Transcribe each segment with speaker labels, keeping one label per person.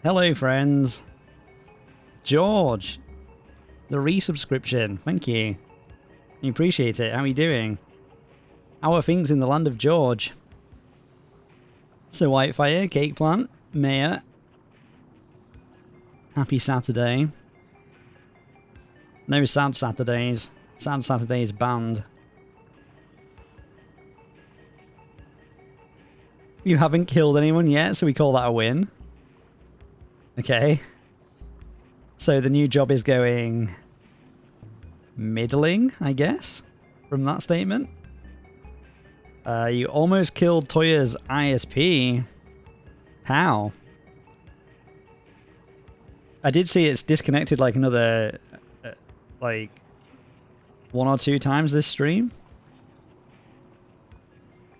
Speaker 1: Hello, friends. George, the resubscription. Thank you. I appreciate it. How are you doing? How are things in the land of George? So, Whitefire, Cake Plant, Maya. Happy Saturday. No sad Saturdays. Sad Saturdays banned. You haven't killed anyone yet, so we call that a win. Okay. So the new job is going middling, I guess, from that statement. You almost killed Toya's ISP. How? I did see it's disconnected like another, like, 1 or 2 times this stream.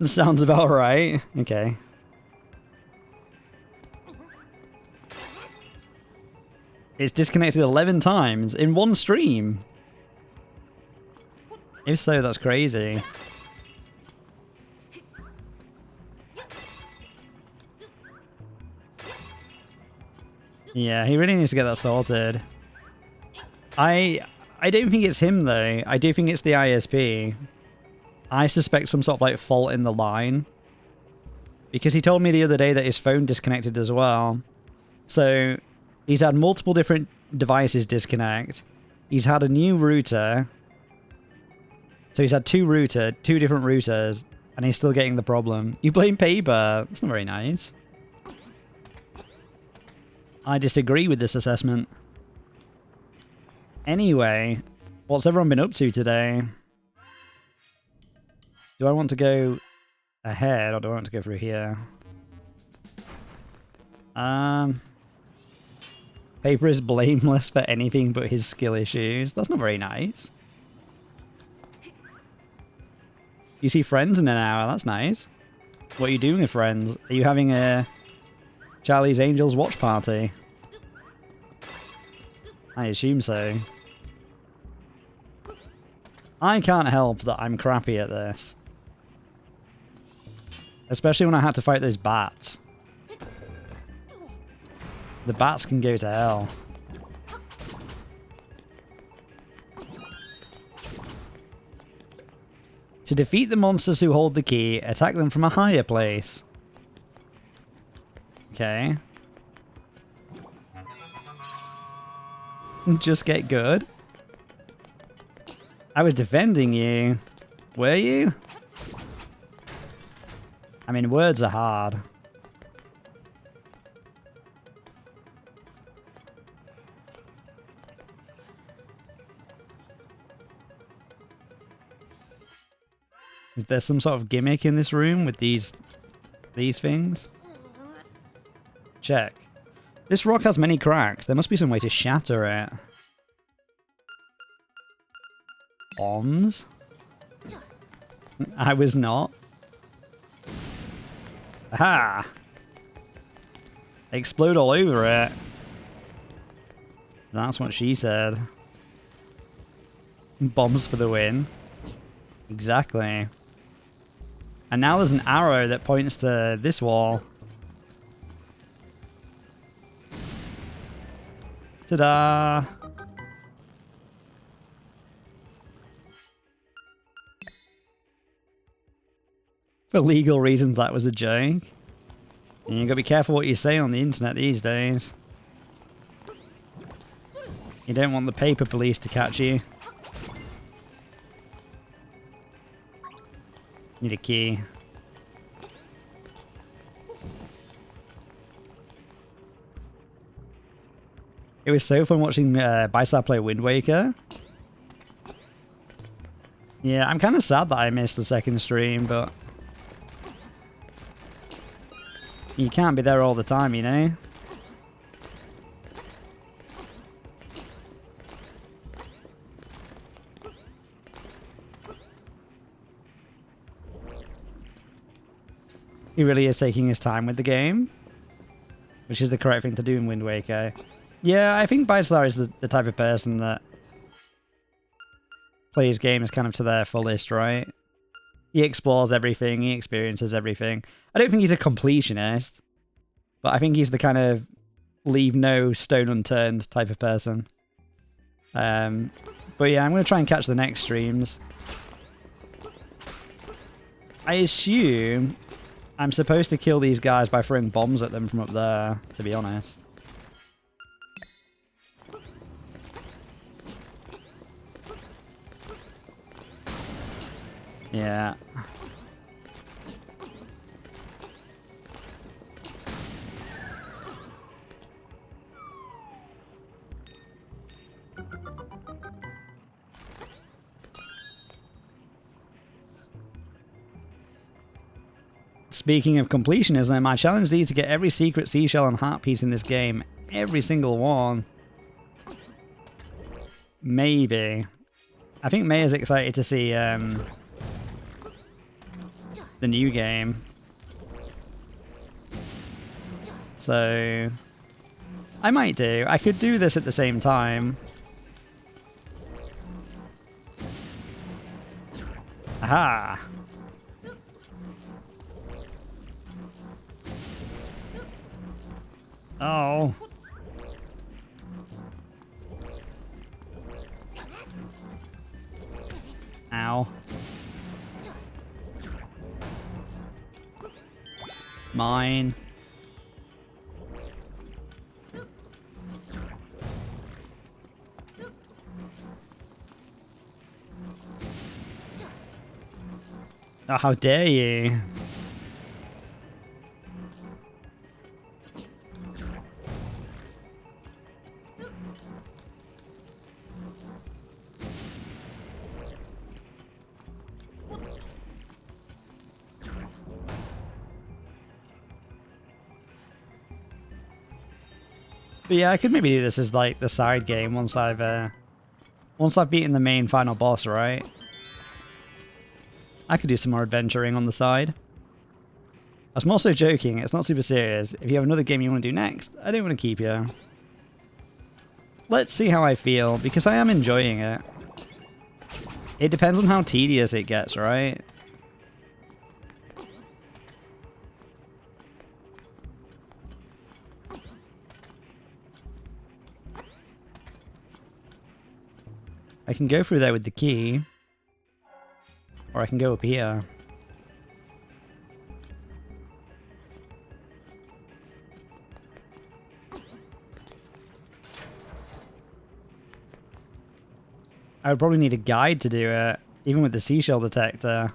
Speaker 1: Sounds about right. Okay. It's disconnected 11 times in one stream. If so, that's crazy. Yeah, he really needs to get that sorted. I don't think it's him though. I do think it's the ISP. I suspect some sort of like fault in the line. Because he told me the other day that his phone disconnected as well. So he's had multiple different devices disconnect. He's had a new router. So he's had two different routers, and he's still getting the problem. You blame paper. That's not very nice. I disagree with this assessment. Anyway, what's everyone been up to today? Do I want to go ahead, or do I want to go through here? Paper is blameless for anything but his skill issues. That's not very nice. You see friends in an hour. That's nice. What are you doing with friends? Are you having a Charlie's Angels watch party? I assume so. I can't help that I'm crappy at this. Especially when I had to fight those bats. The bats can go to hell. To defeat the monsters who hold the key, attack them from a higher place. Okay. Just get good. I was defending you. Were you? I mean, words are hard. Is there some sort of gimmick in this room with these things? Check. This rock has many cracks. There must be some way to shatter it. Bombs? I was not. Aha! Explode all over it. That's what she said. Bombs for the win. Exactly. And now there's an arrow that points to this wall. Ta-da! For legal reasons, that was a joke. And you gotta be careful what you say on the internet these days. You don't want the paper police to catch you. Need a key. It was so fun watching Bystar play Wind Waker. Yeah, I'm kind of sad that I missed the second stream, but you can't be there all the time, you know? He really is taking his time with the game, which is the correct thing to do in Wind Waker. Yeah, I think Bystar is the type of person that plays games kind of to their fullest, right? He explores everything, he experiences everything. I don't think he's a completionist, but I think he's the kind of leave no stone unturned type of person. But yeah, I'm going to try and catch the next streams. I assume I'm supposed to kill these guys by throwing bombs at them from up there, to be honest. Yeah. Speaking of completionism, I challenge thee to get every secret seashell and heart piece in this game. Every single one. Maybe. I think May is excited to see the new game. So I might do. I could do this at the same time. Aha! Oh. Ow. Mine. Oh, how dare you? But yeah, I could maybe do this as like the side game once I've beaten the main final boss, right? I could do some more adventuring on the side. I was more so joking, it's not super serious. If you have another game you want to do next, I don't want to keep you. Let's see how I feel, because I am enjoying it. It depends on how tedious it gets, right? I can go through there with the key. Or I can go up here. I would probably need a guide to do it, even with the seashell detector.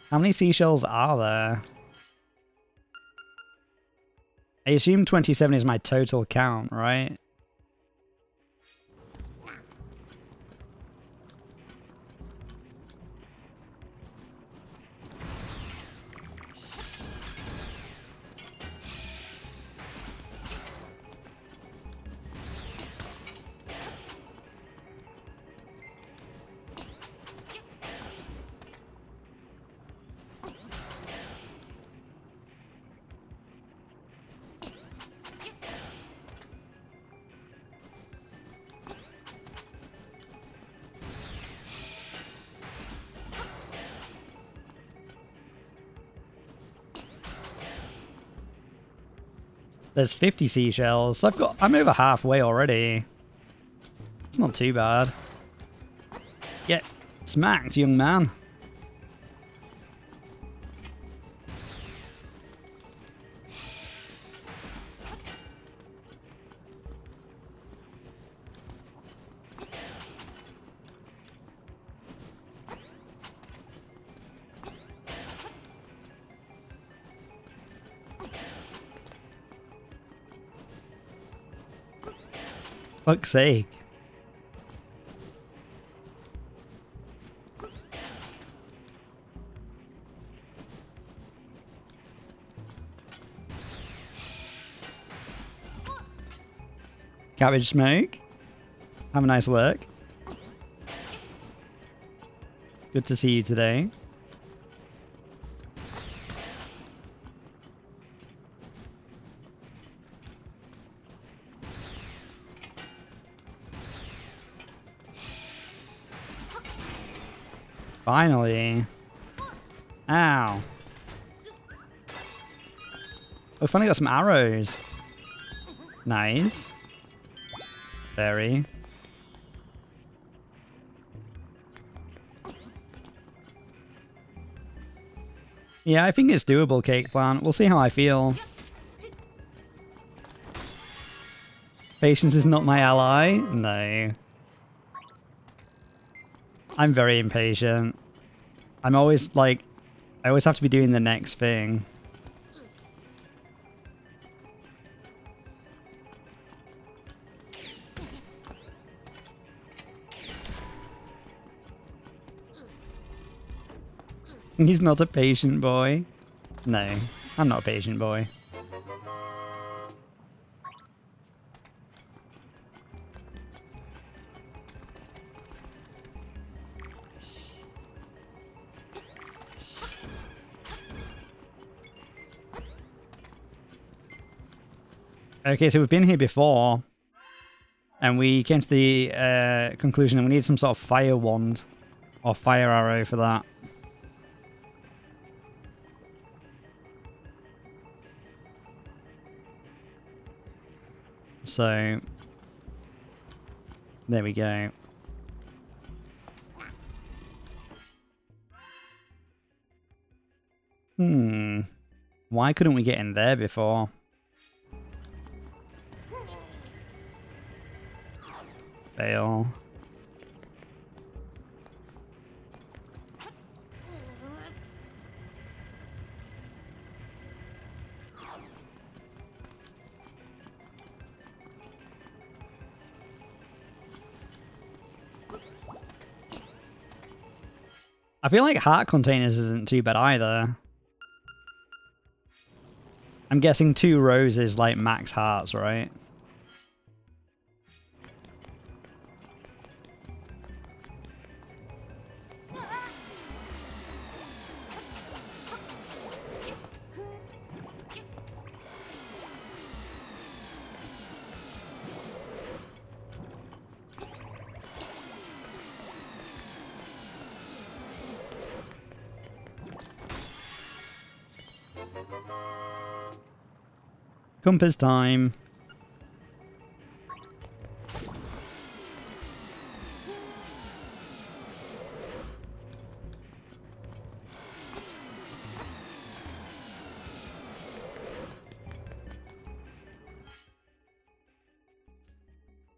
Speaker 1: How many seashells are there? I assume 27 is my total count, right? There's 50 seashells. I'm over halfway already. It's not too bad. Get smacked, young man. Fuck's sake. Cabbage smoke. Have a nice look. Good to see you today. Finally. Ow. We finally got some arrows. Nice. Very. Yeah, I think it's doable, Cake Plant. We'll see how I feel. Patience is not my ally? No. I'm very impatient. I'm always like, I always have to be doing the next thing. He's not a patient boy. No, I'm not a patient boy. Okay, so we've been here before, and we came to the conclusion that we need some sort of fire wand or fire arrow for that. So, there we go. Why couldn't we get in there before? Fail. I feel like heart containers isn't too bad either. I'm guessing 2 rows is like max hearts, right? Compass time.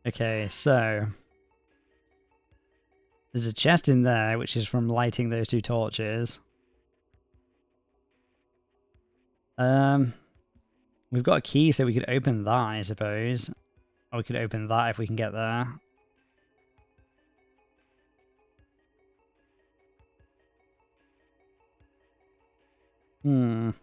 Speaker 1: Okay, so there's a chest in there, which is from lighting those 2 torches. We've got a key, so we could open that, I suppose. Or we could open that if we can get there. I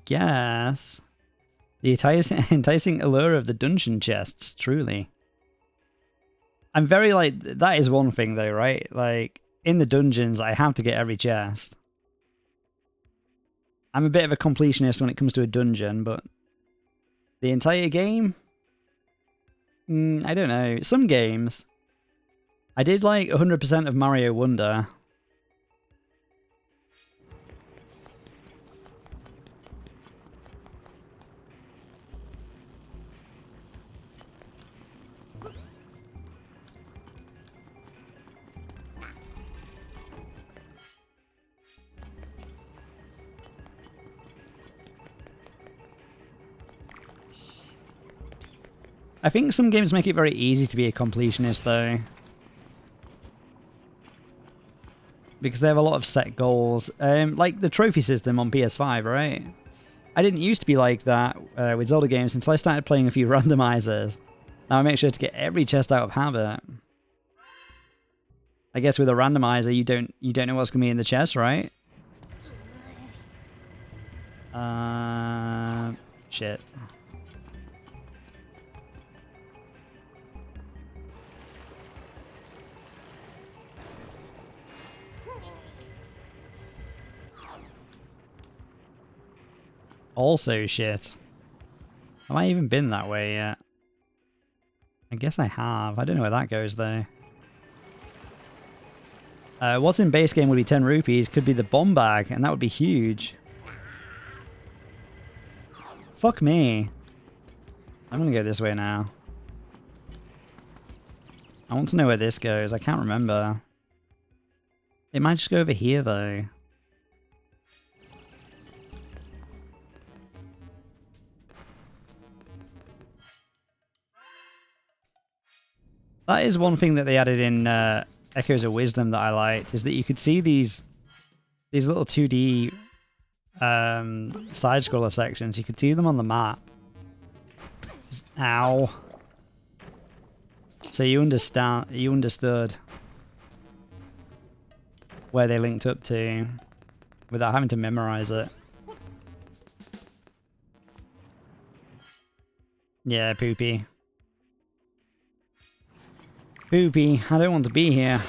Speaker 1: guess. The enticing allure of the dungeon chests, truly. I'm very like, that is one thing though, right? Like, in the dungeons, I have to get every chest. I'm a bit of a completionist when it comes to a dungeon, but the entire game? I don't know. Some games. I did like 100% of Mario Wonder. I think some games make it very easy to be a completionist, though. Because they have a lot of set goals. Like the trophy system on PS5, right? I didn't used to be like that with Zelda games until I started playing a few randomizers. Now I make sure to get every chest out of habit. I guess with a randomizer, you don't know what's going to be in the chest, right? Shit. Also shit. Have I even been that way yet? I guess I have. I don't know where that goes, though. What's in base game would be 10 rupees. Could be the bomb bag, and that would be huge. Fuck me. I'm gonna go this way now. I want to know where this goes. I can't remember. It might just go over here, though. That is one thing that they added in Echoes of Wisdom that I liked, is that you could see these little 2D side-scroller sections. You could see them on the map. Ow. So you understood where they linked up to without having to memorize it. Yeah, Poopy. Poopy, I don't want to be here.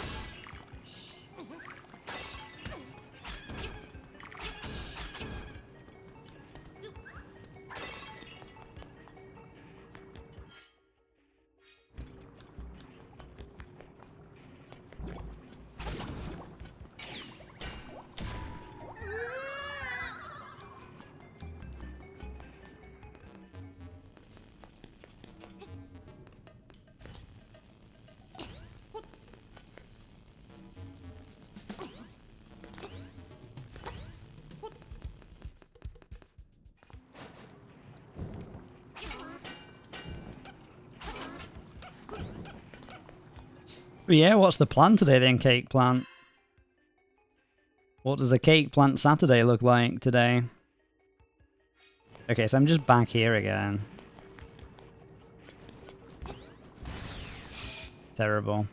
Speaker 1: But yeah, what's the plan today then, Cake Plant? What does a Cake Plant Saturday look like today? Okay, so I'm just back here again. Terrible.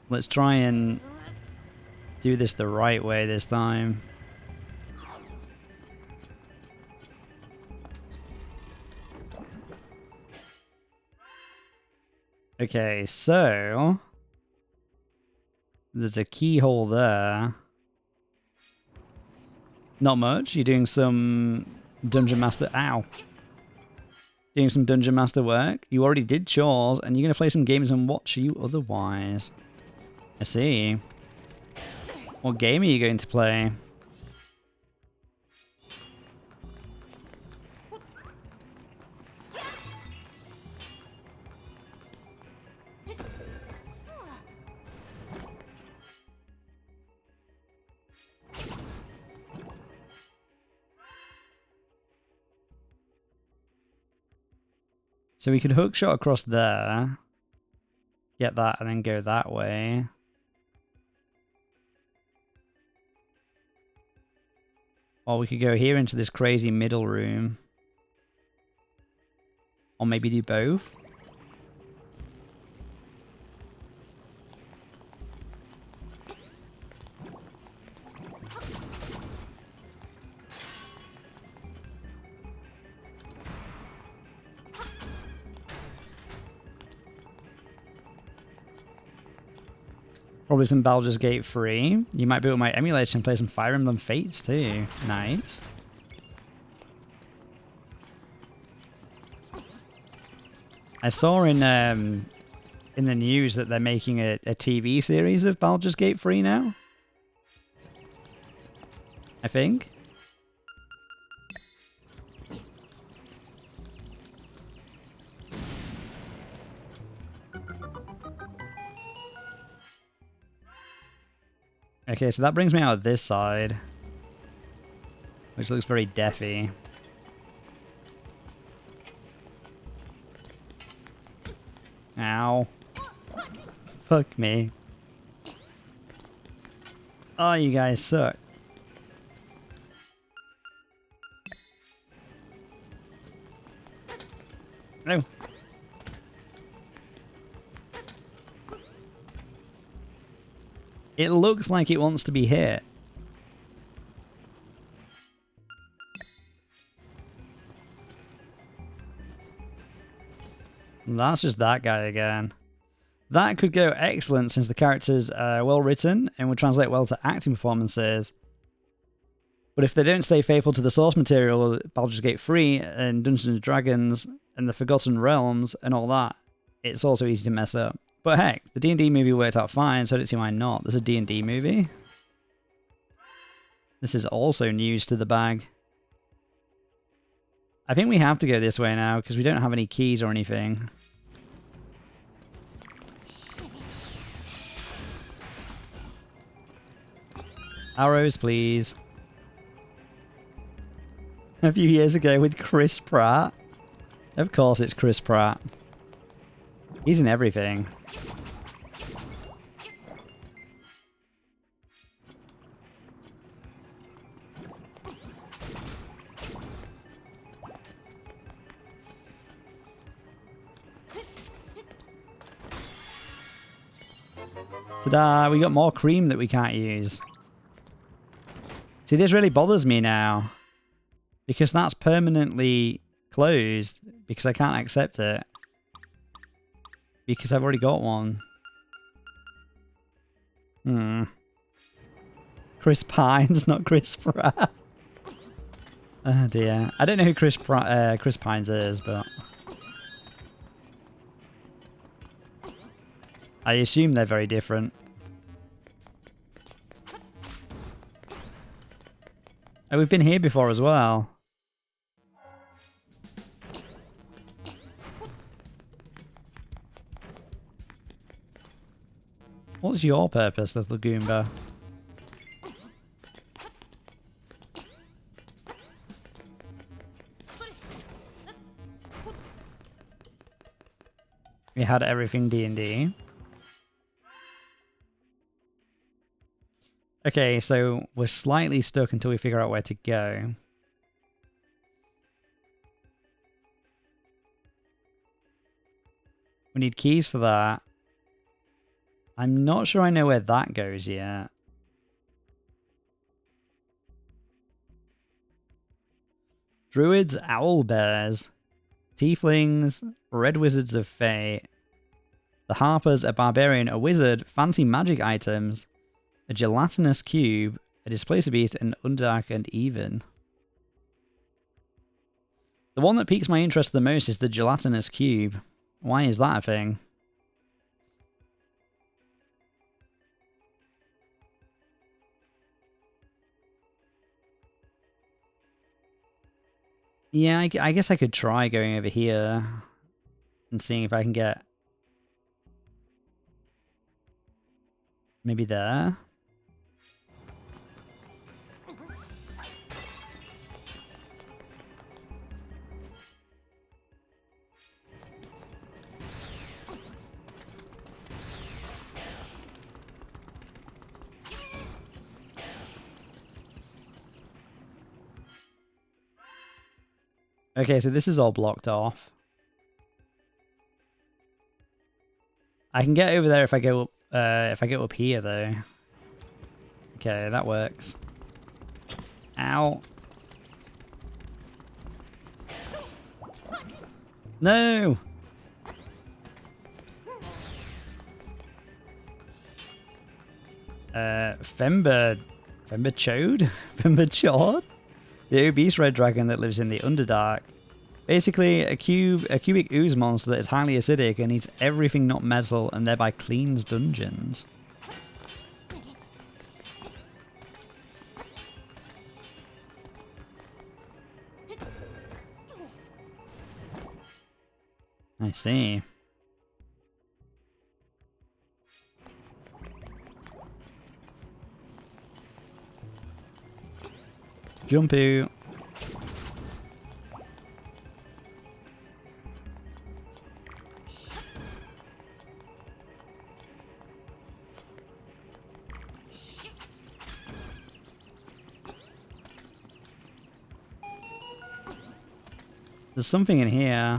Speaker 1: Let's try and do this the right way this time. Okay, so there's a keyhole there. Not much. You're doing some Dungeon Master... Ow. Doing some Dungeon Master work. You already did chores, and you're going to play some games and watch you otherwise. I see. What game are you going to play? So we could hookshot across there, get that, and then go that way. Or we could go here into this crazy middle room. Or maybe do both. Probably some Baldur's Gate 3. You might be able to my emulator and play some Fire Emblem Fates too. Nice. I saw in the news that they're making a TV series of Baldur's Gate 3 now. I think. Okay, so that brings me out of this side, which looks very deafy. Ow. Fuck me. Oh, you guys suck. No. It looks like it wants to be hit. That's just that guy again. That could go excellent since the character's well written and would translate well to acting performances. But if they don't stay faithful to the source material, Baldur's Gate 3 and Dungeons and Dragons and the Forgotten Realms and all that, it's also easy to mess up. But heck, the D&D movie worked out fine, so I don't see why not. There's a D&D movie. This is also news to the bag. I think we have to go this way now, because we don't have any keys or anything. Arrows, please. A few years ago with Chris Pratt. Of course it's Chris Pratt. He's in everything. Ta-da! We got more cream that we can't use. See, this really bothers me now. Because that's permanently closed. Because I can't accept it. Because I've already got one. Chris Pines, not Chris Pratt. Oh dear. I don't know who Chris Pines is, but... I assume they're very different. Oh, we've been here before as well. What's your purpose, little Goomba? We had everything D&D. Okay, so we're slightly stuck until we figure out where to go. We need keys for that. I'm not sure I know where that goes yet. Druids, owlbears, tieflings, red wizards of Fey. The Harper's a barbarian, a wizard, fancy magic items, a gelatinous cube, a displacer beast, and Underdark and Even. The one that piques my interest the most is the gelatinous cube. Why is that a thing? Yeah, I guess I could try going over here and seeing if I can get... maybe there? Okay, so this is all blocked off. I can get over there if I go up here though. Okay, that works. Ow. No. Fember Chode? Fember Chord? The obese red dragon that lives in the Underdark. Basically, a cubic ooze monster that is highly acidic and eats everything not metal and thereby cleans dungeons. I see. Jumpoo. There's something in here.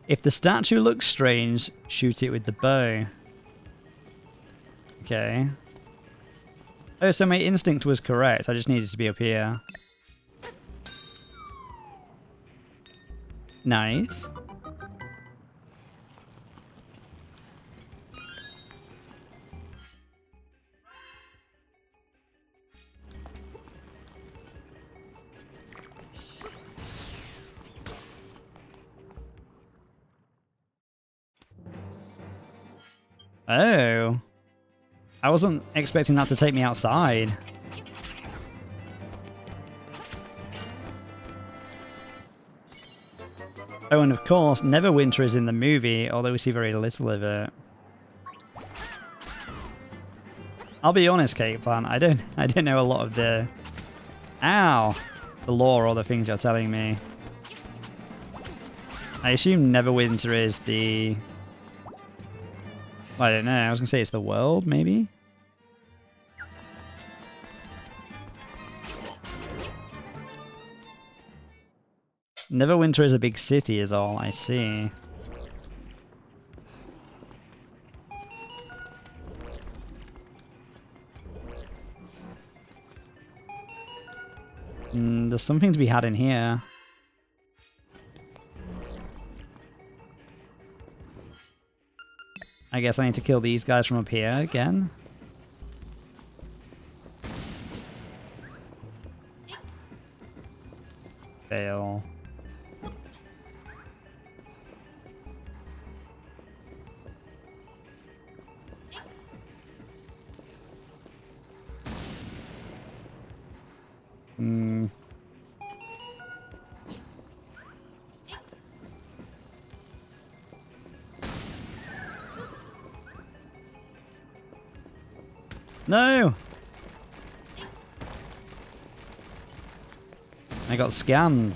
Speaker 1: If the statue looks strange, shoot it with the bow. Okay. Oh, so my instinct was correct. I just needed to be up here. Nice. Oh. I wasn't expecting that to take me outside. Oh, and of course, Neverwinter is in the movie, although we see very little of it. I'll be honest, Cake Fan, I don't know a lot of the... Ow! The lore or the things you're telling me. I assume Neverwinter is the... Well, I don't know, I was going to say it's the world, maybe? Neverwinter is a big city is all I see. There's something to be had in here. I guess I need to kill these guys from up here again. Fail. No! I got scammed.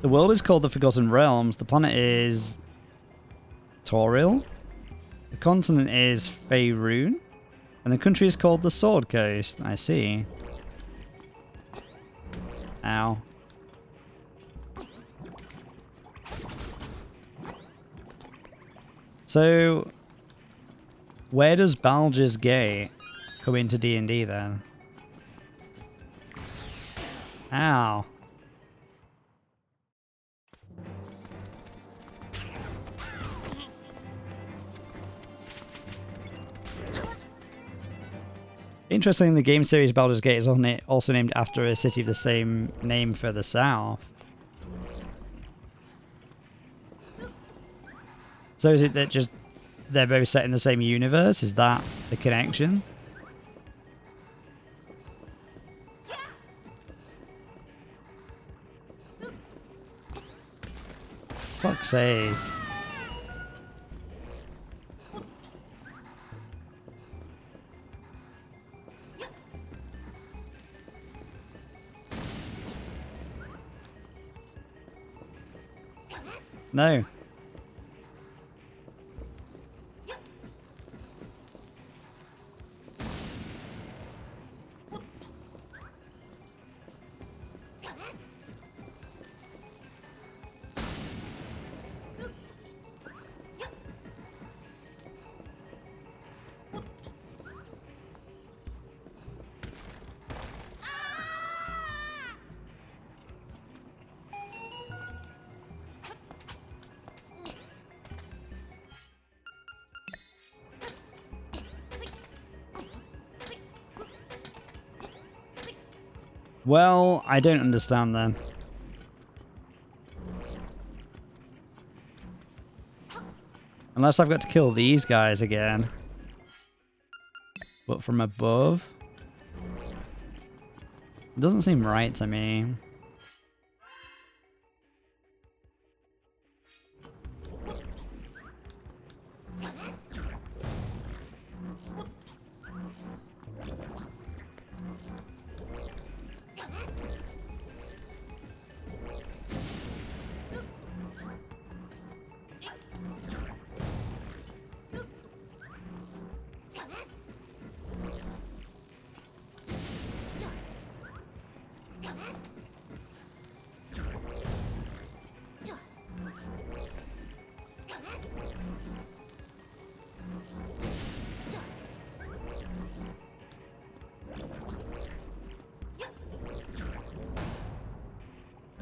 Speaker 1: The world is called the Forgotten Realms. The planet is... Toril. The continent is Faerun. And the country is called the Sword Coast. I see. Ow. So... Where does Baldur's Gate come into D&D then? Ow. Interesting, the game series Baldur's Gate is also named after a city of the same name further south. So is it that just they're both set in the same universe? Is that the connection? Fuck's sake. No. Well, I don't understand then. Unless I've got to kill these guys again. But from above? It doesn't seem right to me.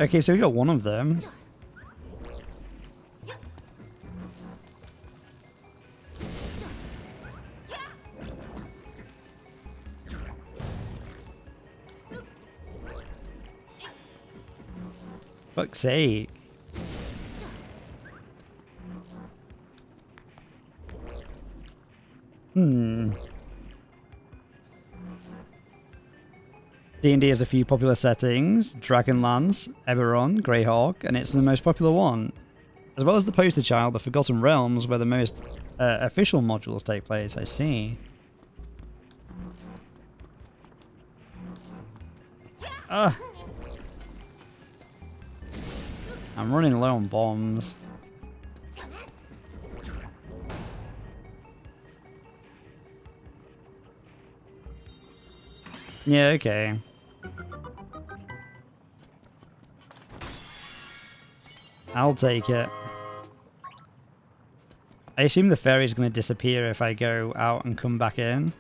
Speaker 1: Okay, so we got one of them. Fuck's sake. Hmm. D&D has a few popular settings: Dragonlance, Eberron, Greyhawk, and it's the most popular one. As well as the poster child, the Forgotten Realms, where the most official modules take place. I see. Ah! I'm running low on bombs. Yeah, okay. I'll take it. I assume the fairy's going to disappear if I go out and come back in.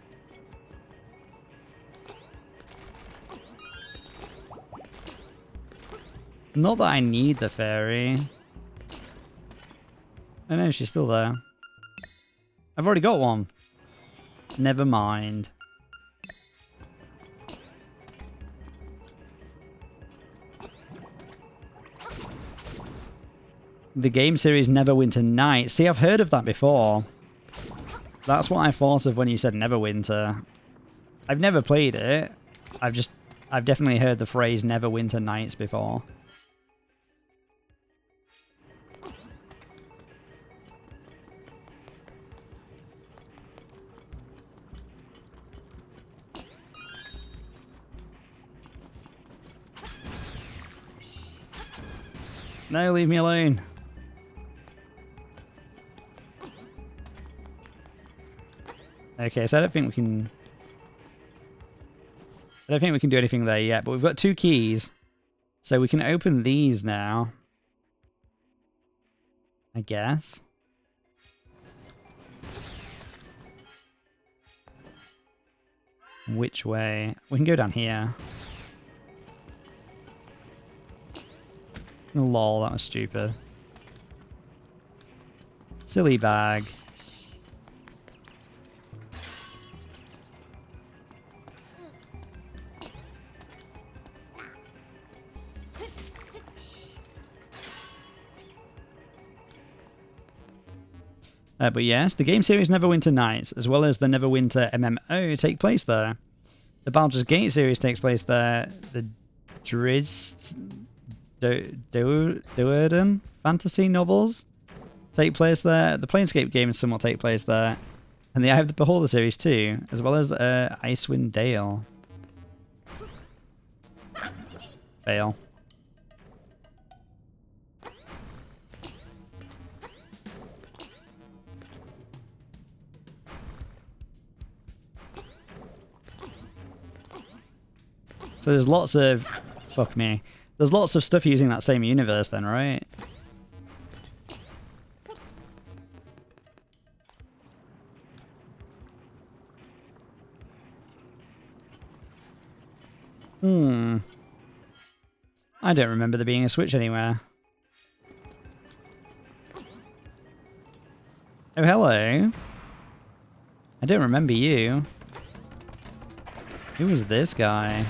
Speaker 1: Not that I need the fairy. Oh no, she's still there. I've already got one. Never mind. The game series Neverwinter Nights. See, I've heard of that before. That's what I thought of when you said Neverwinter. I've never played it. I've definitely heard the phrase Neverwinter Nights before. No, leave me alone. Okay, so I don't think we can do anything there yet, but we've got 2 keys. So we can open these now. I guess. Which way? We can go down here. Lol, that was stupid. Silly bag. But yes, the game series Neverwinter Nights, as well as the Neverwinter MMO, take place there. The Baldur's Gate series takes place there. The Duerden fantasy novels take place there. The Planescape games somewhat take place there. And the Eye of the Beholder series too, as well as Icewind Dale. Fail. So there's lots of... Fuck me. There's lots of stuff using that same universe then, right? I don't remember there being a switch anywhere. Oh, hello. I don't remember you. Who is this guy?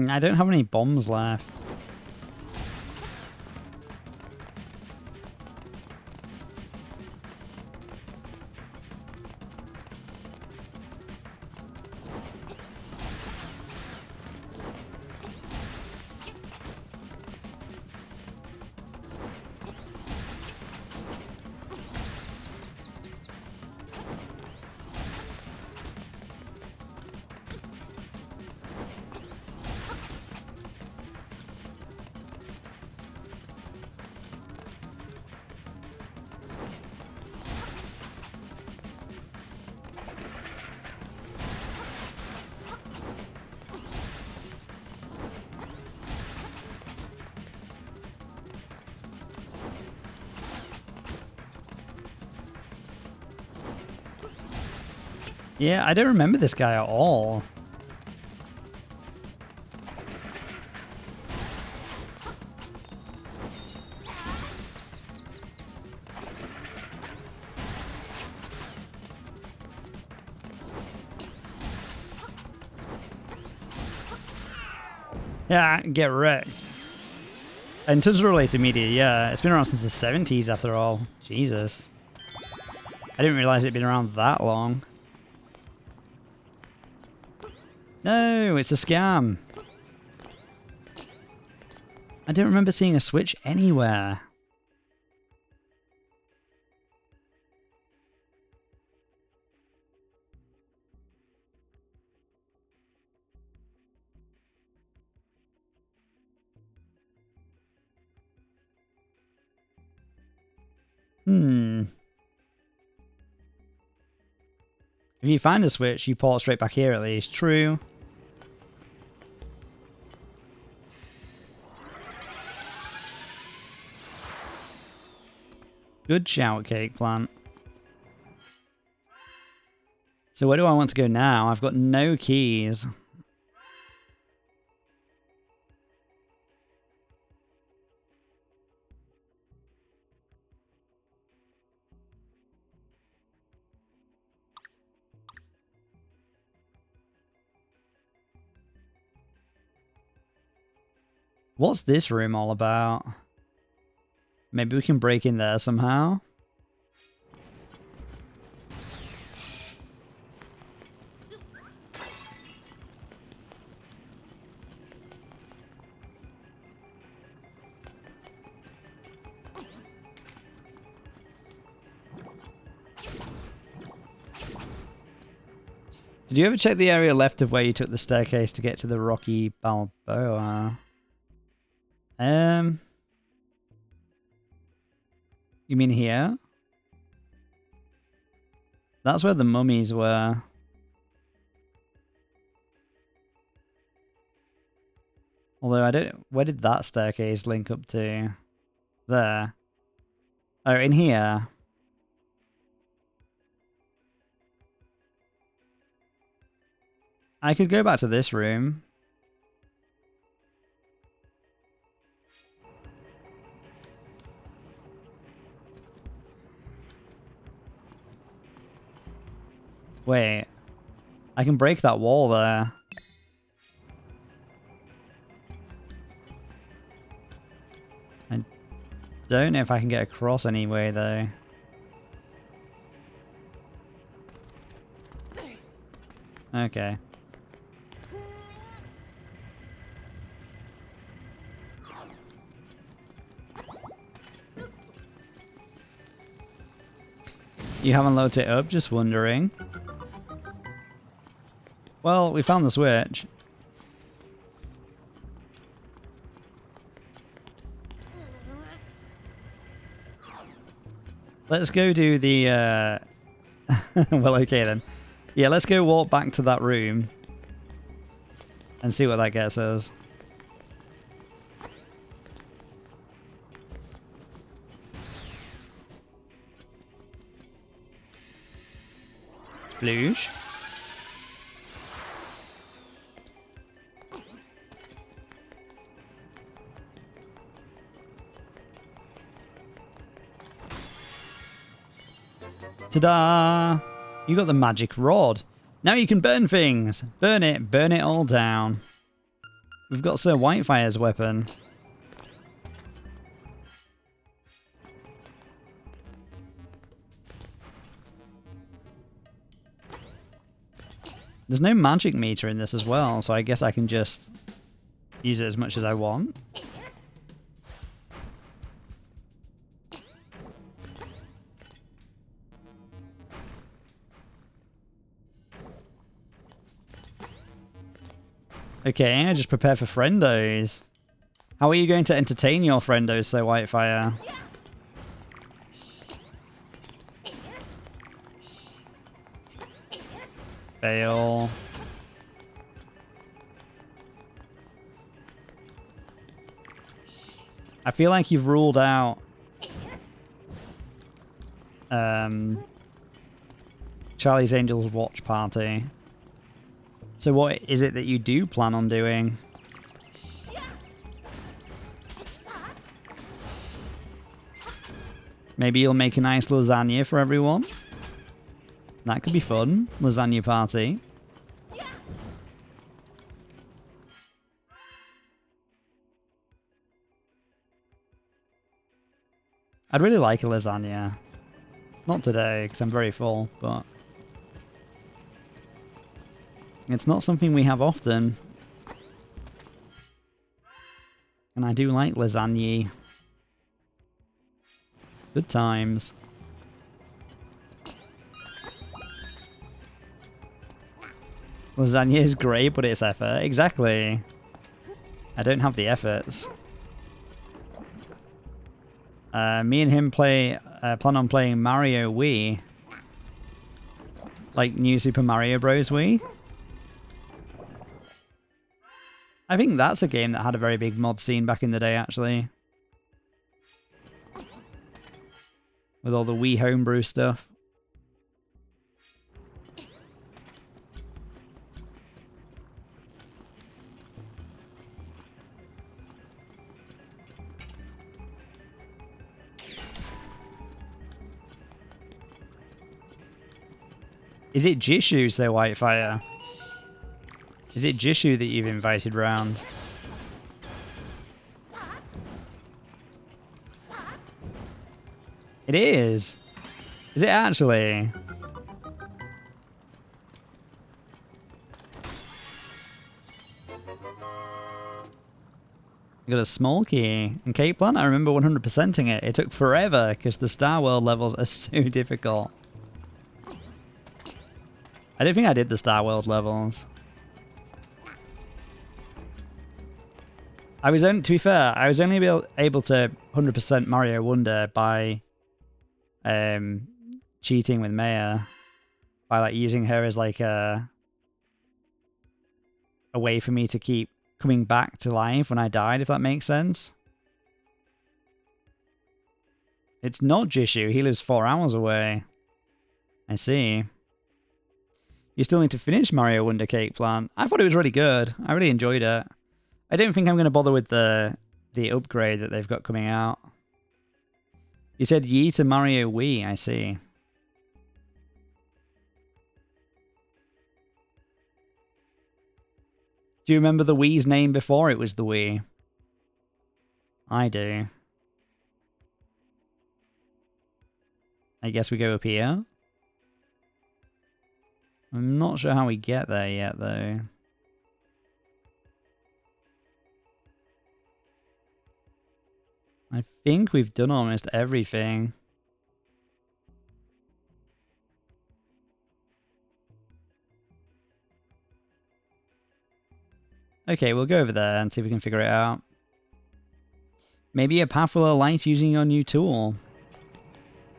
Speaker 1: I don't have any bombs left. Yeah, I don't remember this guy at all. Yeah, get wrecked. In terms of related media, yeah, it's been around since the 70s after all. Jesus. I didn't realise it'd been around that long. No, it's a scam. I don't remember seeing a Switch anywhere. If you find a Switch, you port straight back here at least. True. Good shout, Cake Plant. So where do I want to go now? I've got no keys. What's this room all about? Maybe we can break in there somehow. Did you ever check the area left of where you took the staircase to get to the Rocky Balboa? You mean here? That's where the mummies were. Although I don't... Where did that staircase link up to? There. Oh, in here. I could go back to this room. Wait. I can break that wall there. I don't know if I can get across anyway, though. Okay. You haven't loaded it up? Just wondering. Well, we found the Switch. Let's go do the... well, okay then. Yeah, let's go walk back to that room. And see what that gets us. Sploosh. Ta-da! You got the magic rod. Now you can burn things. Burn it all down. We've got Sir Whitefire's weapon. There's no magic meter in this as well, so I guess I can just use it as much as I want. Okay, I just prepare for friendos. How are you going to entertain your friendos, Sir Whitefire? Fail. I feel like you've ruled out Charlie's Angels watch party. So what is it that you do plan on doing? Maybe you'll make a nice lasagna for everyone. That could be fun. Lasagna party. I'd really like a lasagna. Not today, because I'm very full, but... It's not something we have often. And I do like lasagna. Good times. Lasagna is great, but it's effort. Exactly. I don't have the efforts. Me and him plan on playing Mario Wii. Like New Super Mario Bros. Wii. I think that's a game that had a very big mod scene back in the day, actually. With all the Wii homebrew stuff. Is it Jishu, so Whitefire? Is it Jishu that you've invited round? It is! Is it actually? You got a small key. And Cake Plant, I remember 100%ing it. It took forever because the Star World levels are so difficult. I don't think I did the Star World levels. To be fair, I was only able to 100% Mario Wonder by cheating with Maya. By like using her as like a way for me to keep coming back to life when I died, if that makes sense. It's not Jishu, he lives 4 hours away. I see. You still need to finish Mario Wonder Cake Plant. I thought it was really good. I really enjoyed it. I don't think I'm going to bother with the upgrade that they've got coming out. You said Yi to Mario Wii, I see. Do you remember the Wii's name before it was the Wii? I do. I guess we go up here. I'm not sure how we get there yet, though. I think we've done almost everything. Okay, we'll go over there and see if we can figure it out. Maybe a path will alight using your new tool.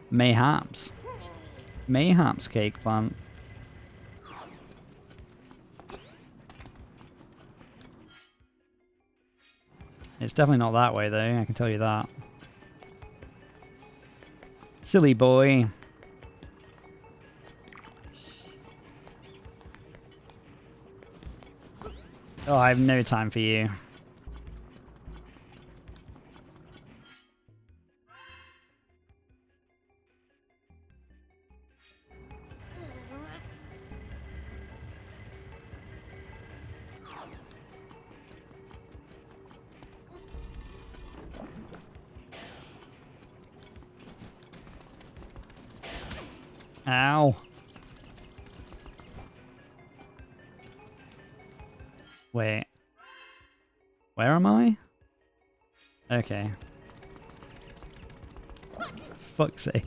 Speaker 1: Mayhaps. Mayhaps, Cake Plant. It's definitely not that way, though, I can tell you that. Silly boy. Oh, I have no time for you. Ow. Wait. Where am I? Okay. Fuck's sake.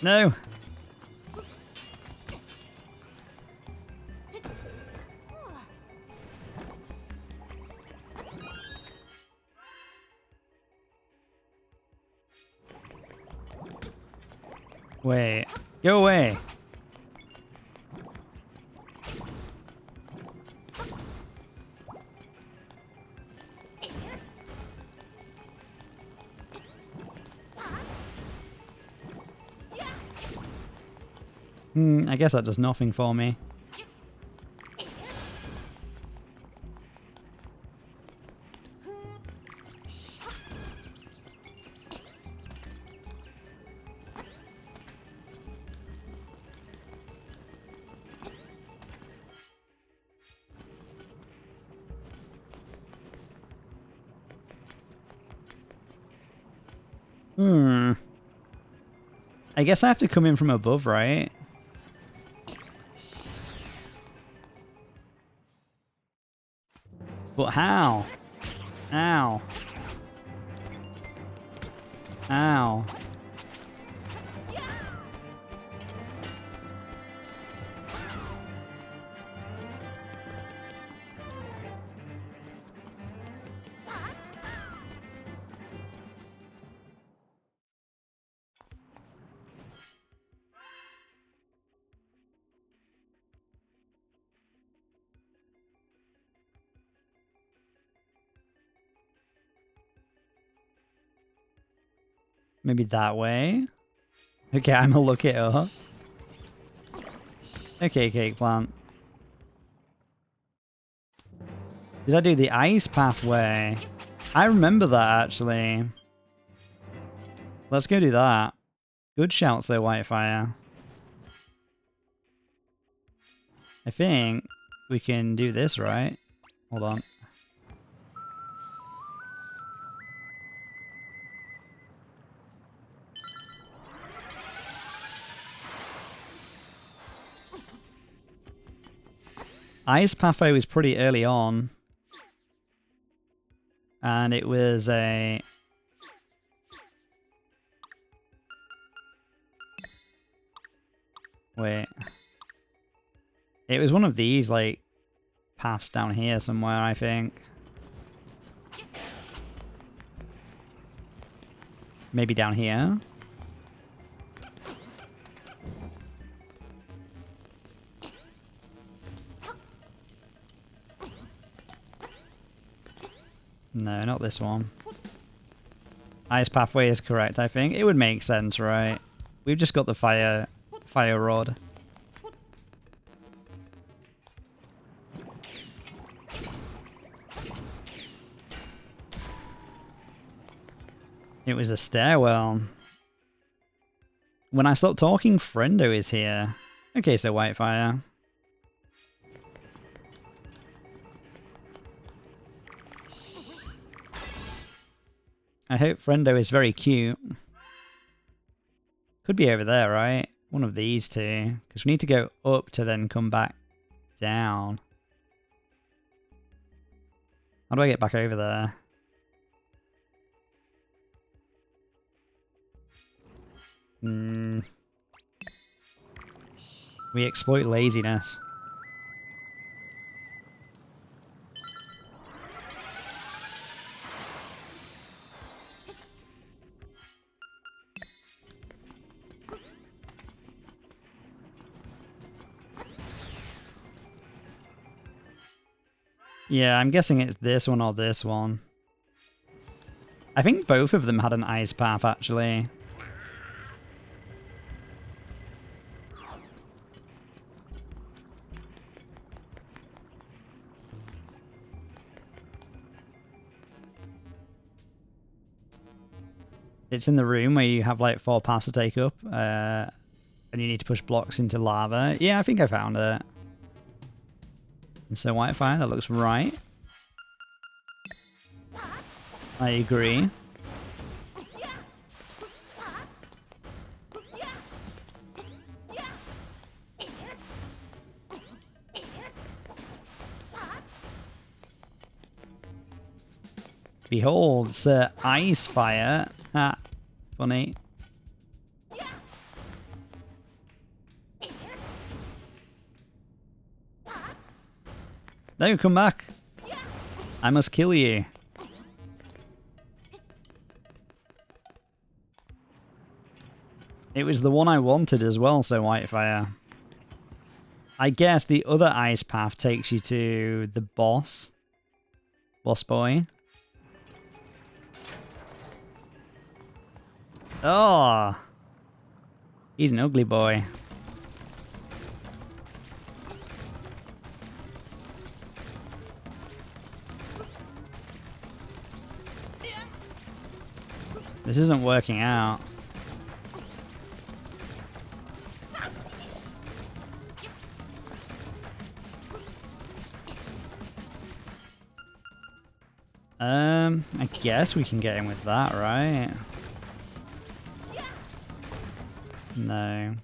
Speaker 1: No! Wait. Go away! I guess that does nothing for me. Hmm. I guess I have to come in from above, right? But how? Ow. Ow. Maybe that way? Okay, I'm gonna look it up. Okay, cake plant. Did I do the ice pathway? I remember that, actually. Let's go do that. Good shout, Sir Whitefire. I think we can do this, right? Hold on. Ice pathway was pretty early on. And it was a... Wait. It was one of these, like, paths down here somewhere, I think. Maybe down here? No, not this one. Ice pathway is correct, I think. It would make sense, right? We've just got the fire rod. It was a stairwell. When I stop talking, Friendo is here. Okay, so Whitefire. I hope Friendo is very cute. Could be over there, right? One of these two. Because we need to go up to then come back down. How do I get back over there? We exploit laziness. Yeah, I'm guessing it's this one or this one. I think both of them had an ice path, actually. It's in the room where you have like 4 paths to take up, and you need to push blocks into lava. Yeah, I think I found it. And so Whitefire, that looks right. I agree. Behold, Sir Icefire. Ha, funny. No, come back. I must kill you. It was the one I wanted as well, so Whitefire. I guess the other ice path takes you to the boss. Boss boy. Oh! He's an ugly boy. This isn't working out. I guess we can get in with that, right? No.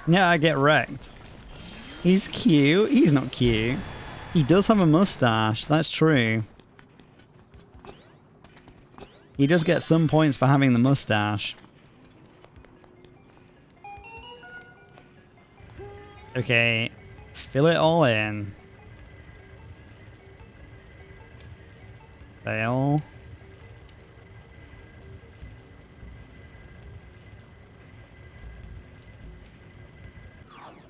Speaker 1: Yeah, I get wrecked. He's cute. He's not cute. He does have a mustache. That's true. He does get some points for having the mustache. Okay. Fill it all in. Fail.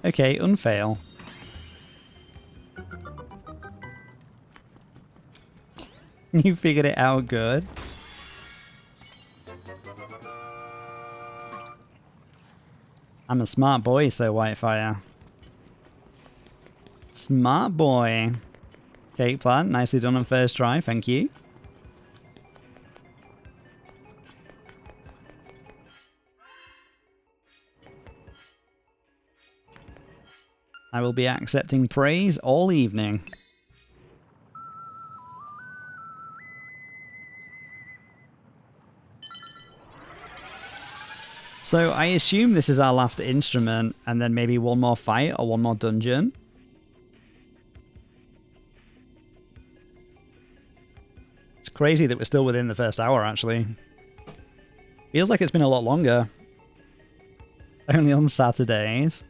Speaker 1: Okay, unfail. You figured it out good. I'm a smart boy, so Whitefire. Smart boy. Cake plant, nicely done on first try, thank you. I will be accepting praise all evening. So I assume this is our last instrument, and then maybe one more fight or one more dungeon. It's crazy that we're still within the first hour, actually. Feels like it's been a lot longer. Only on Saturdays.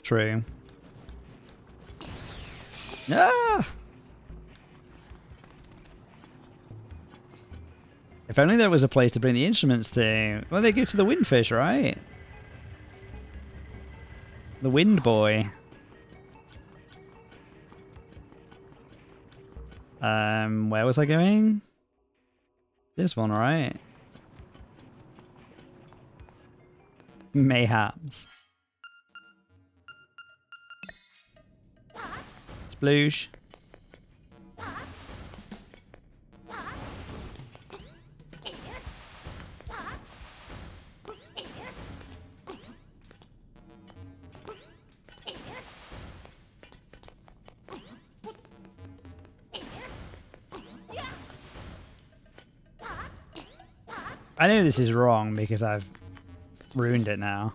Speaker 1: True. Ah! If only there was a place to bring the instruments to. Well, they go to the windfish, right? The wind boy. Where was I going? This one, right? Mayhaps. Sploosh. I know this is wrong because I've ruined it now.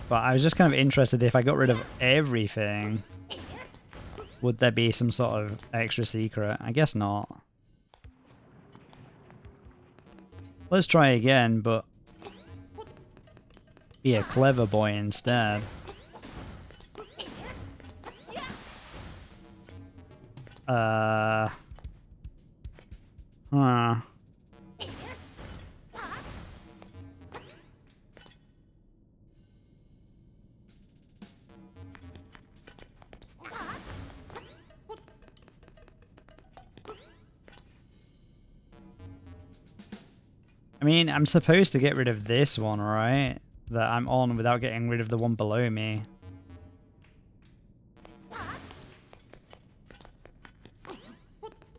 Speaker 1: But I was just kind of interested if I got rid of everything, would there be some sort of extra secret? I guess not. Let's try again, but be a clever boy instead. Huh. I mean, I'm supposed to get rid of this one, right? That I'm on without getting rid of the one below me.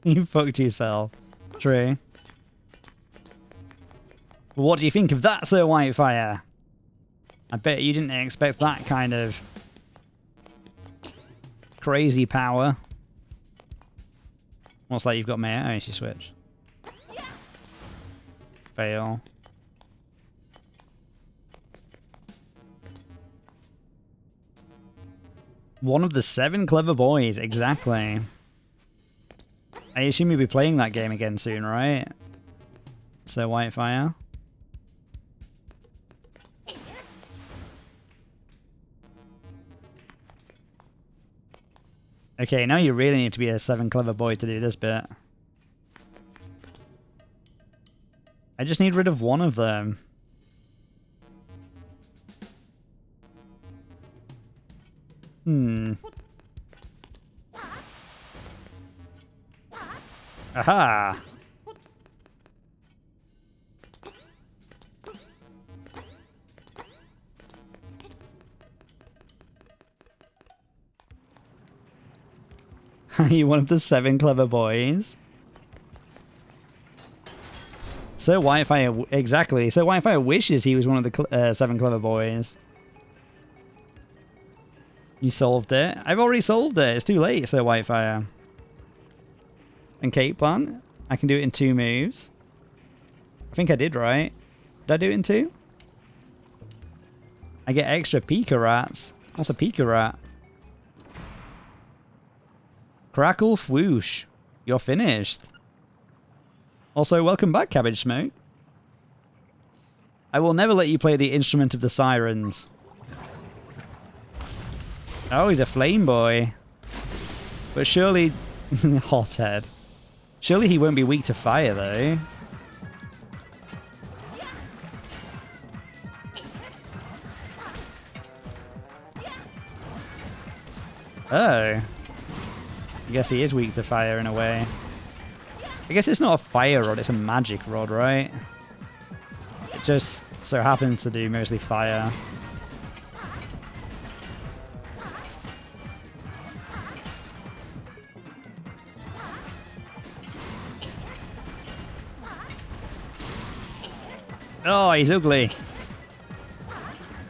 Speaker 1: You fucked yourself. True. What do you think of that, Sir Whitefire? I bet you didn't expect that kind of crazy power. What's that you've got, Maya? Oh, she switched. Fail. One of the 7 clever boys, exactly. I assume you'll be playing that game again soon, right? So Whitefire. Okay, now you really need to be a 7 clever boy to do this bit. I just need rid of one of them. Aha! Are you one of the 7 clever boys? Sir Whitefire, exactly. Sir Whitefire wishes he was one of the 7 clever boys. You solved it? I've already solved it. It's too late, Sir Whitefire. And Cake Plant? I can do it in 2 moves. I think I did right. Did I do it in 2? I get extra Pika Rats. What's a Pika Rat? Crackle Fwoosh. You're finished. Also, welcome back, Cabbage Smoke. I will never let you play the Instrument of the Sirens. Oh, he's a flame boy. But surely... Hothead. Surely he won't be weak to fire, though. Oh. I guess he is weak to fire in a way. I guess it's not a fire rod, it's a magic rod, right? It just so happens to do mostly fire. Oh, he's ugly.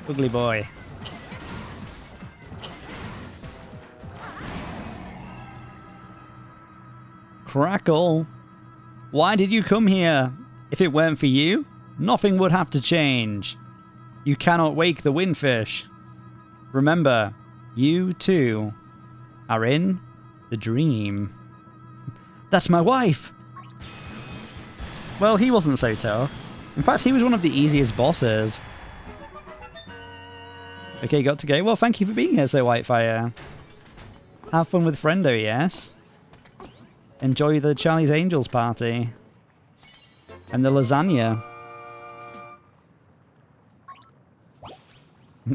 Speaker 1: Ugly boy. Crackle. Why did you come here? If it weren't for you, nothing would have to change. You cannot wake the windfish. Remember, you too are in the dream. That's my wife! Well, he wasn't so tough. In fact, he was one of the easiest bosses. Okay, got to go. Well, thank you for being here, Sir Whitefire. Have fun with Friendo, yes? Enjoy the Charlie's Angels party. And the lasagna.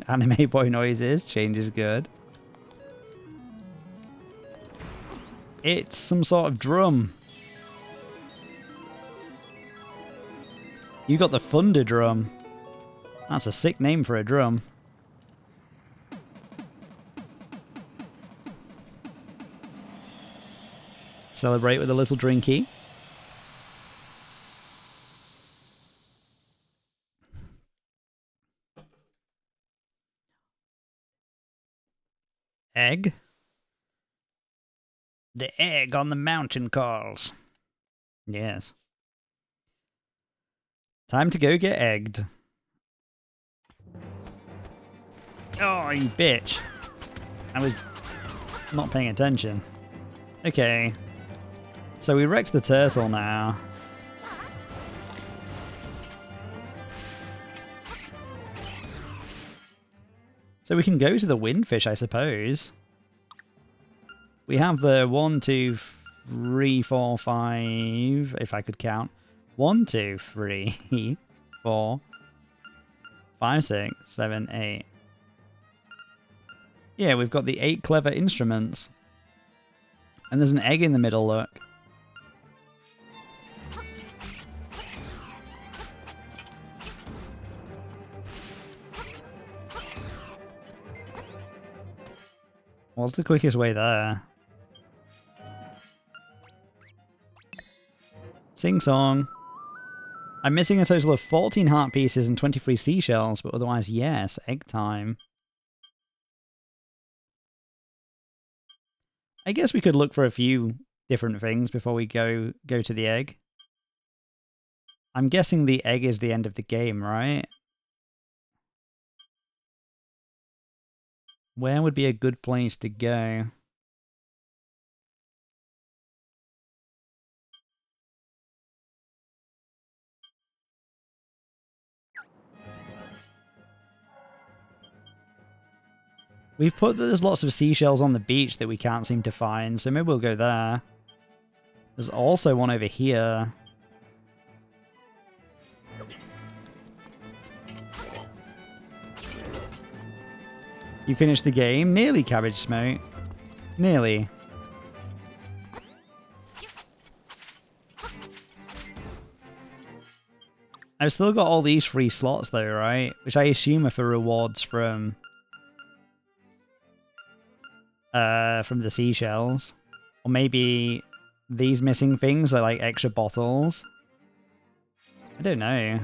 Speaker 1: Anime boy noises. Change is good. It's some sort of drum. You got the Thunder Drum. That's a sick name for a drum. Celebrate with a little drinky. Egg? The egg on the mountain calls. Yes. Time to go get egged. Oh, you bitch. I was not paying attention. Okay. So we wrecked the turtle now. So we can go to the windfish, I suppose. We have the 1, 2, 3, 4, 5, if I could count. 1, 2, 3, 4, 5, 6, 7, 8. Yeah, we've got the 8 clever instruments. And there's an egg in the middle, look. What's the quickest way there? Sing song. I'm missing a total of 14 heart pieces and 23 seashells, but otherwise, yes, egg time. I guess we could look for a few different things before we go to the egg. I'm guessing the egg is the end of the game, right? Where would be a good place to go? We've put that there's lots of seashells on the beach that we can't seem to find, so maybe we'll go there. There's also one over here. You finished the game? Nearly, Cabbage Smoke. Nearly. I've still got all these free slots though, right? Which I assume are for rewards from the seashells. Or maybe these missing things are like extra bottles. I don't know.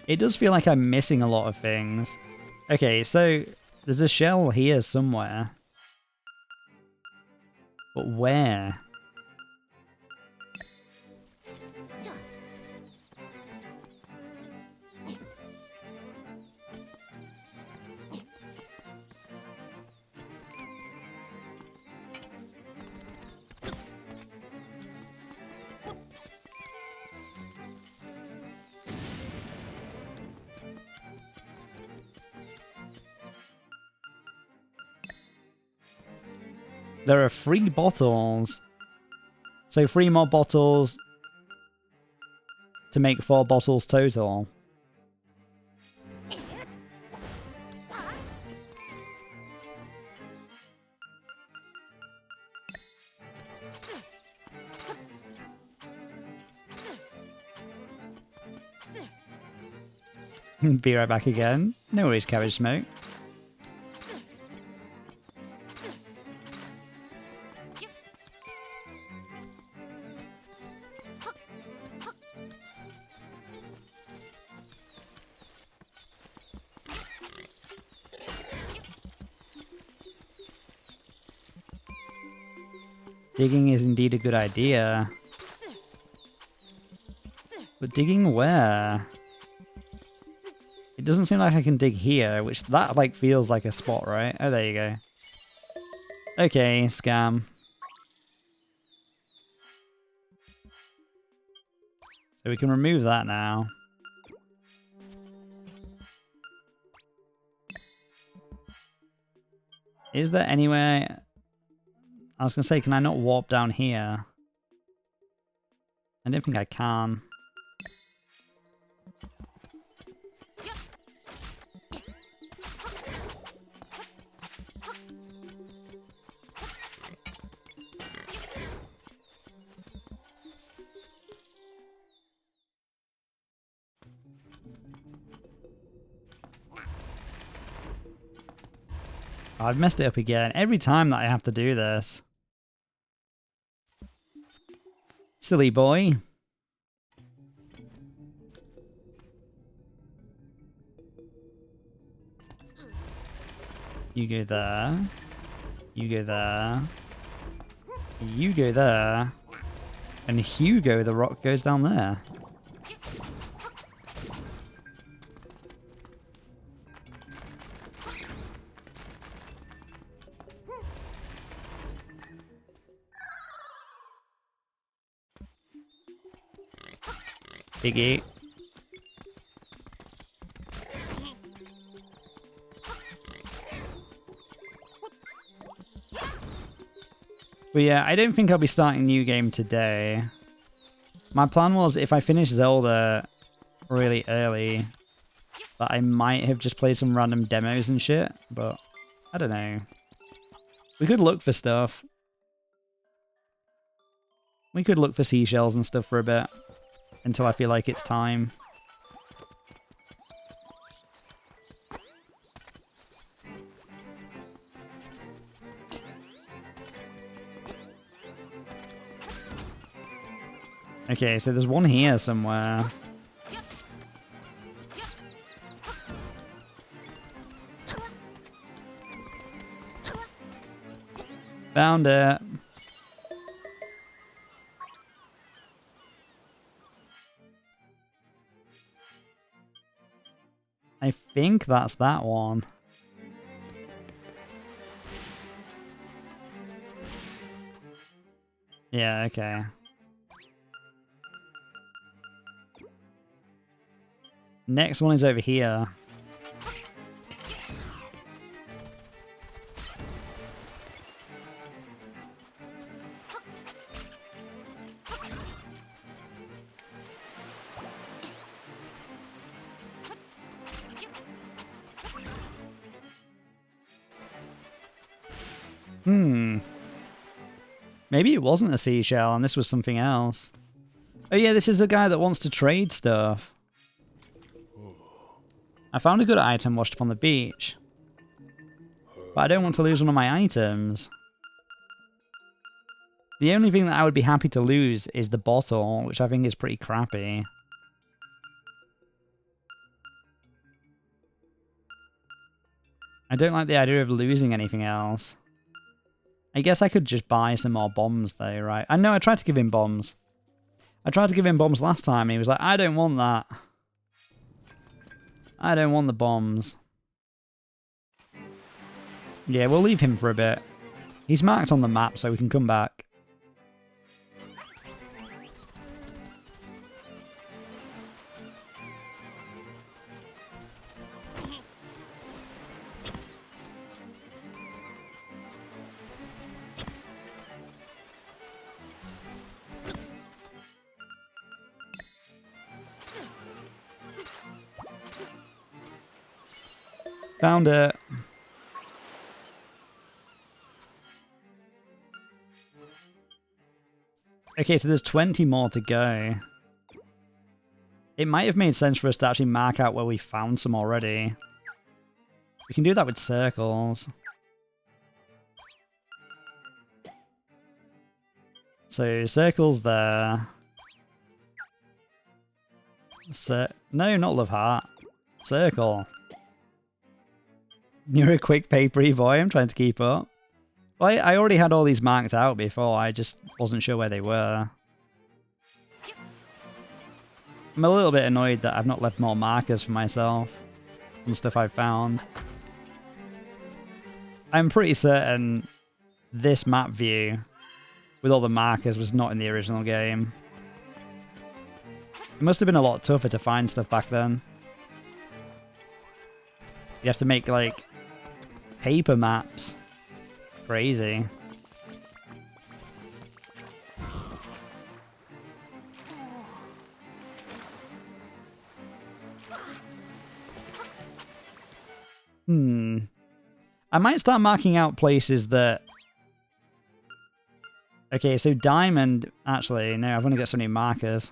Speaker 1: It does feel like I'm missing a lot of things. Okay, so there's a shell here somewhere. But where? There are 3 bottles. So 3 more bottles to make 4 bottles total. Be right back again. No worries, Cabbage Smoke. Digging is indeed a good idea. But digging where? It doesn't seem like I can dig here, which that like feels like a spot, right? Oh, there you go. Okay, scam. So we can remove that now. Is there anywhere... I was going to say, can I not warp down here? I don't think I can. I've messed it up again. Every time that I have to do this. Silly boy. You go there. You go there. You go there. And Hugo, the rock, goes down there. Biggie. But yeah, I don't think I'll be starting a new game today. My plan was if I finish Zelda really early, that I might have just played some random demos and shit, but I don't know. We could look for stuff. We could look for seashells and stuff for a bit. Until I feel like it's time. Okay, so there's one here somewhere. Found it. I think that's that one. Yeah, okay. Next one is over here. Maybe it wasn't a seashell and this was something else. Oh yeah, this is the guy that wants to trade stuff. I found a good item washed up on the beach. But I don't want to lose one of my items. The only thing that I would be happy to lose is the bottle, which I think is pretty crappy. I don't like the idea of losing anything else. I guess I could just buy some more bombs though, right? I know I tried to give him bombs. I tried to give him bombs last time. He was like, I don't want that. I don't want the bombs. Yeah, we'll leave him for a bit. He's marked on the map so we can come back. Found it. Okay, so there's 20 more to go. It might have made sense for us to actually mark out where we found some already. We can do that with circles. So, circles there. No, not love heart. Circle. You're a quick papery boy, I'm trying to keep up. Well, I already had all these marked out before, I just wasn't sure where they were. I'm a little bit annoyed that I've not left more markers for myself and stuff I've found. I'm pretty certain this map view with all the markers was not in the original game. It must have been a lot tougher to find stuff back then. You have to make, like, paper maps. Crazy. I might start marking out places that... Okay, so diamond... Actually, no, I've only got so many markers.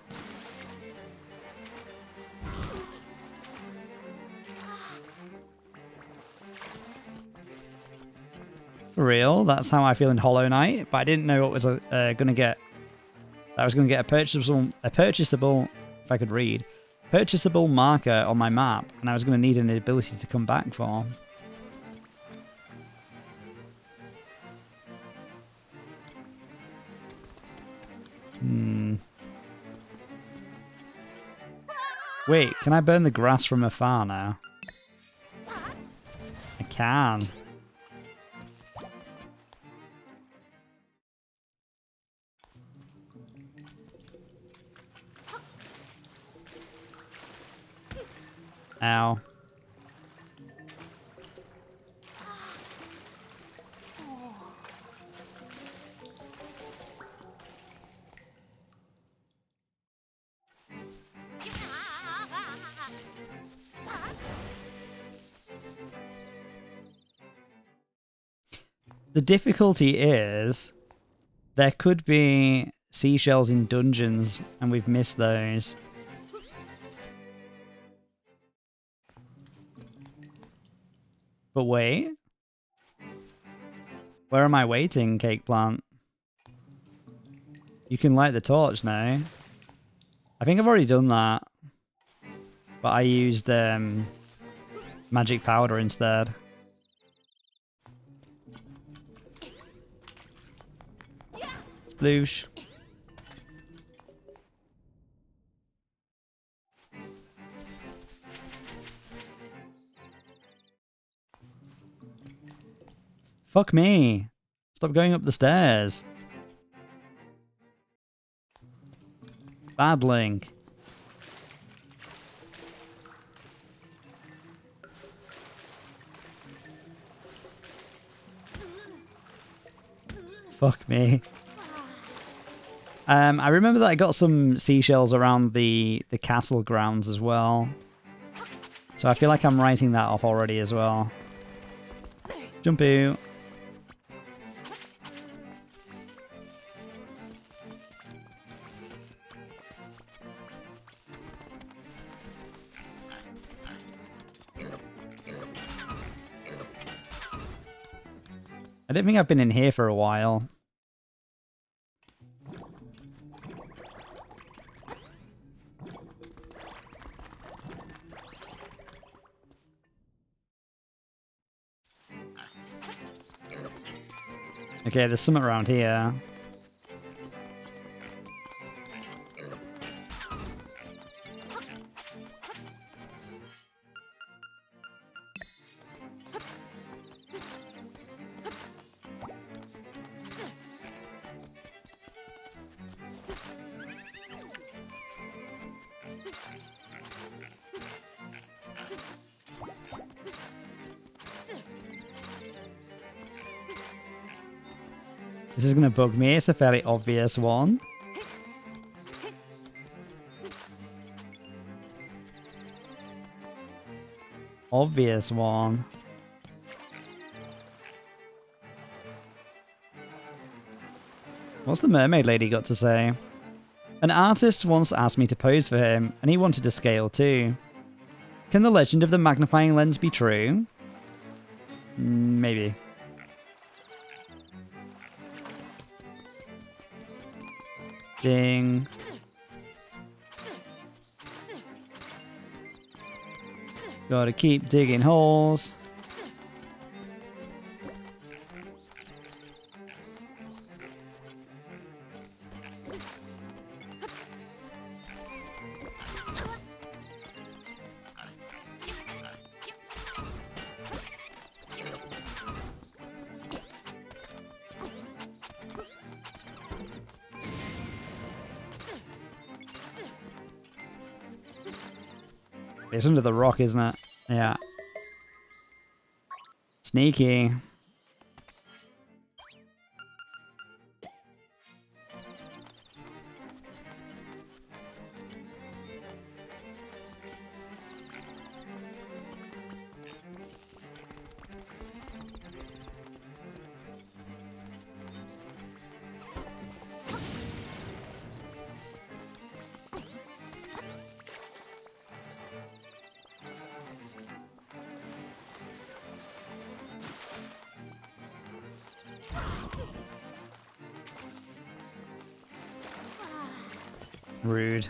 Speaker 1: For real? That's how I feel in Hollow Knight, but I didn't know what was going to get... I was going to get a purchasable, if I could read, purchasable marker on my map, and I was going to need an ability to come back for. Wait, can I burn the grass from afar now? I can. Ow. The difficulty is there could be seashells in dungeons and we've missed those. But wait. Where am I waiting, Cake Plant? You can light the torch now. I think I've already done that. But I used magic powder instead. Sploosh. Fuck me. Stop going up the stairs. Bad Link. Fuck me. I remember that I got some seashells around the castle grounds as well. So I feel like I'm writing that off already as well. Jump out. I don't think I've been in here for a while. Okay, there's something around here. This is going to bug me. It's a fairly obvious one. Obvious one. What's the mermaid lady got to say? An artist once asked me to pose for him, and he wanted to scale too. Can the legend of the magnifying lens be true? Maybe. Ding. Gotta keep digging holes. It's under the rock, isn't it? Yeah. Sneaky. Rude.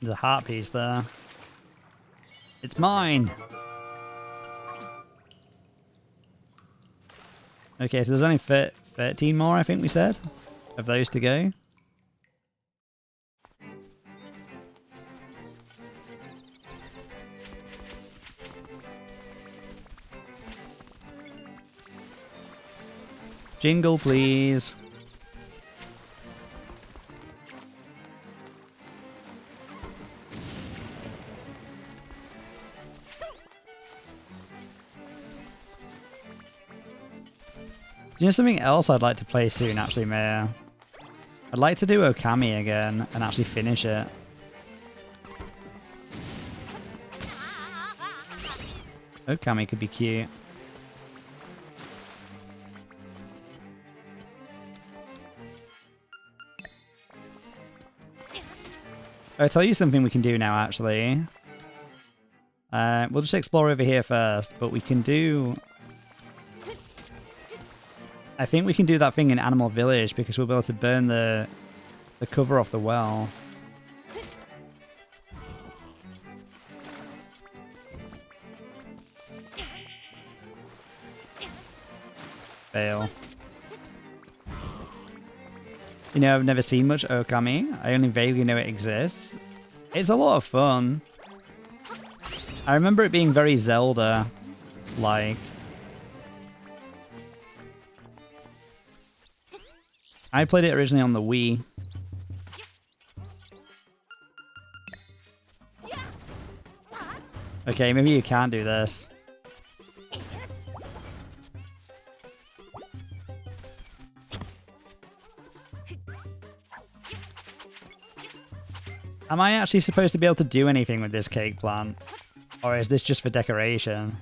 Speaker 1: There's a heart piece there. It's mine! Okay, so there's only 13 more, I think we said, of those to go. Jingle, please. You know something else I'd like to play soon, actually, Maya? I'd like to do Okami again and actually finish it. Okami could be cute. I'll tell you something we can do now, actually. We'll just explore over here first, but we can do... I think we can do that thing in Animal Village because we'll be able to burn the cover off the well. Fail. You know, I've never seen much Okami. I only vaguely know it exists. It's a lot of fun. I remember it being very Zelda-like. I played it originally on the Wii. Okay, maybe you can't do this. Am I actually supposed to be able to do anything with this cake plant? Or is this just for decoration?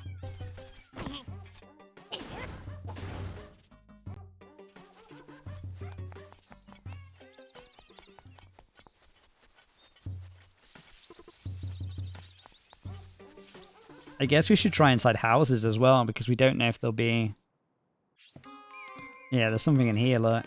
Speaker 1: I guess we should try inside houses as well, because we don't know if there'll be... Yeah, there's something in here, look.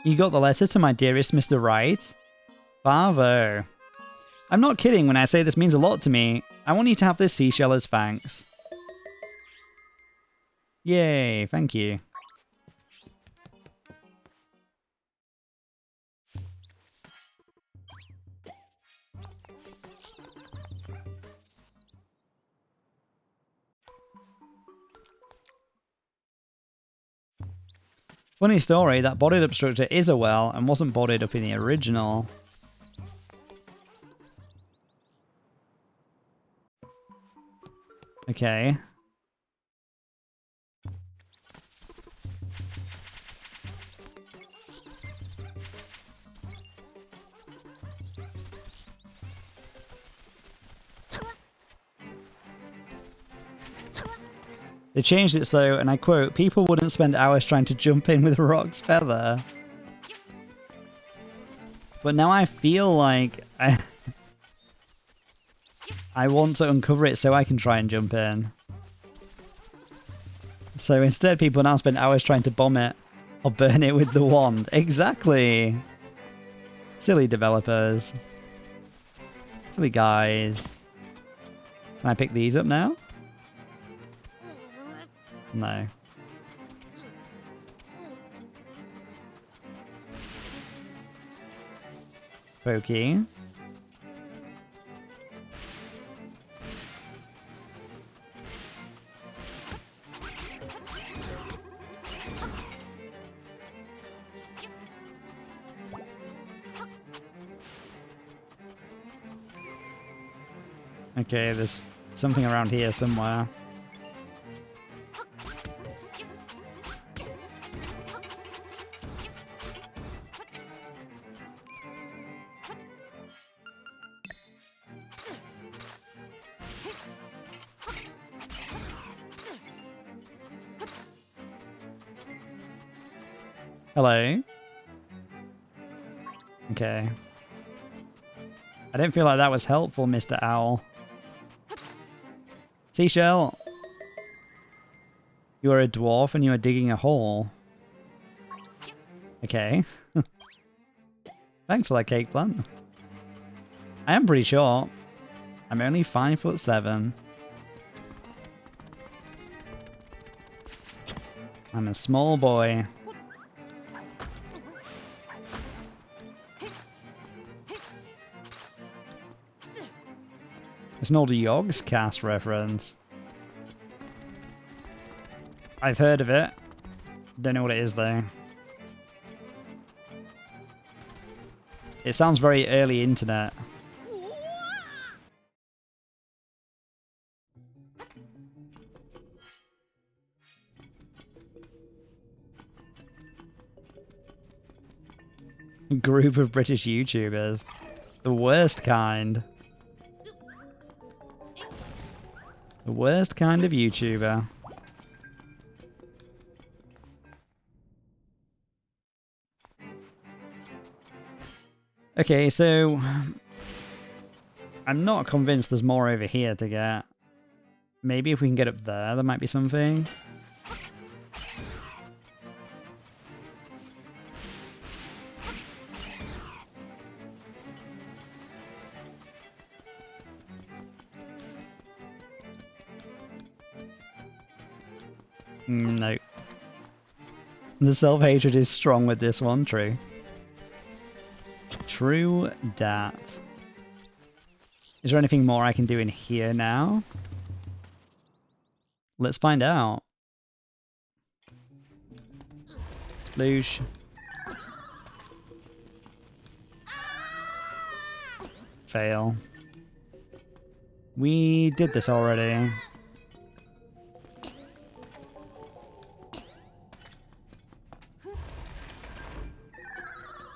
Speaker 1: You got the letter to my dearest Mr. Wright? Bravo. I'm not kidding when I say this means a lot to me. I want you to have this seashell as thanks. Yay, thank you. Funny story, that bodied up structure is a well and wasn't bodied up in the original. Okay. They changed it so, and I quote, people wouldn't spend hours trying to jump in with a roc's feather. But now I feel like I want to uncover it so I can try and jump in. So instead people now spend hours trying to bomb it or burn it with the wand. Exactly. Silly developers. Silly guys. Can I pick these up now? No. Pokey. Okay, there's something around here somewhere. Hello? Okay. I don't feel like that was helpful, Mr. Owl. Seashell! You are a dwarf and you are digging a hole. Okay. Thanks for that cake plant. I am pretty short. I'm only 5'7". I'm a small boy. It's an old Yogs cast reference. I've heard of it. Don't know what it is though. It sounds very early internet. A group of British YouTubers. The worst kind. The worst kind of YouTuber. Okay, so I'm not convinced there's more over here to get. Maybe if we can get up there, there might be something. No. The self-hatred is strong with this one, true. True dat. Is there anything more I can do in here now? Let's find out. Loosh. Fail. We did this already.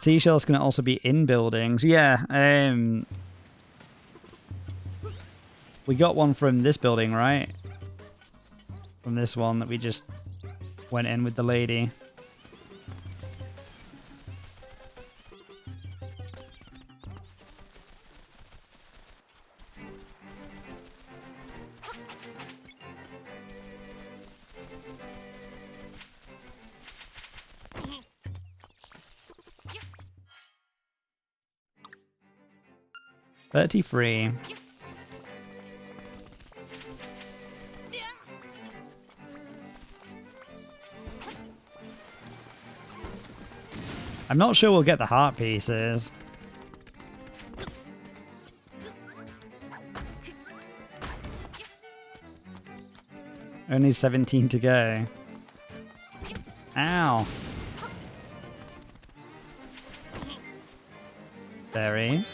Speaker 1: Seashells can also be in buildings. Yeah, we got one from this building, right? From this one that we just went in with the lady. $33. I'm not sure we'll get the heart pieces. Only 17 to go. Ow. Berry.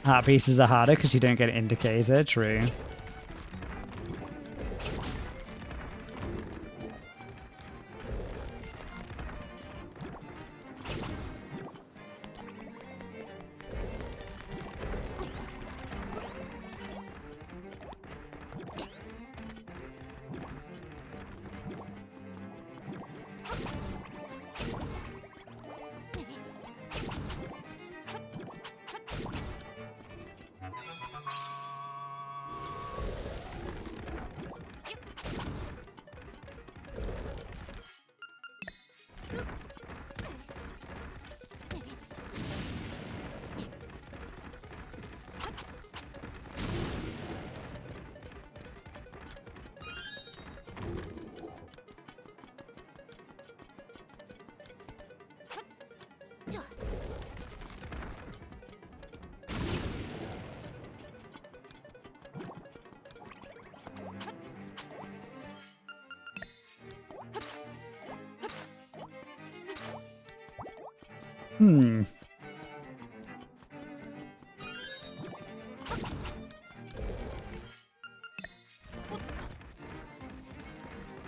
Speaker 1: Heart pieces are harder because you don't get an indicator, true.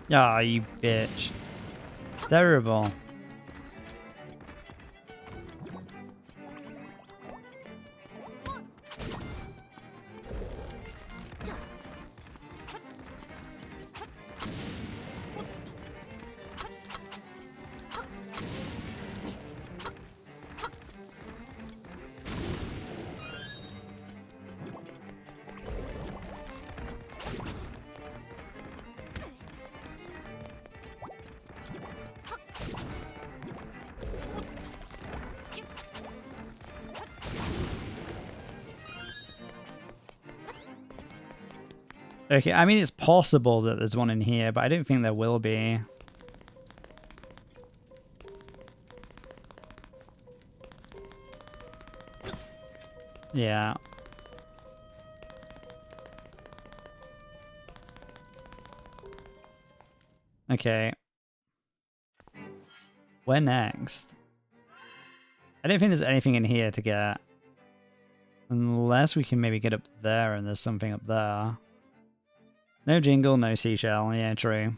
Speaker 1: Ah, you bitch. Terrible. Okay, I mean, it's possible that there's one in here, but I don't think there will be. Yeah. Okay. Where next? I don't think there's anything in here to get. Unless we can maybe get up there and there's something up there. No jingle, no seashell. Yeah, true.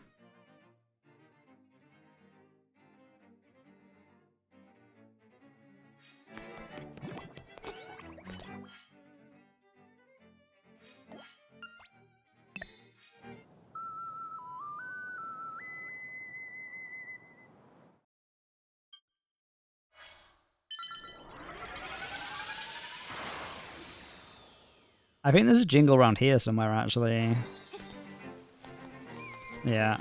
Speaker 1: I think there's a jingle around here somewhere, actually. Yeah.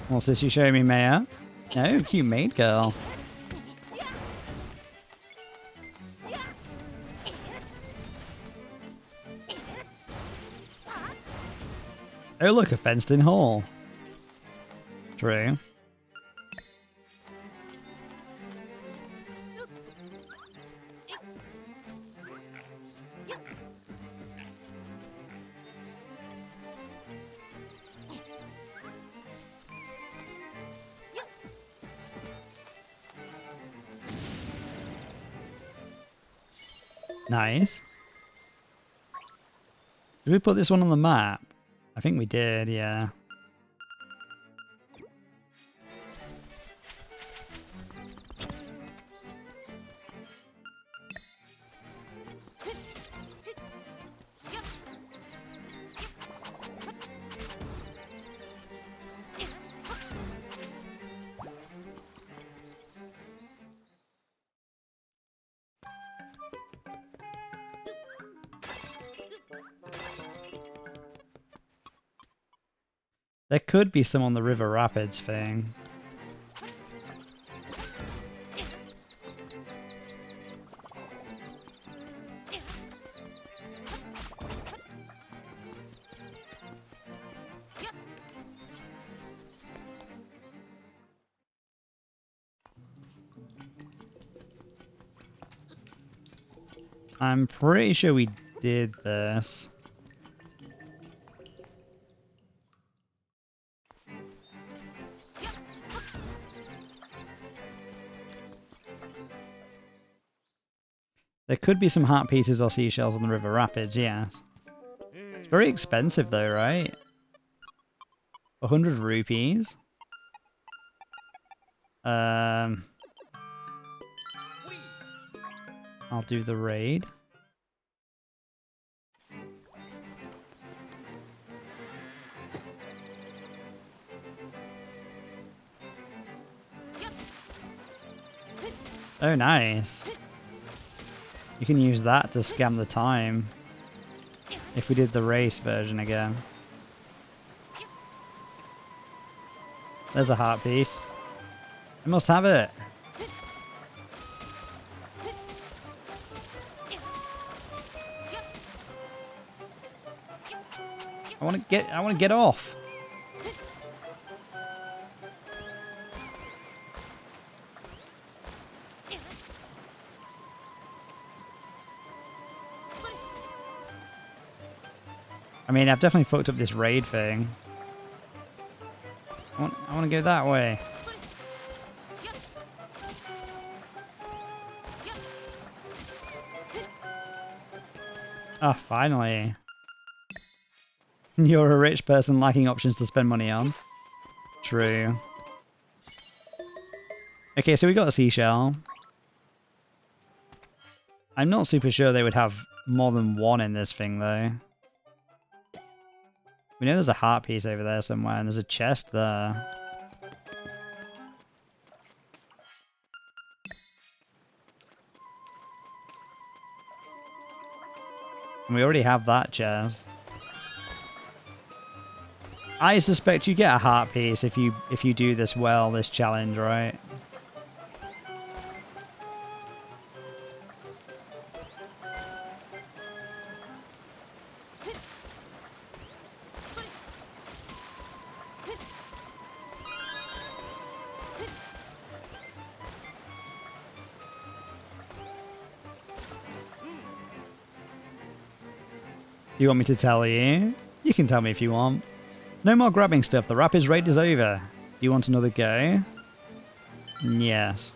Speaker 1: What's this you showing me, Maya? No, cute maid girl. Oh look, a fenced-in hall. True. Nice. Did we put this one on the map? I think we did, yeah. There could be some on the River Rapids thing. I'm pretty sure we did this. There could be some heart pieces or seashells on the River Rapids, yes. It's very expensive though, right? 100 rupees. I'll do the raid. Oh, nice. You can use that to scam the time. If we did the race version again. There's a heart piece. I must have it. I want to get off. I mean, I've definitely fucked up this raid thing. I want to go that way. Oh, finally. You're a rich person lacking options to spend money on. True. Okay, so we got a seashell. I'm not super sure they would have more than one in this thing, though. We know there's a heart piece over there somewhere, and there's a chest there. And we already have that chest. I suspect you get a heart piece if you do this well, this challenge, right? You want me to tell you? You can tell me if you want. No more grabbing stuff. The Rapids raid is over. Do you want another go? Yes.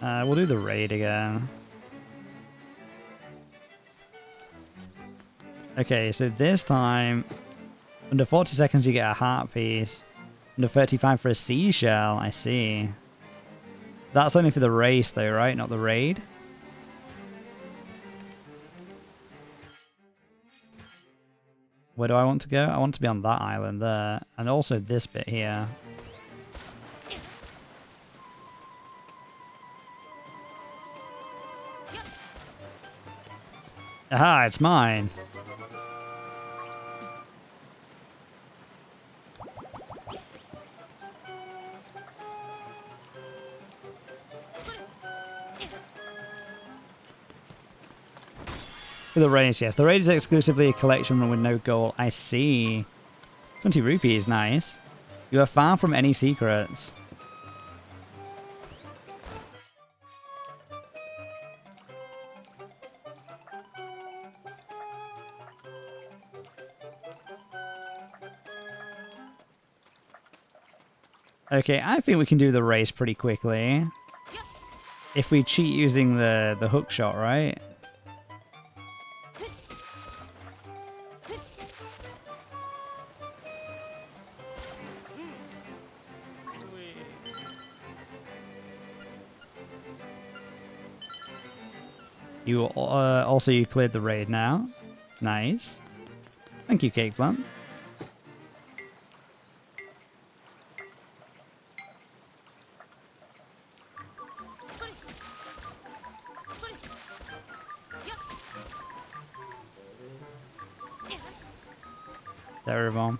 Speaker 1: We'll do the raid again. Okay, so this time, under 40 seconds you get a heart piece. Under 35 for a seashell, I see. That's only for the race though, right? Not the raid? Where do I want to go? I want to be on that island there. And also this bit here. Aha, it's mine. For the raid, yes. The raid is exclusively a collection run with no goal. I see. 20 rupees, nice. You are far from any secrets. Okay, I think we can do the race pretty quickly. If we cheat using the hook shot, right? You also you cleared the raid now. Nice. Thank you, Cake Plant. Terrible.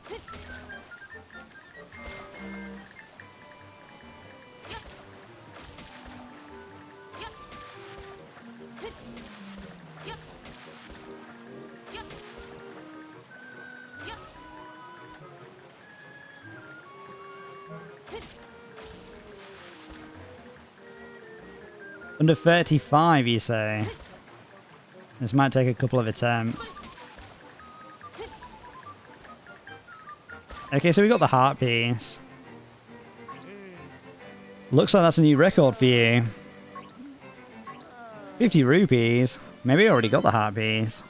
Speaker 1: Under 35, you say? This might take a couple of attempts. Okay, so we got the heart piece. Looks like that's a new record for you. 50 rupees. Maybe I already got the heart piece.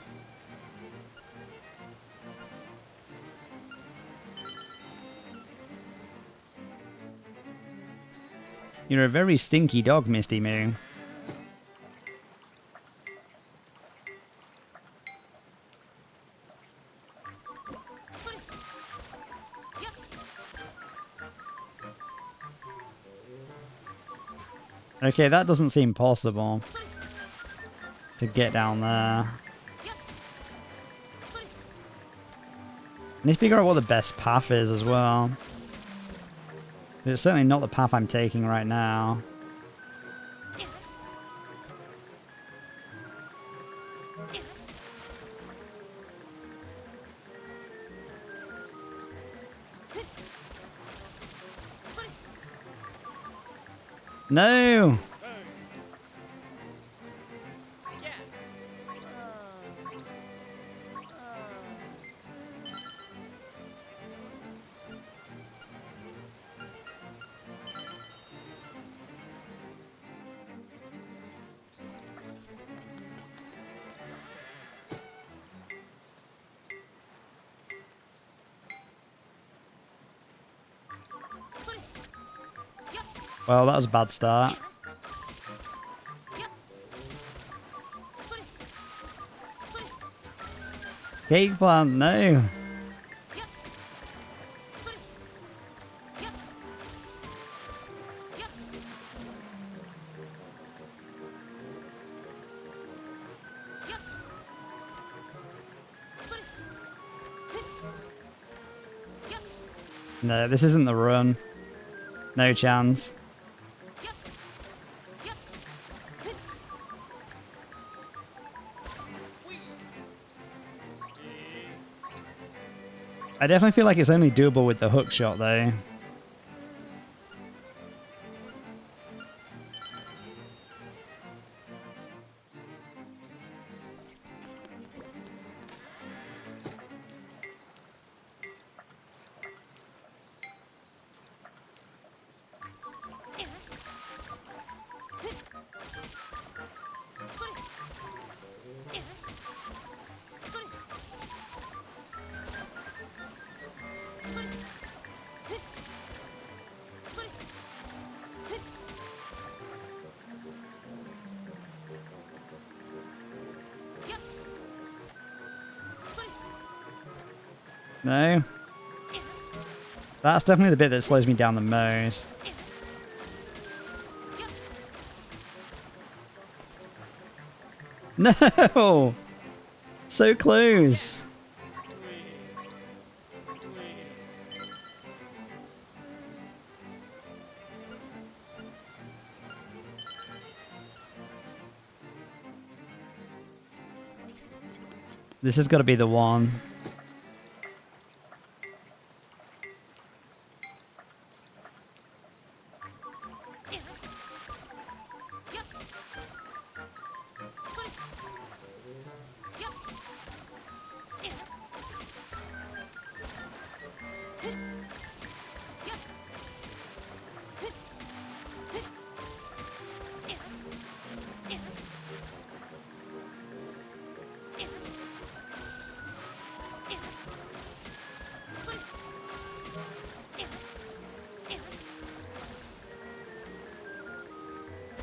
Speaker 1: You're a very stinky dog, Misty Moo. Okay, that doesn't seem possible to get down there. I need to figure out what the best path is as well. It's certainly not the path I'm taking right now. No! Well, that was a bad start. Cake Plant, no! No, this isn't the run. No chance. I definitely feel like it's only doable with the hook shot though. No? That's definitely the bit that slows me down the most. No! So close! This has got to be the one.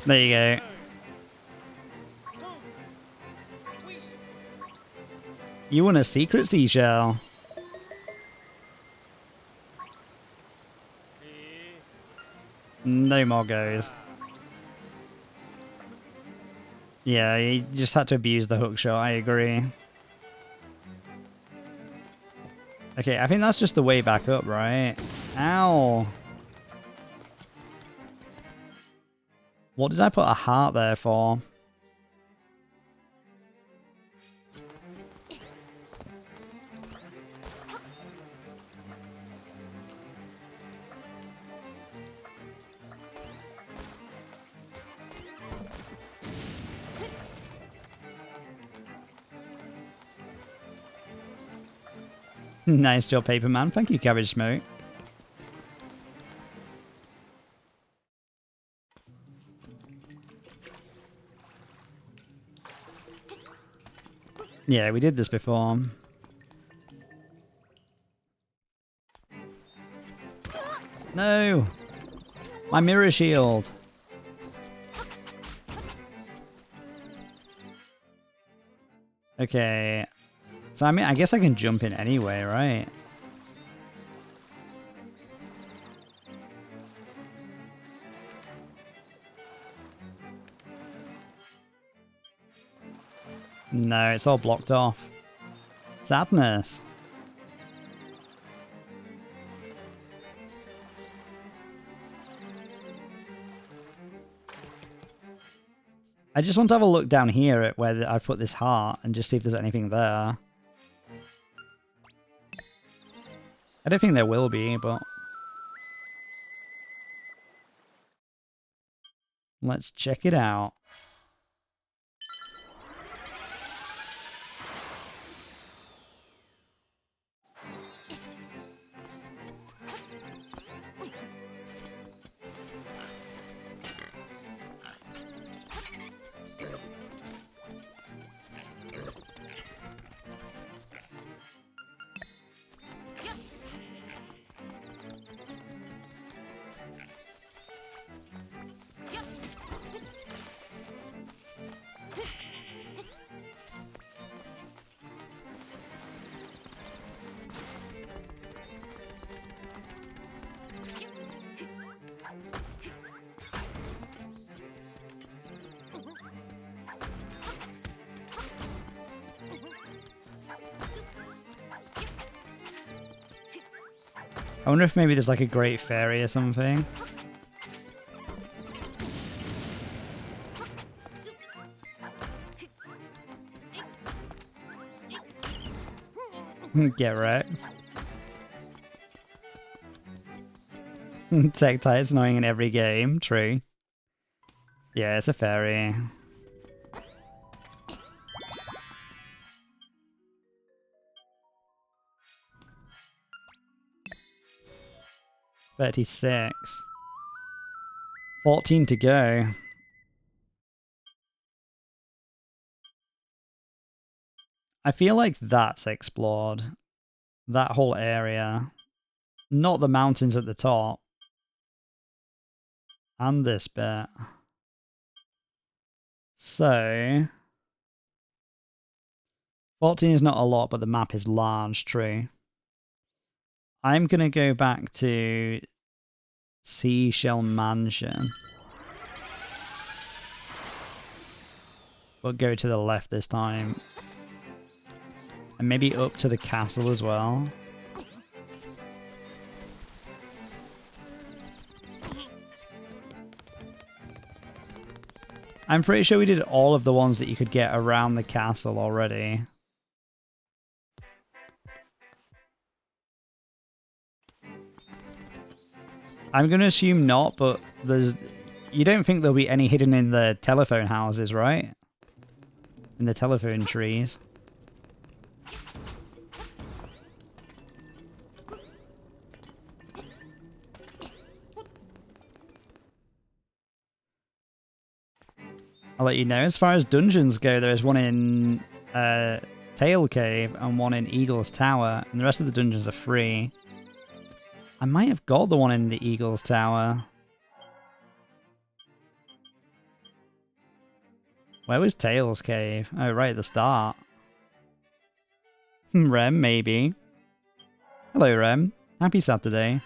Speaker 1: There you go. You want a secret seashell? No more goes. Yeah, you just had to abuse the hook shot, I agree. Okay, I think that's just the way back up, right? Ow! What did I put a heart there for? Nice job, Paperman. Thank you, Cabbage Smoke. Yeah, we did this before. No! My mirror shield! Okay. So, I mean, I guess I can jump in anyway, right? No, it's all blocked off. Sadness. I just want to have a look down here at where I've put this heart and just see if there's anything there. I don't think there will be, but... let's check it out. I wonder if maybe there's like a great fairy or something. Get right. Tektite's annoying in every game, true. Yeah, it's a fairy. $36. 14 to go. I feel like that's explored. That whole area. Not the mountains at the top. And this bit. So... 14 is not a lot, but the map is large, true. I'm going to go back to Seashell Mansion. We'll go to the left this time. And maybe up to the castle as well. I'm pretty sure we did all of the ones that you could get around the castle already. I'm going to assume not, but there's... You don't think there'll be any hidden in the telephone houses, right? In the telephone trees. I'll let you know. As far as dungeons go, there is one in Tail Cave and one in Eagle's Tower, and the rest of the dungeons are free. I might have got the one in the Eagle's Tower. Where was Tails Cave? Oh, right at the start. Rem, maybe. Hello, Rem. Happy Saturday.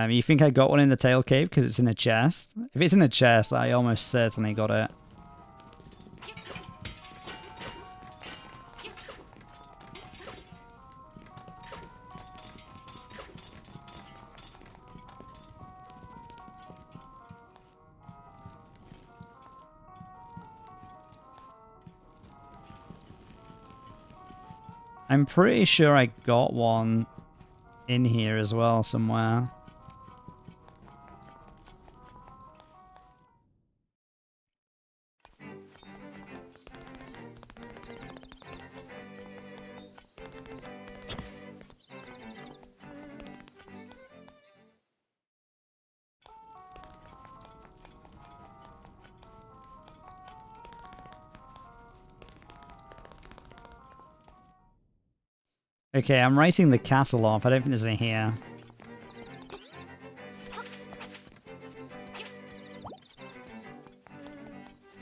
Speaker 1: You think I got one in the Tail Cave because it's in a chest? If it's in a chest, I almost certainly got it. I'm pretty sure I got one in here as well somewhere. Okay, I'm writing the castle off. I don't think there's any here.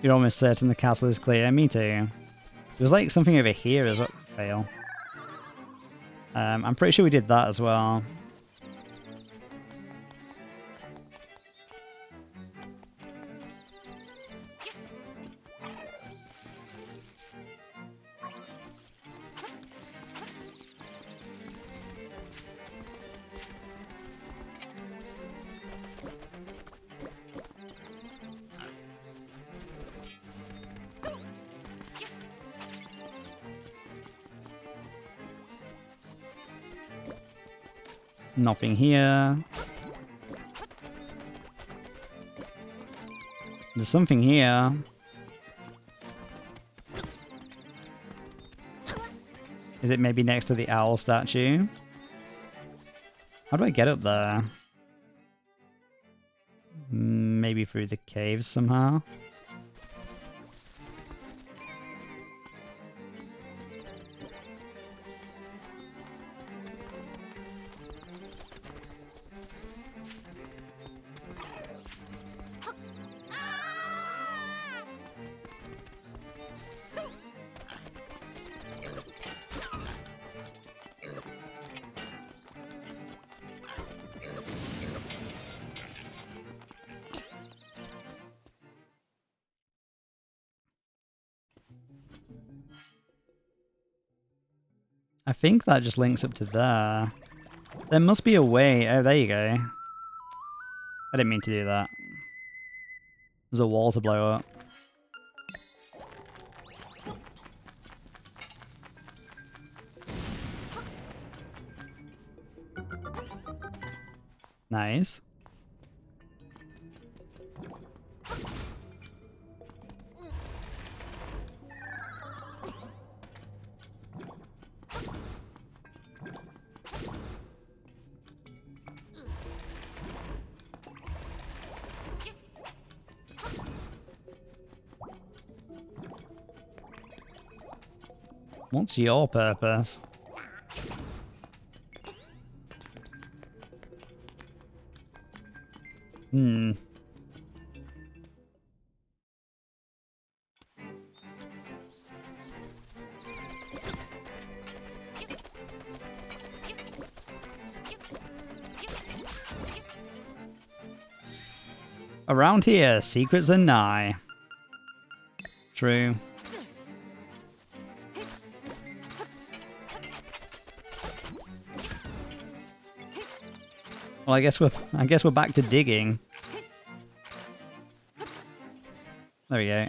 Speaker 1: You're almost certain the castle is clear. Me too. There's like something over here as well. Fail. I'm pretty sure we did that as well. Nothing here. There's something here. Is it maybe next to the owl statue? How do I get up there? Maybe through the caves somehow? I think that just links up to there. There must be a way. Oh, there you go. I didn't mean to do that. There's a wall to blow up. Nice. What's your purpose? Around here, secrets are nigh. True. Well, I guess we're back to digging. There we go.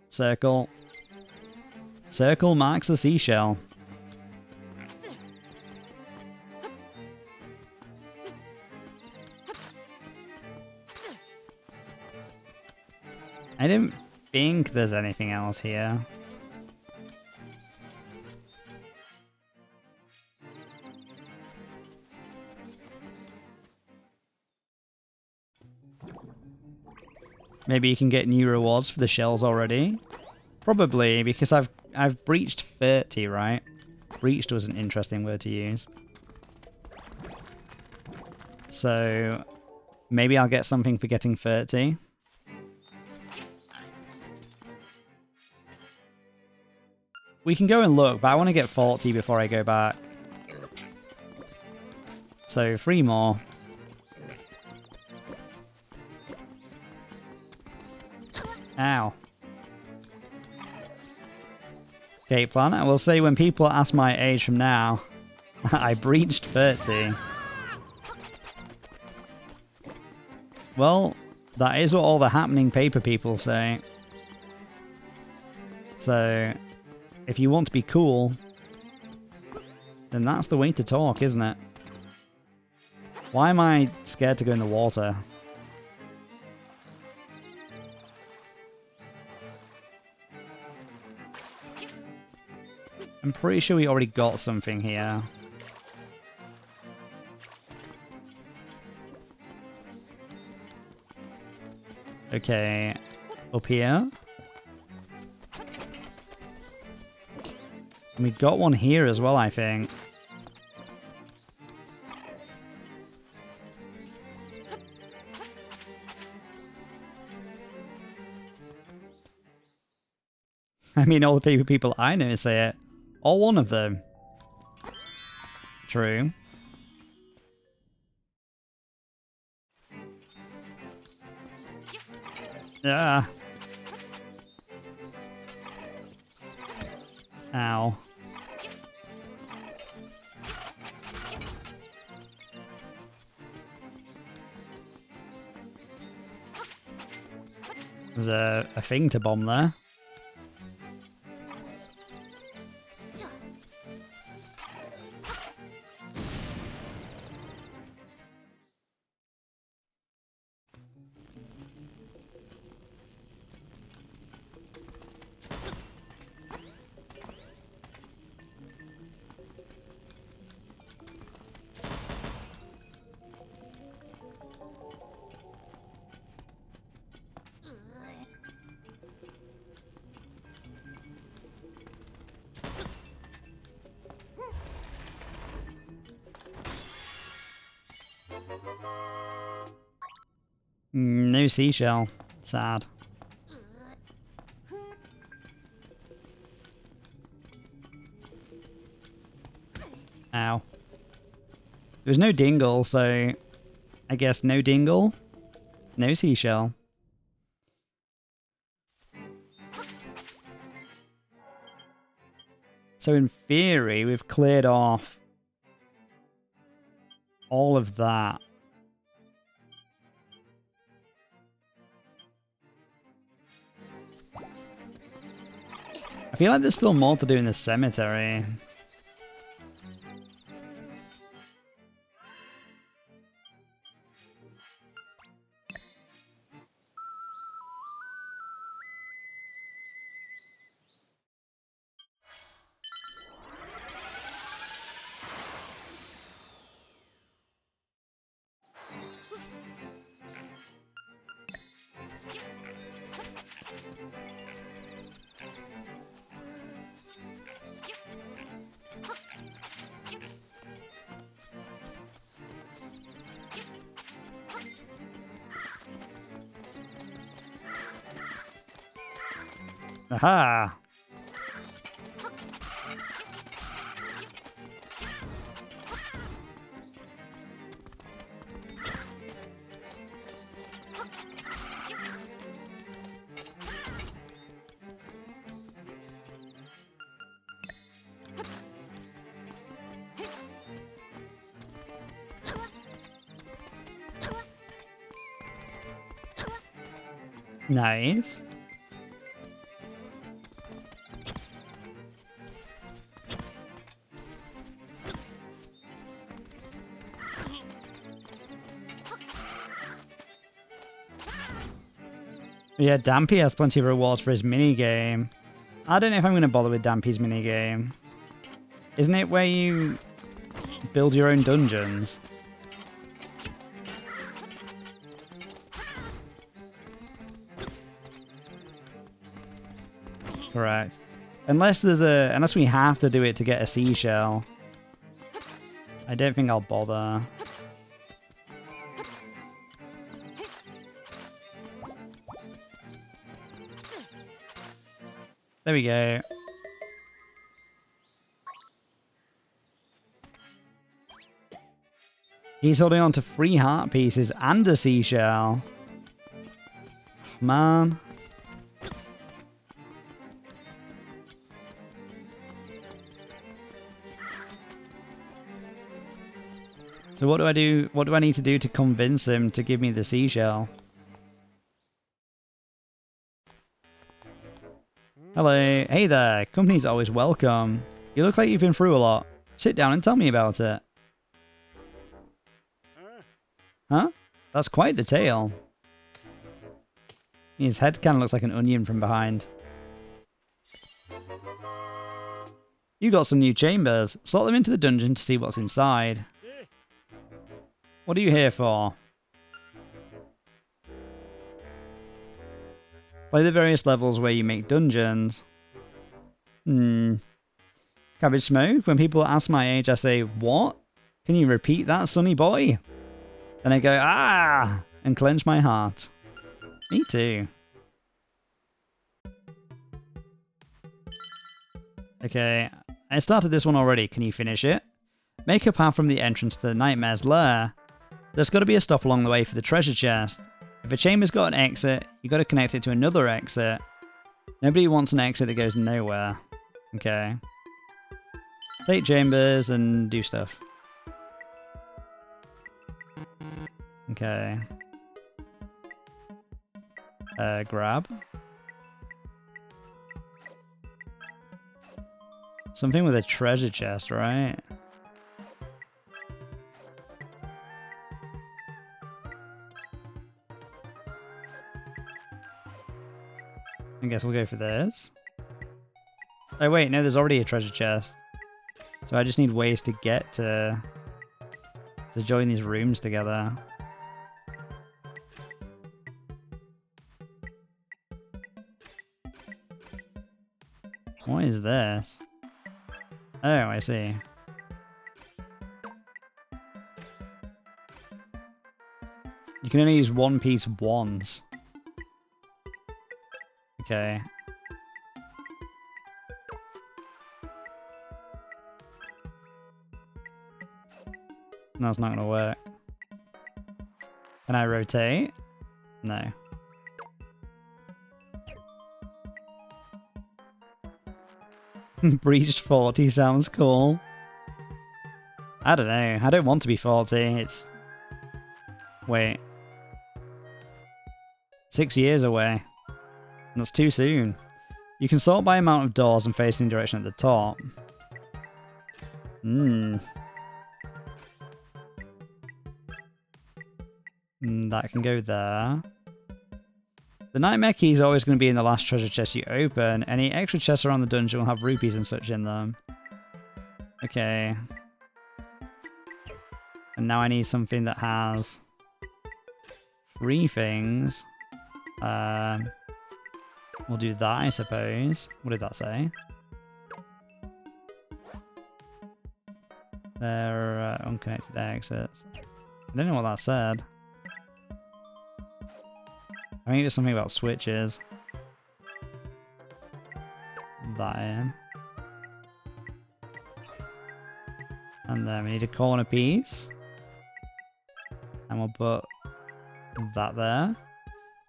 Speaker 1: Circle. Circle marks the seashell. I don't think there's anything else here. Maybe you can get new rewards for the shells already. Probably, because I've breached 30, right? Breached was an interesting word to use. So maybe I'll get something for getting 30. We can go and look, but I want to get 40 before I go back. So 3 more. Ow. Okay, plan. I will say when people ask my age from now, I breached 30. Well, that is what all the happening paper people say. So, if you want to be cool, then that's the way to talk, isn't it? Why am I scared to go in the water? I'm pretty sure we already got something here. Okay, up here. And we got one here as well, I think. I mean, all the people I know say it. Or one of them. True. Yeah. Ow. There's a thing to bomb there. No seashell. Sad. Ow. There's no dingle, so I guess no dingle, no seashell. So in theory, we've cleared off all of that. I feel like there's still more to do in the cemetery. Aha! Nice. Yeah, Dampy has plenty of rewards for his minigame. I don't know if I'm going to bother with Dampy's minigame. Isn't it where you build your own dungeons? Correct. Unless we have to do it to get a seashell. I don't think I'll bother. There we go. He's holding on to 3 heart pieces and a seashell. Man. So what do I do? What do I need to do to convince him to give me the seashell? Hello. Hey there. Company's always welcome. You look like you've been through a lot. Sit down and tell me about it. Huh? That's quite the tale. His head kind of looks like an onion from behind. You got some new chambers. Slot them into the dungeon to see what's inside. What are you here for? Play the various levels where you make dungeons. Cabbage smoke? When people ask my age, I say, what? Can you repeat that, sonny boy? Then I go, ah! And clench my heart. Me too. Okay, I started this one already. Can you finish it? Make a path from the entrance to the Nightmare's lair. There's got to be a stop along the way for the treasure chest. If a chamber's got an exit, you got to connect it to another exit. Nobody wants an exit that goes nowhere. Okay. Take chambers and do stuff. Okay. Grab. Something with a treasure chest, right? I guess we'll go for this. Oh wait, no, there's already a treasure chest. So I just need ways to get to join these rooms together. What is this? Oh, I see. You can only use one piece once. Okay. That's not gonna work. Can I rotate? No. Breached 40 sounds cool. I don't know. I don't want to be 40. It's... Wait. 6 years away. That's too soon. You can sort by amount of doors and facing direction at the top. That can go there. The Nightmare Key is always going to be in the last treasure chest you open. Any extra chests around the dungeon will have rupees and such in them. Okay. And now I need something that has 3 things. We'll do that, I suppose. What did that say? There are unconnected exits. I don't know what that said. I think there's something about switches. That in. And then we need a corner piece. And we'll put that there.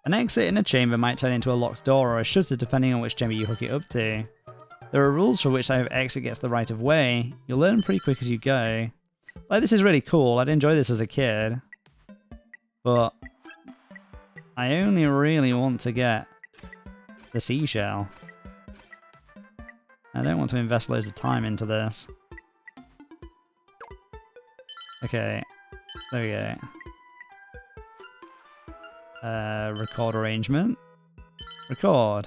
Speaker 1: An exit in a chamber might turn into a locked door or a shutter depending on which chamber you hook it up to. There are rules for which type of exit gets the right of way. You'll learn pretty quick as you go. Like, this is really cool. I'd enjoy this as a kid. But I only really want to get the seashell. I don't want to invest loads of time into this. Okay, there we go. Record arrangement. Record.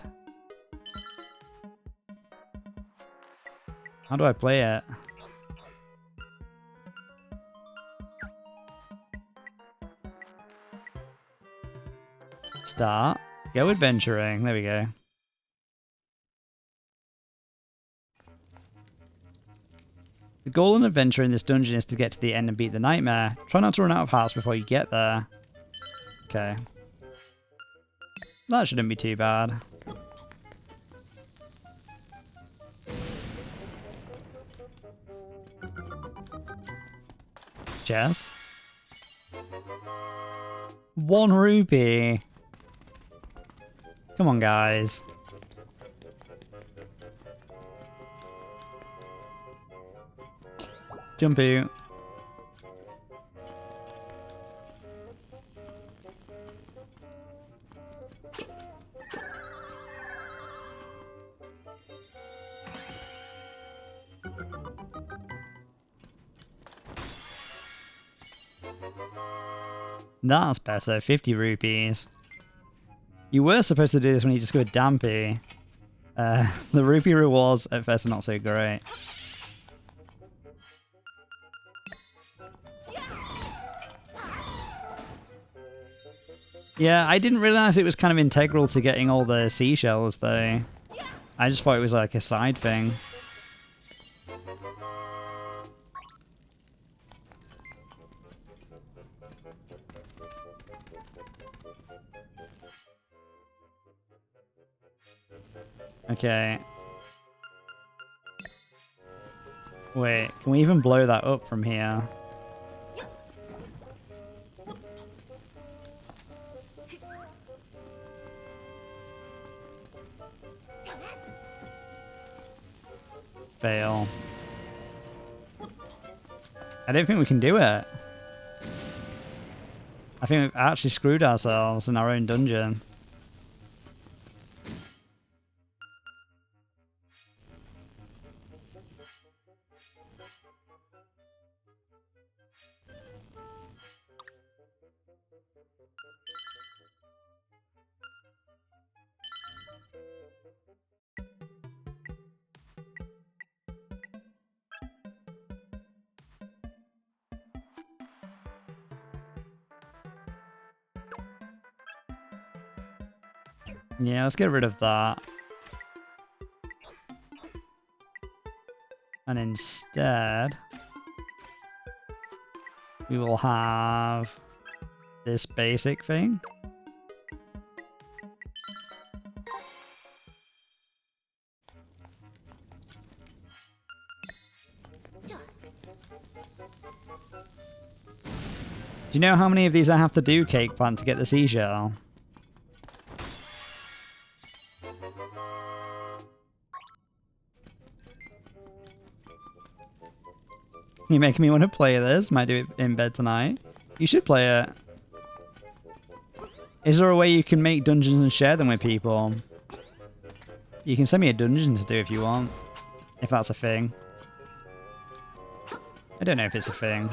Speaker 1: How do I play it? Start. Go adventuring. There we go. The goal in adventure in this dungeon is to get to the end and beat the nightmare. Try not to run out of hearts before you get there. Okay. That shouldn't be too bad. Chest. 1 rupee. Come on, guys. Jump out. That's better, 50 rupees. You were supposed to do this when you just go Dampy. The rupee rewards at first are not so great. Yeah, I didn't realize it was kind of integral to getting all the seashells though. I just thought it was like a side thing. Okay. Wait, can we even blow that up from here? Fail. I don't think we can do it. I think we've actually screwed ourselves in our own dungeon. Yeah, let's get rid of that. And instead, we will have this basic thing. Do you know how many of these I have to do, Cake Plant, to get the seashell? You're making me want to play this. Might do it in bed tonight. You should play it. Is there a way you can make dungeons and share them with people? You can send me a dungeon to do if you want. If that's a thing. I don't know if it's a thing.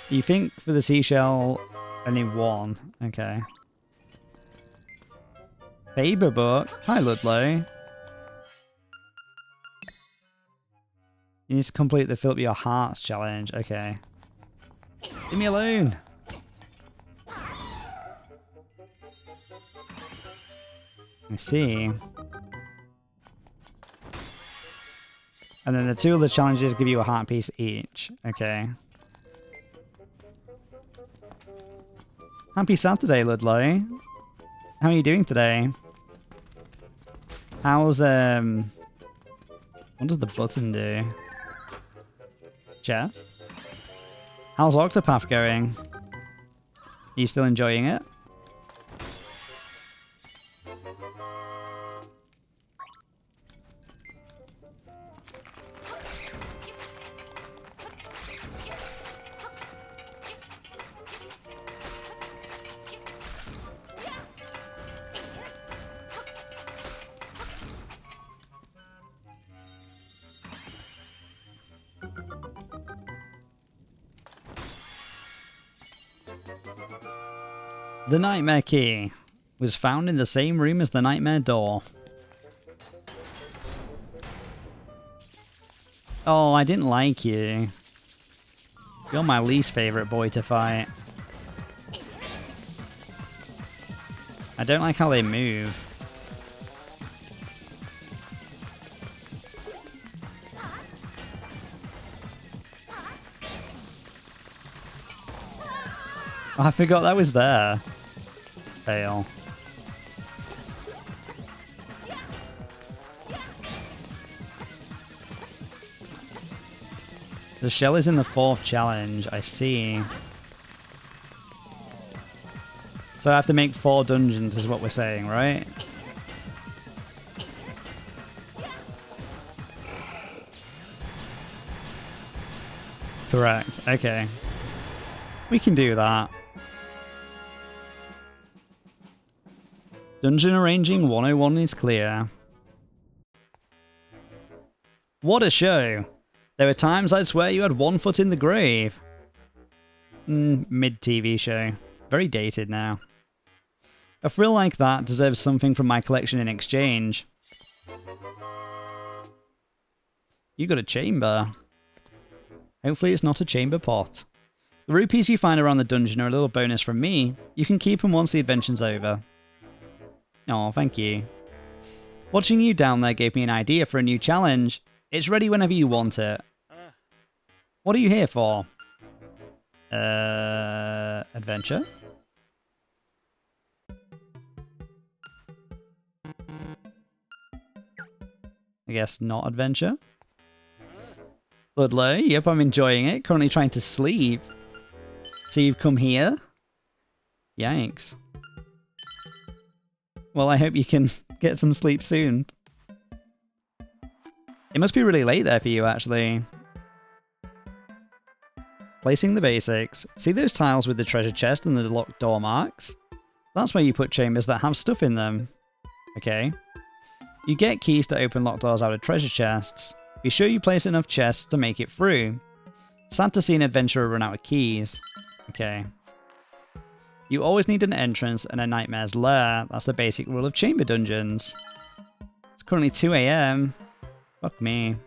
Speaker 1: You think for the seashell, only 1? Okay. Faber book. Hi, Ludlow. You need to complete the Fill Up Your Hearts challenge. Okay. Leave me alone. I see. And then the 2 other challenges give you a heart piece each. Okay. Happy Saturday, Ludlow. How are you doing today? How's, what does the button do? Chest? How's Octopath going? Are you still enjoying it? The Nightmare Key was found in the same room as the Nightmare Door. Oh, I didn't like you. You're my least favorite boy to fight. I don't like how they move. Oh, I forgot that was there. Fail. The shell is in the 4th challenge, I see. So I have to make 4 dungeons is what we're saying, right? Correct, okay. We can do that. Dungeon arranging 101 is clear. What a show! There were times I'd swear you had 1 foot in the grave. Mid-TV show. Very dated now. A thrill like that deserves something from my collection in exchange. You got a chamber. Hopefully it's not a chamber pot. The rupees you find around the dungeon are a little bonus from me. You can keep them once the adventure's over. Oh, thank you. Watching you down there gave me an idea for a new challenge. It's ready whenever you want it. What are you here for? Adventure? I guess not adventure. Ludlow, yep, I'm enjoying it. Currently trying to sleep. So you've come here? Yikes. Well, I hope you can get some sleep soon. It must be really late there for you, actually. Placing the basics. See those tiles with the treasure chest and the locked door marks? That's where you put chambers that have stuff in them. Okay. You get keys to open locked doors out of treasure chests. Be sure you place enough chests to make it through. Sad to see an adventurer run out of keys. Okay. You always need an entrance and a nightmare's lair. That's the basic rule of chamber dungeons. It's currently 2 AM. Fuck me.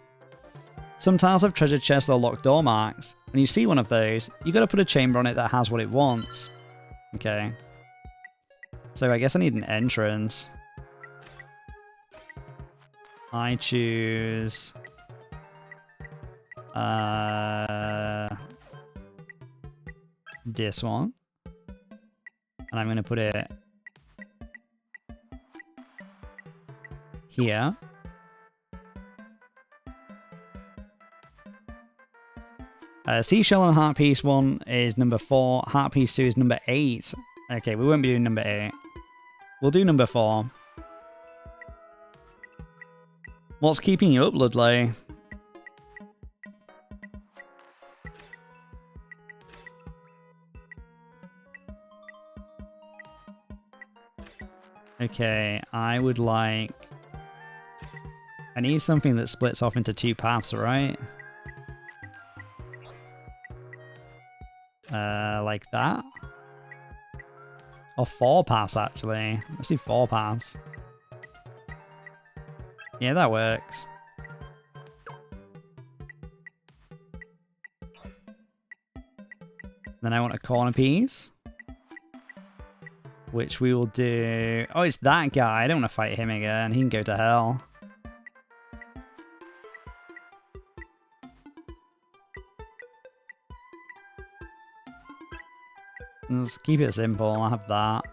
Speaker 1: Some tiles have treasure chests or locked door marks. When you see one of those, you gotta put a chamber on it that has what it wants. Okay. So I guess I need an entrance. I choose... this one. And I'm gonna put it... here. Seashell and Heart Piece 1 is number 4. Heart Piece 2 is number 8. Okay, we won't be doing number 8. We'll do number 4. What's keeping you up, Ludlow? Okay, I would like... I need something that splits off into 2 paths, right? Like that? Or 4 paths, actually. Let's do 4 paths. Yeah, that works. Then I want a corner piece. Which we will do... Oh, it's that guy. I don't want to fight him again. He can go to hell. Let's keep it simple. I'll have that.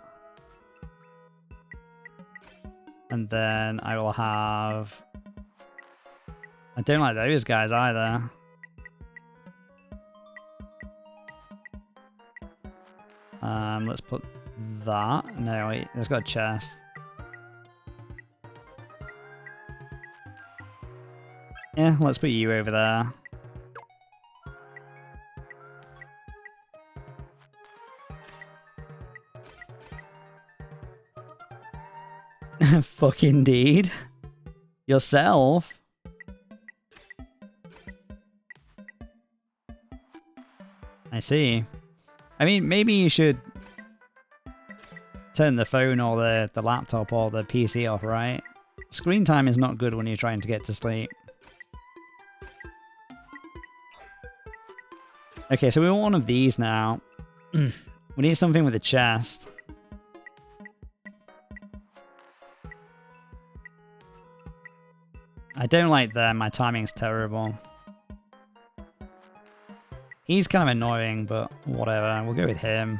Speaker 1: And then I will have... I don't like those guys either. Let's put that. No, wait. There's got a chest. Yeah, let's put you over there. Fuck indeed. Yourself. I see. I mean, maybe you should turn the phone or the laptop or the PC off, right? Screen time is not good when you're trying to get to sleep. Okay, so we want one of these now. We need something with a chest. I don't like them. My timing's terrible. He's kind of annoying, but whatever. We'll go with him.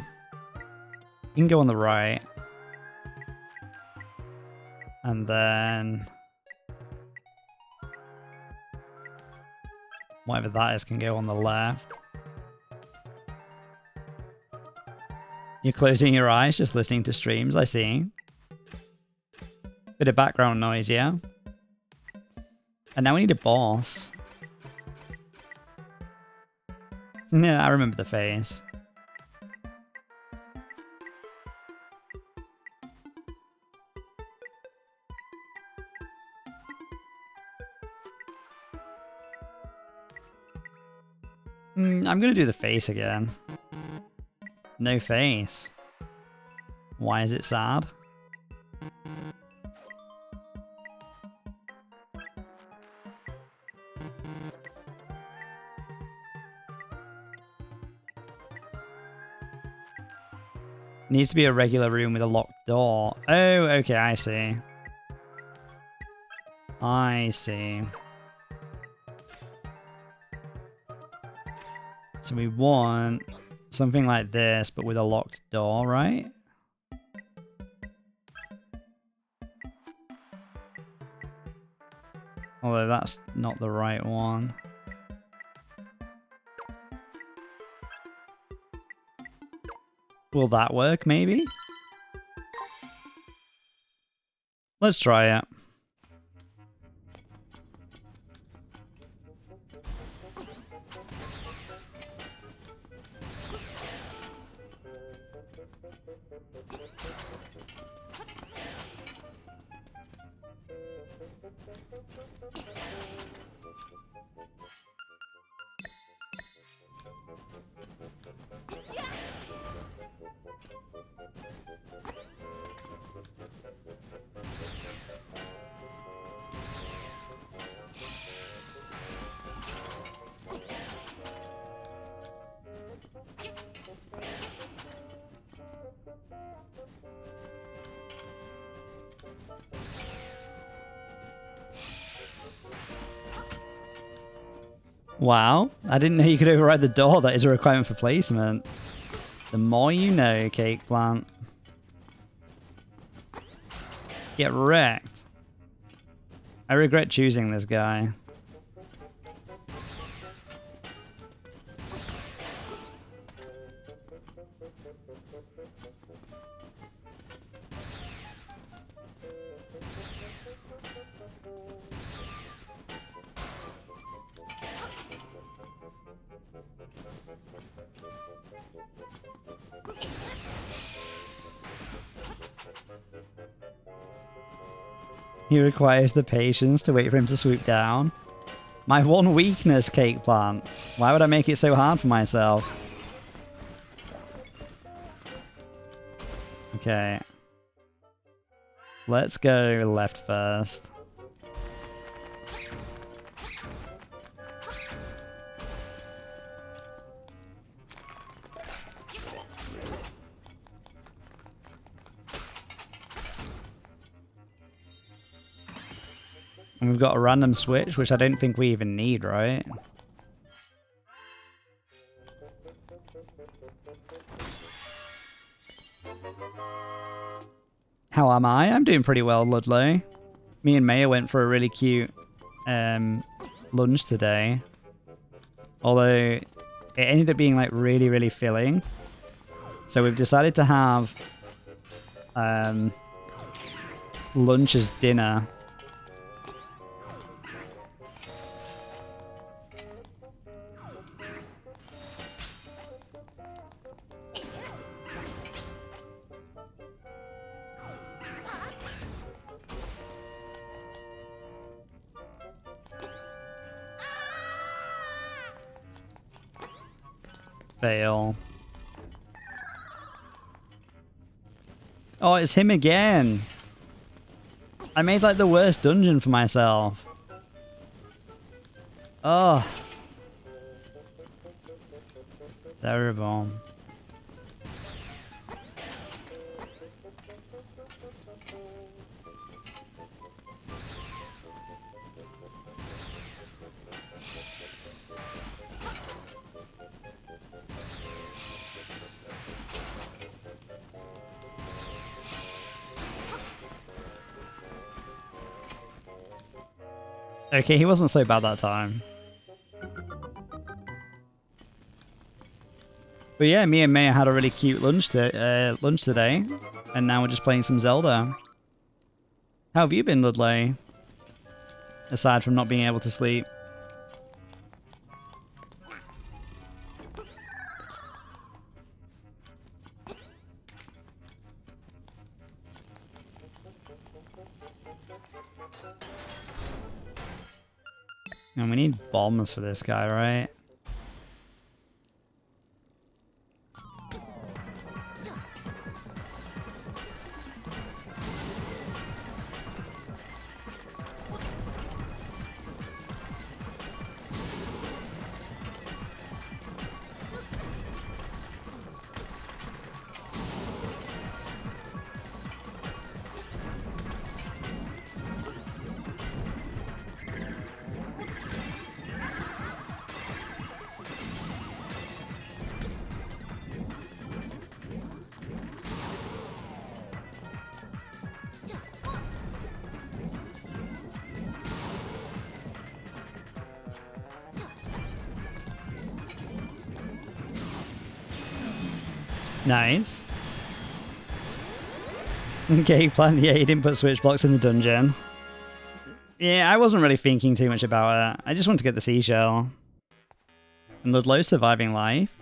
Speaker 1: You can go on the right. And then... whatever that is can go on the left. You're closing your eyes, just listening to streams, I see. Bit of background noise, yeah? And now we need a boss. Yeah, I remember the face. I'm gonna do the face again. No face. Why is it sad? Needs to be a regular room with a locked door. Oh, okay, I see. I see. So we want something like this, but with a locked door, right? Although that's not the right one. Will that work, maybe? Let's try it. Wow, I didn't know you could override the door. That is a requirement for placement. The more you know, Cake Plant. Get wrecked. I regret choosing this guy. He requires the patience to wait for him to swoop down. My one weakness, Cake Plant. Why would I make it so hard for myself? Okay. Let's go left first. And we've got a random switch, which I don't think we even need, right? How am I? I'm doing pretty well, Ludlow. Me and Maya went for a really cute lunch today. Although it ended up being like really, really filling. So we've decided to have lunch as dinner. Fail. Oh, it's him again. I made like the worst dungeon for myself. Oh. Terrible. Okay, he wasn't so bad that time. But yeah, me and Maya had a really cute lunch today, and now we're just playing some Zelda. How have you been, Ludley? Aside from not being able to sleep. And we need bombs for this guy, right? Nice. Okay, plan. Yeah, he didn't put switch blocks in the dungeon. Yeah, I wasn't really thinking too much about it. I just wanted to get the seashell. And Ludlow's surviving life.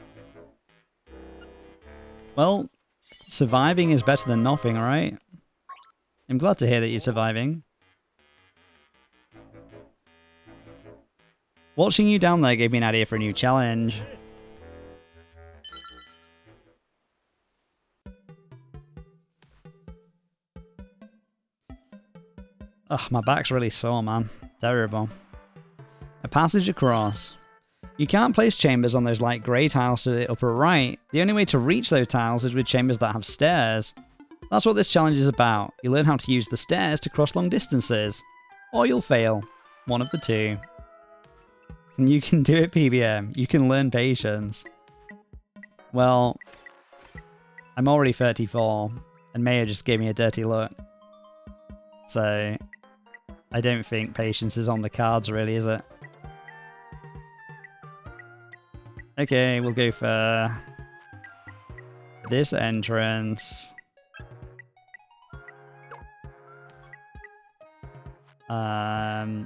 Speaker 1: Well, surviving is better than nothing, right? I'm glad to hear that you're surviving. Watching you down there gave me an idea for a new challenge. Ugh, my back's really sore, man. Terrible. A passage across. You can't place chambers on those light grey tiles to the upper right. The only way to reach those tiles is with chambers that have stairs. That's what this challenge is about. You learn how to use the stairs to cross long distances. Or you'll fail. One of the two. And you can do it, PBM. You can learn patience. Well, I'm already 34, and Maya just gave me a dirty look. So, I don't think patience is on the cards, really, is it? Okay, we'll go for this entrance.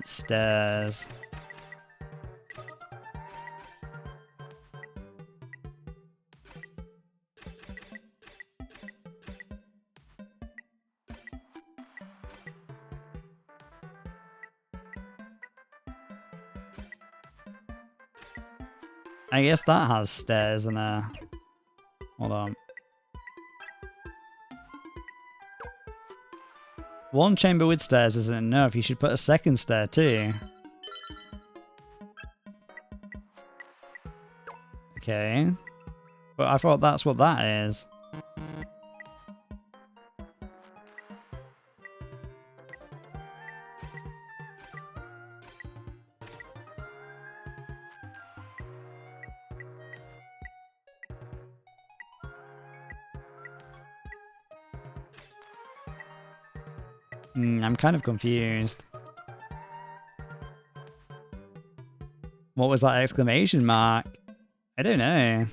Speaker 1: Stairs. I guess that has stairs and a... Hold on. One chamber with stairs isn't enough. You should put a second stair too. Okay. But I thought that's what that is. I'm kind of confused. What was that exclamation mark? I don't know.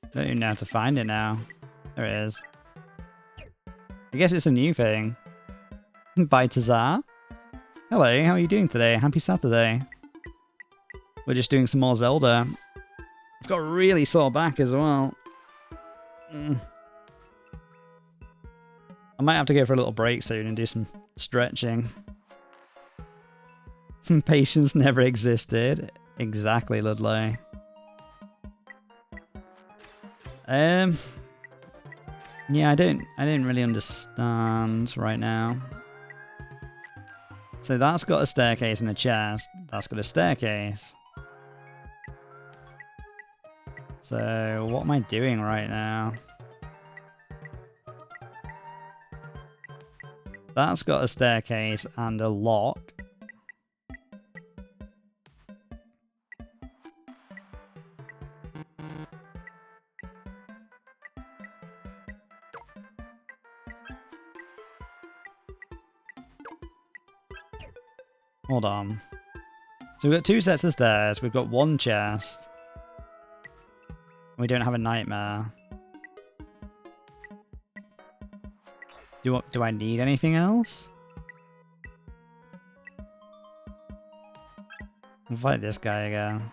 Speaker 1: I don't even know how to find it now. There it is. I guess it's a new thing. Bye, Tazar. Hello, how are you doing today? Happy Saturday. We're just doing some more Zelda. I've got a really sore back as well. I might have to go for a little break soon and do some stretching. Patience never existed. Exactly, Ludlow. Yeah, I don't really understand right now. So that's got a staircase and a chest. That's got a staircase. So what am I doing right now? That's got a staircase and a lock. Hold on. So we've got 2 sets of stairs. We've got 1 chest. We don't have a nightmare. Do I need anything else? I'll fight this guy again.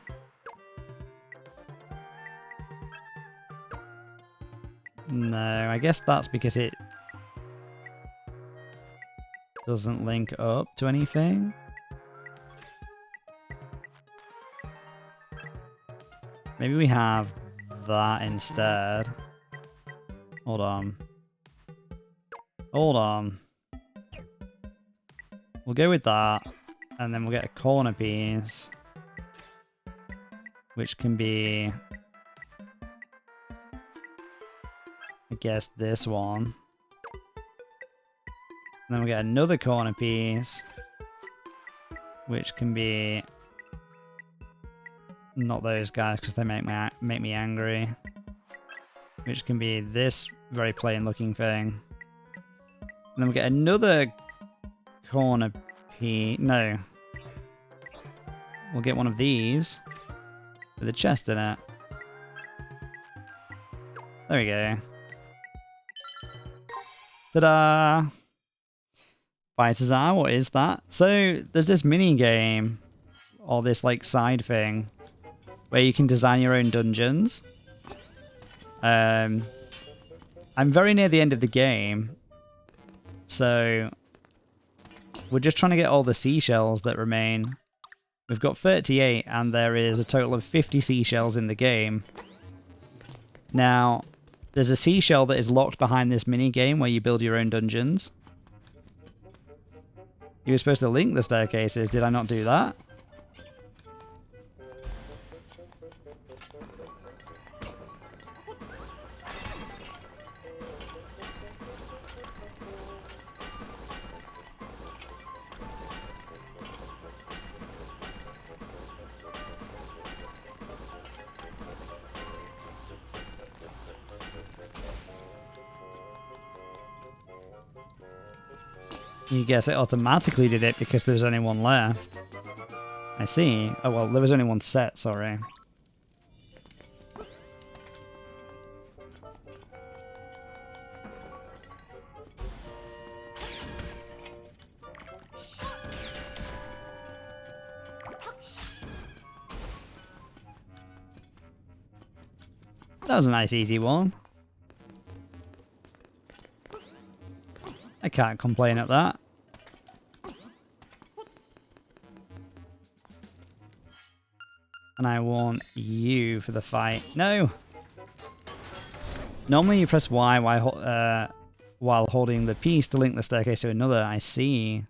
Speaker 1: No, I guess that's because it doesn't link up to anything. Maybe we have that instead. Hold on. Hold on. We'll go with that, and then we'll get a corner piece, which can be, I guess, this one. And then we'll get another corner piece, which can be not those guys because they make me angry. Which can be this very plain looking thing. And then we'll get another corner piece. No. We'll get one of these with a chest in it. There we go. Ta-da! Fighters are, what is that? So there's this mini game, or this like side thing, where you can design your own dungeons. I'm very near the end of the game, so we're just trying to get all the seashells that remain. We've got 38, and there is a total of 50 seashells in the game. Now, there's a seashell that is locked behind this mini game where you build your own dungeons. You were supposed to link the staircases, did I not do that? You guess it automatically did it because there was only one left. I see. Oh well, there was only one set, sorry. That was a nice easy one. I can't complain at that. And I want you for the fight. No! Normally you press Y while holding the piece to link the staircase to another. I see.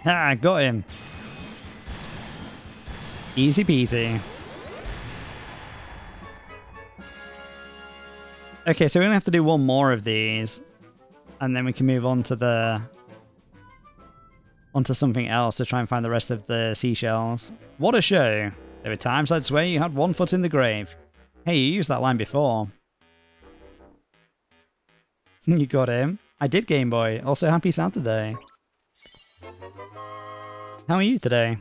Speaker 1: Ah, got him. Easy peasy. Okay, so we only have to do one more of these, and then we can move on to the onto something else to try and find the rest of the seashells. What a show! There were times I'd swear you had one foot in the grave. Hey, you used that line before. You got him. I did, Game Boy. Also, happy Saturday. How are you today?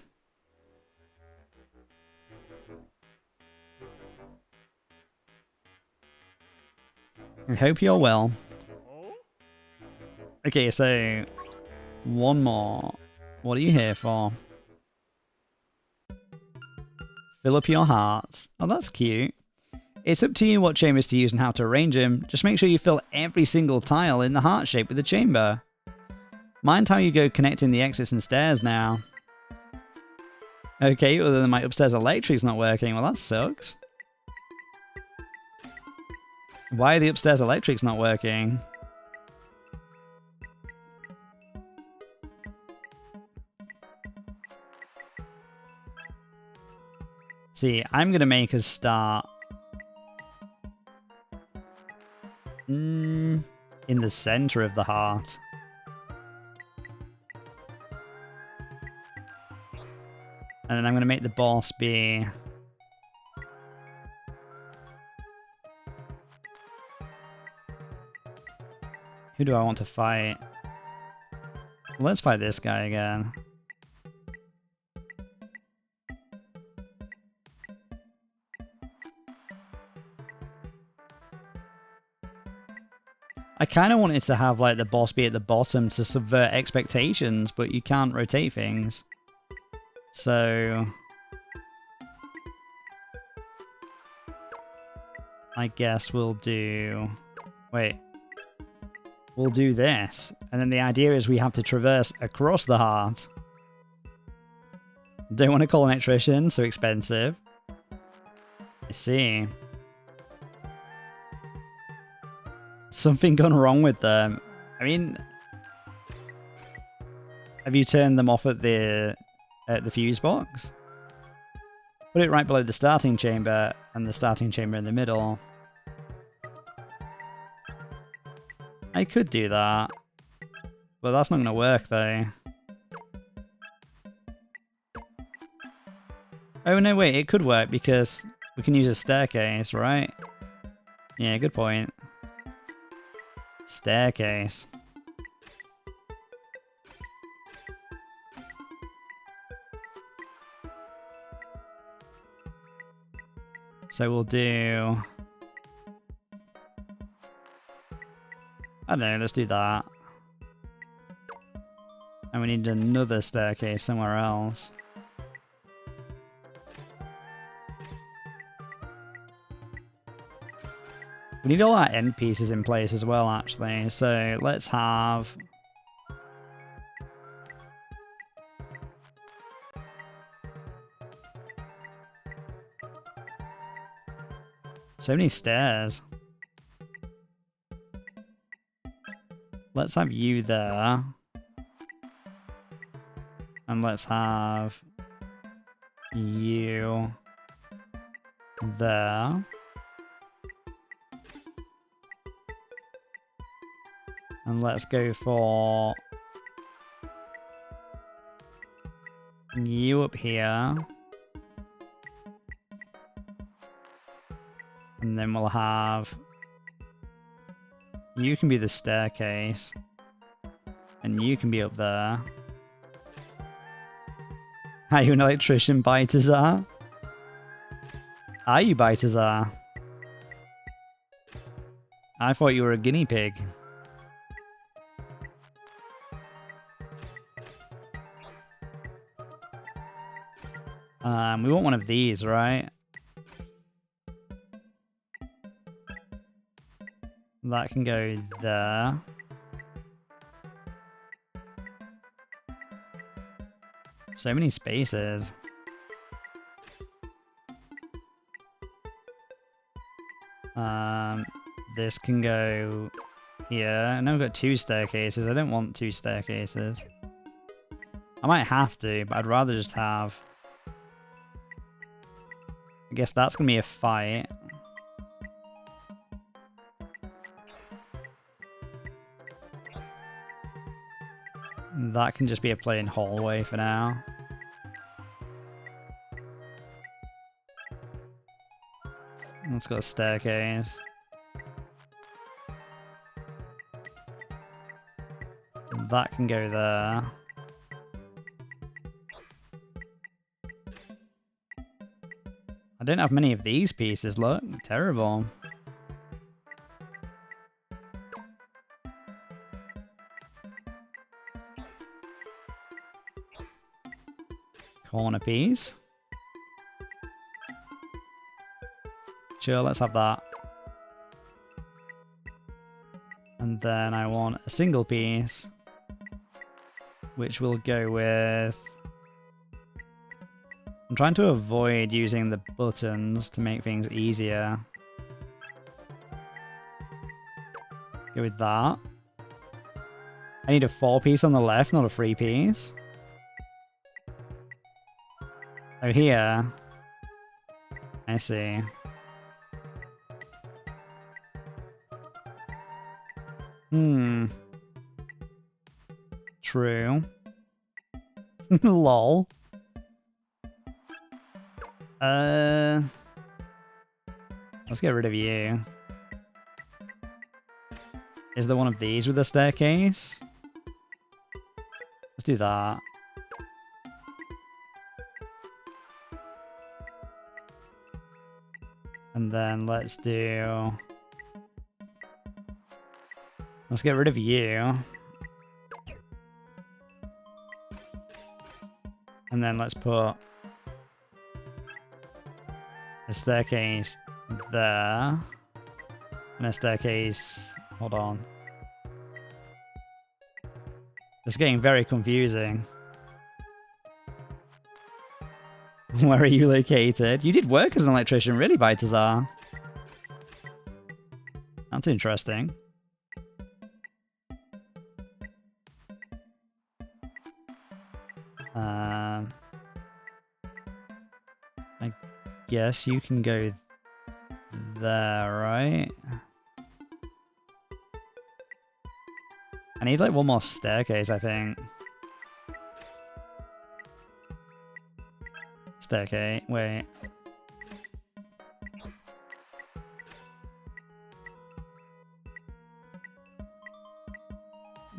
Speaker 1: I hope you're well. Okay, so one more. What are you here for? Fill up your hearts. Oh, that's cute. It's up to you what chambers to use and how to arrange them. Just make sure you fill every single tile in the heart shape with the chamber. Mind how you go connecting the exits and stairs now. Okay, other than my upstairs electric's not working. Well, that sucks. Why are the upstairs electrics not working? See, I'm going to make us start in the center of the heart. And then I'm going to make the boss be... Who do I want to fight? Let's fight this guy again. I kind of wanted to have like the boss be at the bottom to subvert expectations, but you can't rotate things. So... I guess we'll do... Wait. We'll do this. And then the idea is we have to traverse across the heart. Don't want to call an electrician, so expensive. I see. Something gone wrong with them. I mean... Have you turned them off at the fuse box? Put it right below the starting chamber, and the starting chamber in the middle. I could do that. But that's not going to work, though. Oh, no, wait, it could work, because we can use a staircase, right? Yeah, good point. Staircase. So we'll do... I don't know, let's do that. And we need another staircase somewhere else. We need all our end pieces in place as well, actually. So let's have... So many stairs. Let's have you there. And let's have you there. And let's go for you up here. And then we'll have... You can be the staircase. And you can be up there. Are you an electrician, Balthazar? Are you Balthazar? I thought you were a guinea pig. We want one of these, right? That can go there. So many spaces. This can go here. And now we've got 2 staircases. I don't want 2 staircases. I might have to, but I'd rather just have... I guess that's going to be a fight. That can just be a plain hallway for now. Let's go staircase. That can go there. I don't have many of these pieces, look. Terrible. Corner piece. Sure, let's have that. And then I want a single piece, which will go with... I'm trying to avoid using the buttons to make things easier. Go with that. I need a 4-piece on the left, not a 3-piece. Oh, here. I see. True. Lol. Let's get rid of you. Is there one of these with a staircase? Let's do that. And then let's do... Let's get rid of you. And then let's put a staircase there. And a staircase... Hold on. It's getting very confusing. Where are you located? You did work as an electrician, really, Balthazar? That's interesting. I guess you can go there, right? I need like one more staircase, I think. Staircase, wait.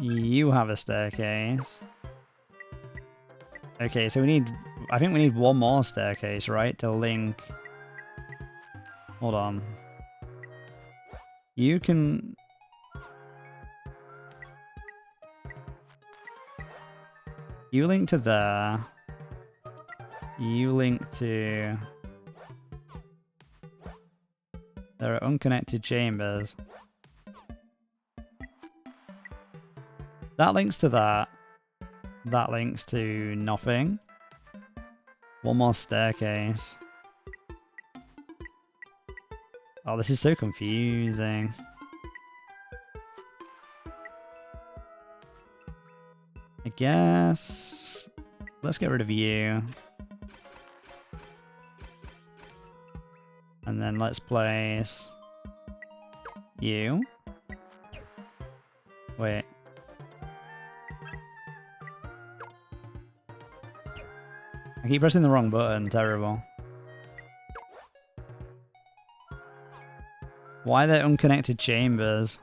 Speaker 1: You have a staircase. Okay, so we need... I think we need one more staircase, right? To link... Hold on. You can... You link to there. You link to... There are unconnected chambers. That links to that. That links to nothing. One more staircase. Oh, this is so confusing. I guess... Let's get rid of you. And then let's place... You. Wait. I keep pressing the wrong button, terrible. Why are there unconnected chambers?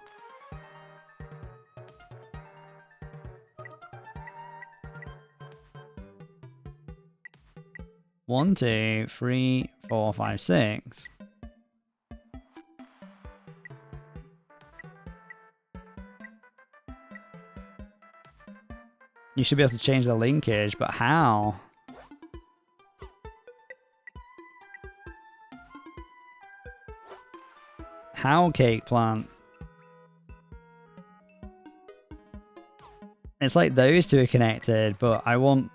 Speaker 1: One, two, three, 4, 5, 6. You should be able to change the linkage, but how? How, Cake Plant? It's like those two are connected, but I want...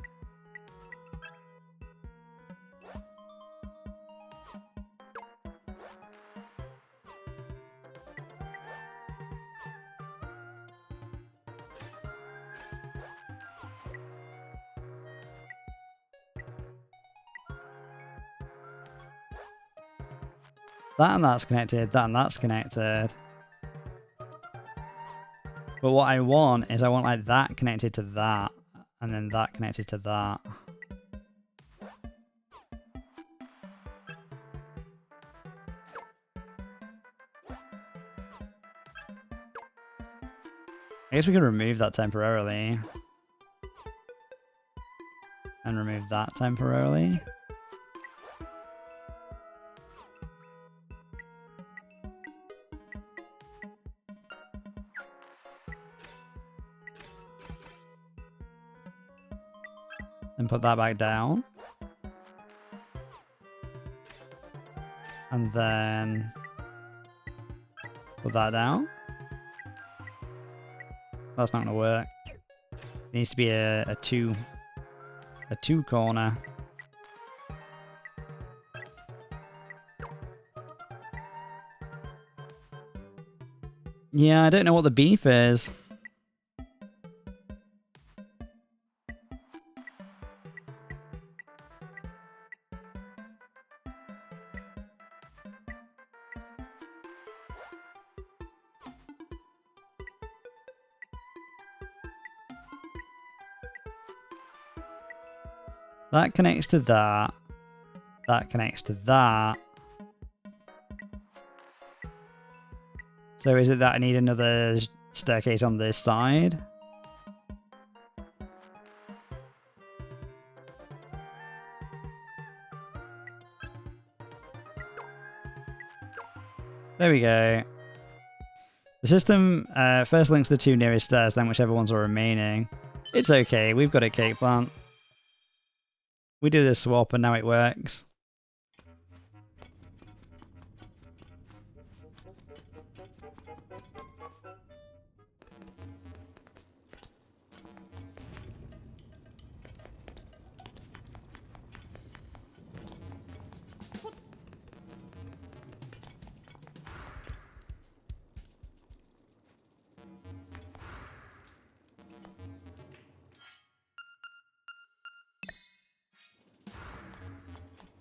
Speaker 1: That and that's connected, that and that's connected. But what I want is I want like that connected to that, And then that connected to that. I guess we could remove that temporarily. And remove that temporarily. And put that back down. And then put that down. That's not gonna work. It needs to be a two corner. Yeah, I don't know what the beef is. That connects to that. That connects to that. So is it that I need another staircase on this side? There we go. The system first links the two nearest stairs, then whichever ones are remaining. It's okay, we've got a cake plant. We did a swap and now it works.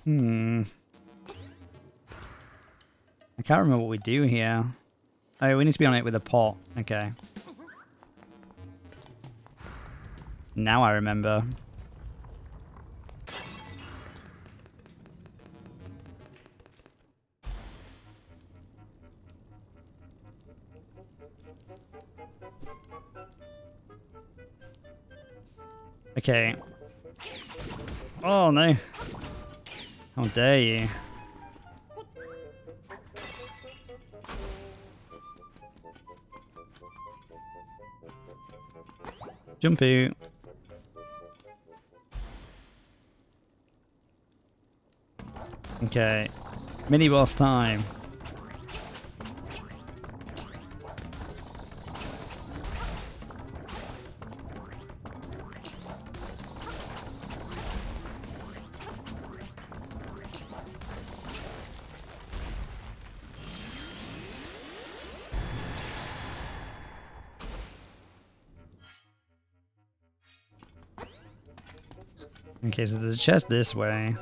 Speaker 1: I can't remember what we do here. Oh, we need to be on it with a pot. Okay. Now I remember. Okay. Oh no. How dare you. Jumpy. Okay. Mini boss time. Okay, so there's a chest this way.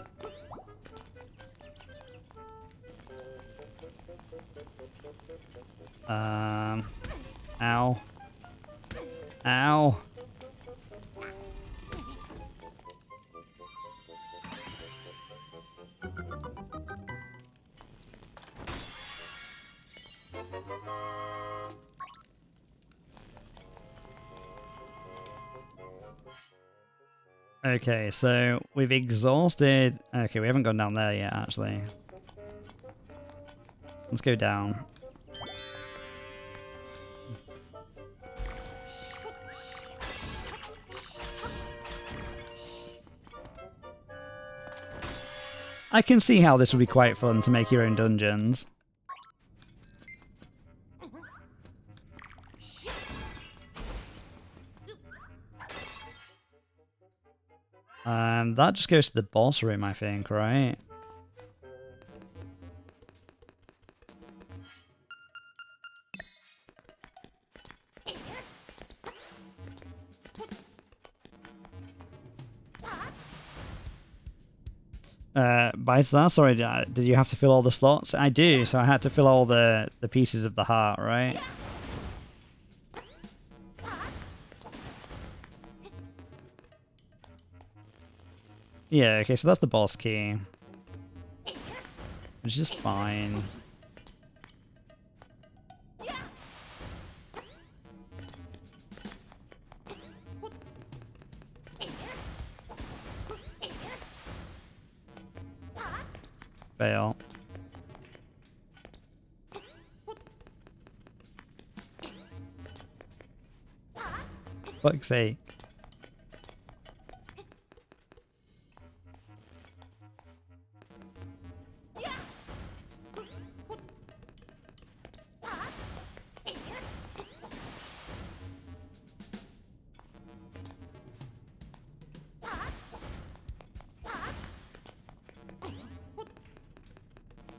Speaker 1: Ow. Ow. Okay, so we've exhausted... Okay, we haven't gone down there yet, actually. Let's go down. I can see how this would be quite fun to make your own dungeons. That just goes to the boss room, I think, right? By that, sorry, did you have to fill all the slots? I do, so I had to fill all the pieces of the heart, right? Yeah, okay, so that's the boss key. Which is fine. Fail. Fuck's sake.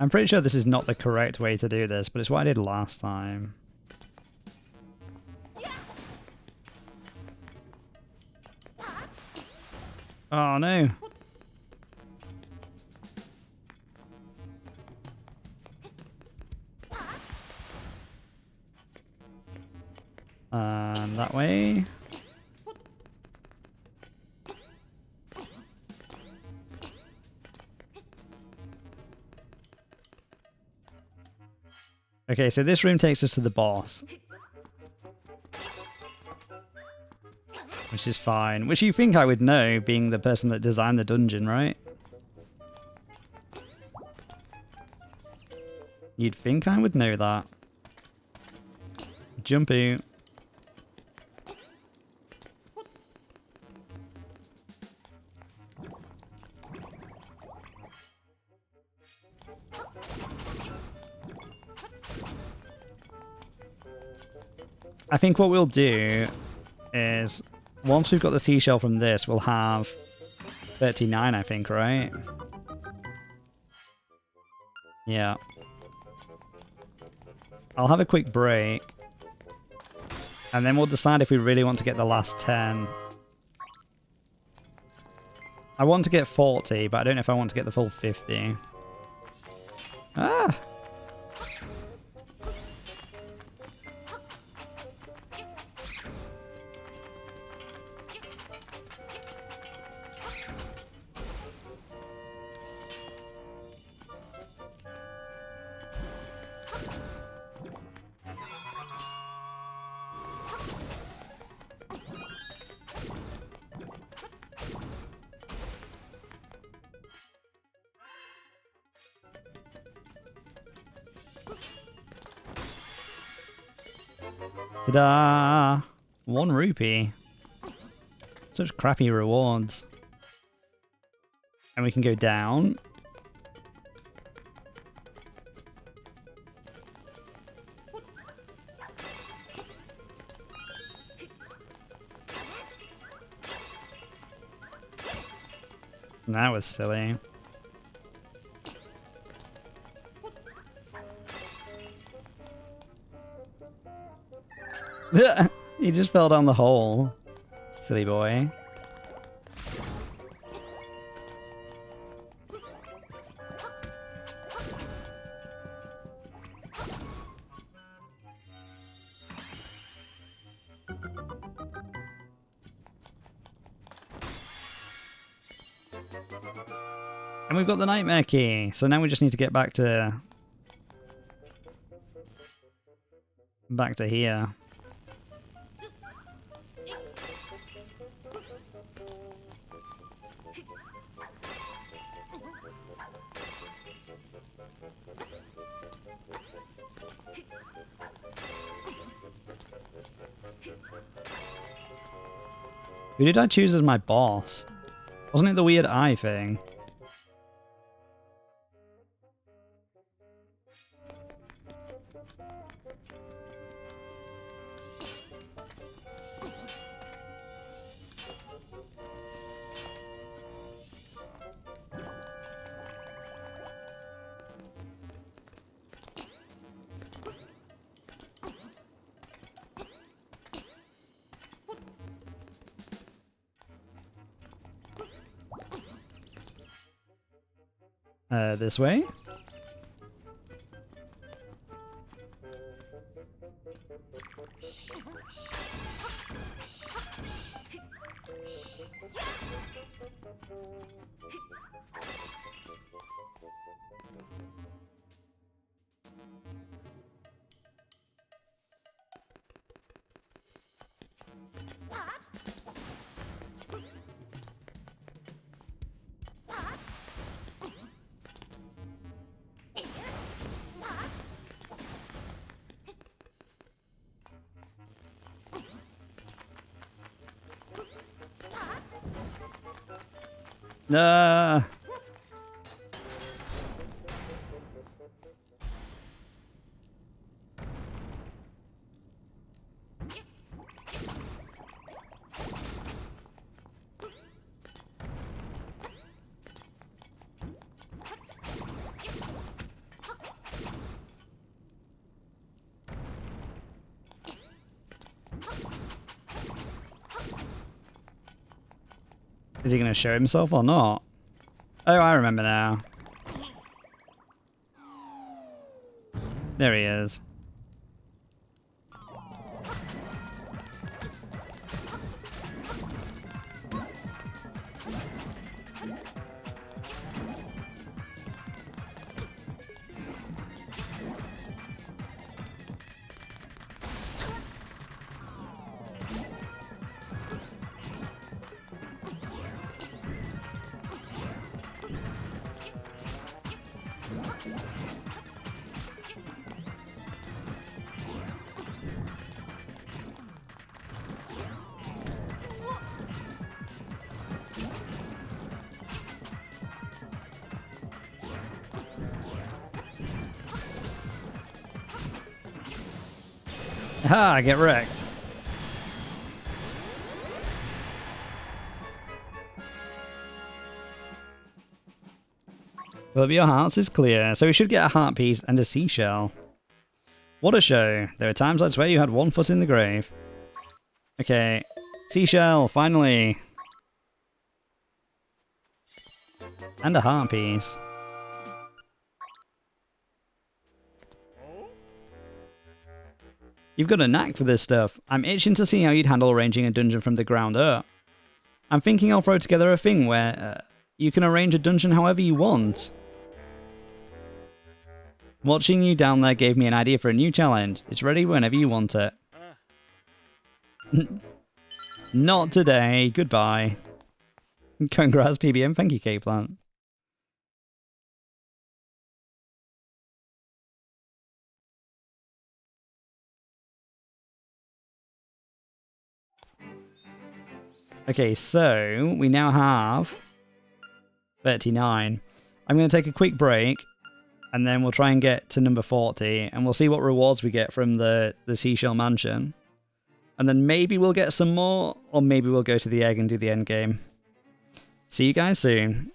Speaker 1: I'm pretty sure this is not the correct way to do this, but it's what I did last time. Oh no! That way. Okay, so this room takes us to the boss. Which is fine. Which you think I would know, being the person that designed the dungeon, right? You'd think I would know that. Jump out. I think what we'll do is, once we've got the seashell from this, we'll have 39, I think, right? Yeah. I'll have a quick break. And then we'll decide if we really want to get the last 10. I want to get 40, but I don't know if I want to get the full 50. Ah! Ta-da! 1 rupee. Such crappy rewards. And we can go down. That was silly. He just fell down the hole. Silly boy. And we've got the nightmare key. So now we just need to get back to here. Who did I choose as my boss? Wasn't it the weird eye thing? This way? Nah. Is he going to show himself or not? Oh, I remember now. There he is. Ha! Get wrecked. Well, your hearts is clear, so we should get a heart piece and a seashell. What a show. There are times I swear you had one foot in the grave. Okay. Seashell, finally. And a heart piece. You've got a knack for this stuff. I'm itching to see how you'd handle arranging a dungeon from the ground up. I'm thinking I'll throw together a thing where you can arrange a dungeon however you want. Watching you down there gave me an idea for a new challenge. It's ready whenever you want it. Not today. Goodbye. Congrats, PBM. Thank you, K-Plant. Okay, so we now have 39. I'm going to take a quick break, and then we'll try and get to number 40, and we'll see what rewards we get from the Seashell Mansion. And then maybe we'll get some more, or maybe we'll go to the egg and do the end game. See you guys soon.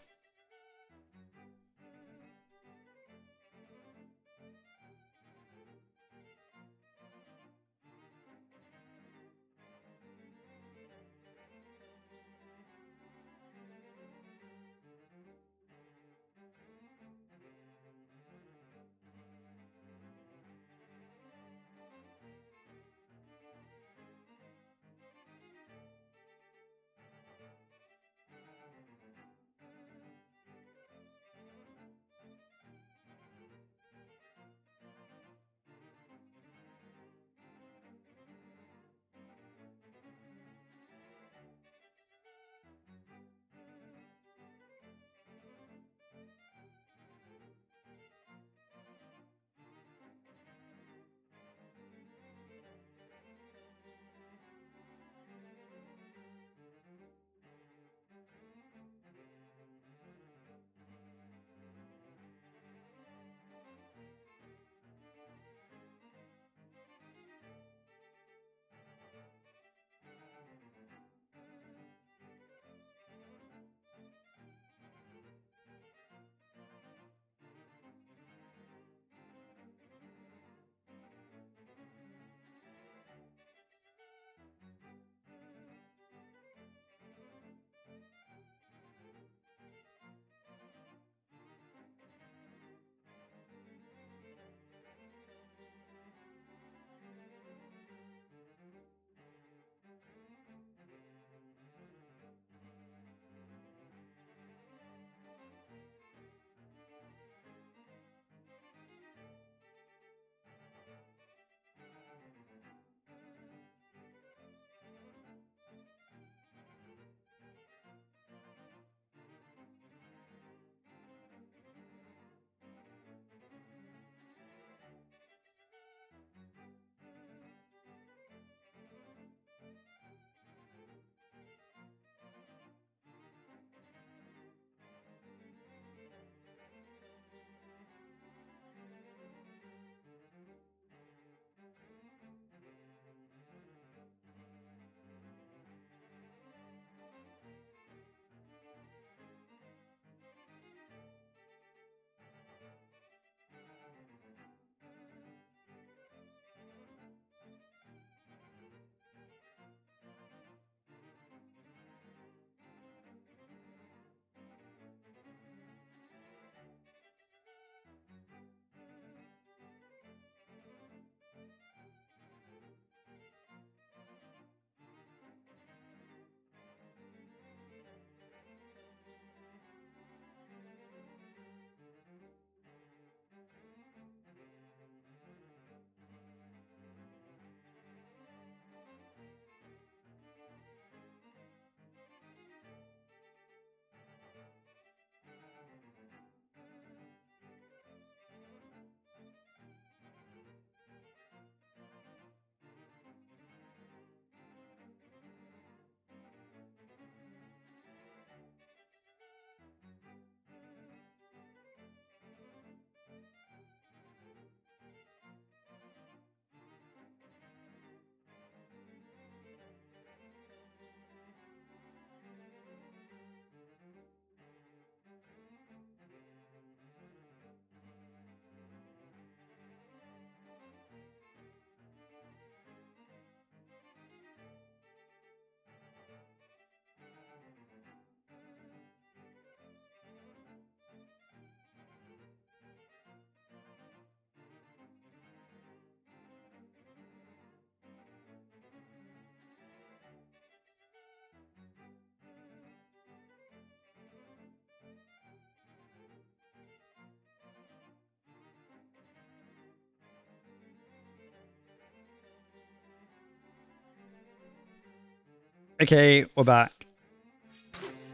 Speaker 1: Okay, we're back.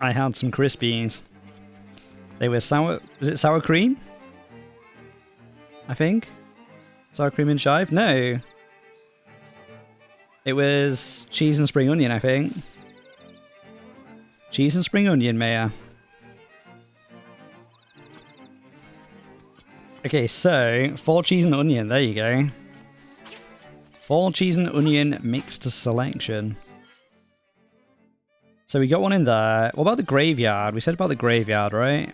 Speaker 1: I had some Crispies. They were sour... Was it sour cream? I think? Sour cream and chive? No. It was cheese and spring onion, I think. Cheese and spring onion, Maya. Okay, so 4 cheese and onion. There you go. 4 cheese and onion mixed selection. So we got one in there. What about the graveyard? We said about the graveyard, right?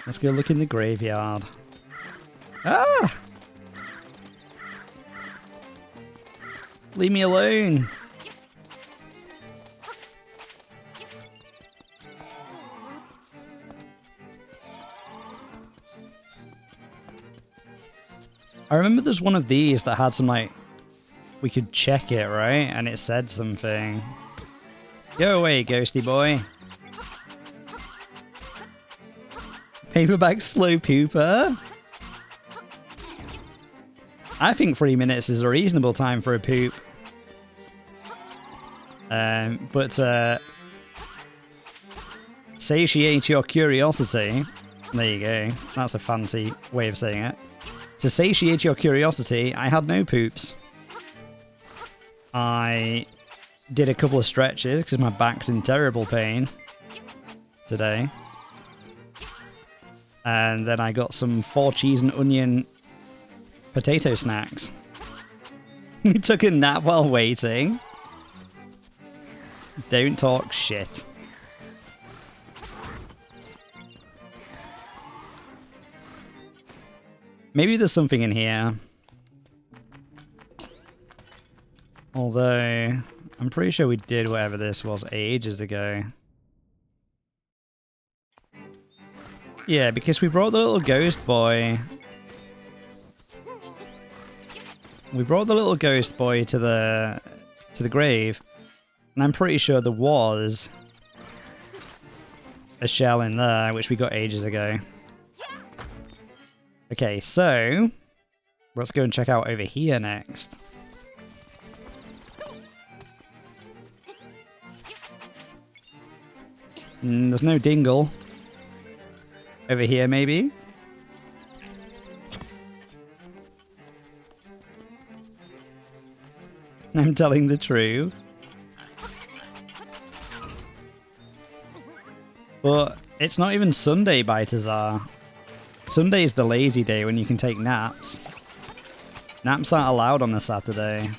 Speaker 1: Let's go look in the graveyard. Ah! Leave me alone. I remember there's one of these that had some, like, we could check it, right? And it said something. Go away, ghosty boy. Paperback slow pooper. I think 3 minutes is a reasonable time for a poop. But satiate your curiosity. There you go. That's a fancy way of saying it. To satiate your curiosity, I had no poops. I did a couple of stretches because my back's in terrible pain today. And then I got some 4 cheese and onion potato snacks. You took a nap while waiting. Don't talk shit. Maybe there's something in here. Although, I'm pretty sure we did whatever this was ages ago. Yeah, because we brought the little ghost boy. We brought the little ghost boy to the grave. And I'm pretty sure there was a shell in there, which we got ages ago. Okay, so let's go and check out over here next. There's no dingle. Over here, maybe? I'm telling the truth. But it's not even Sunday, Balthazar. Sunday is the lazy day when you can take naps. Naps aren't allowed on a Saturday.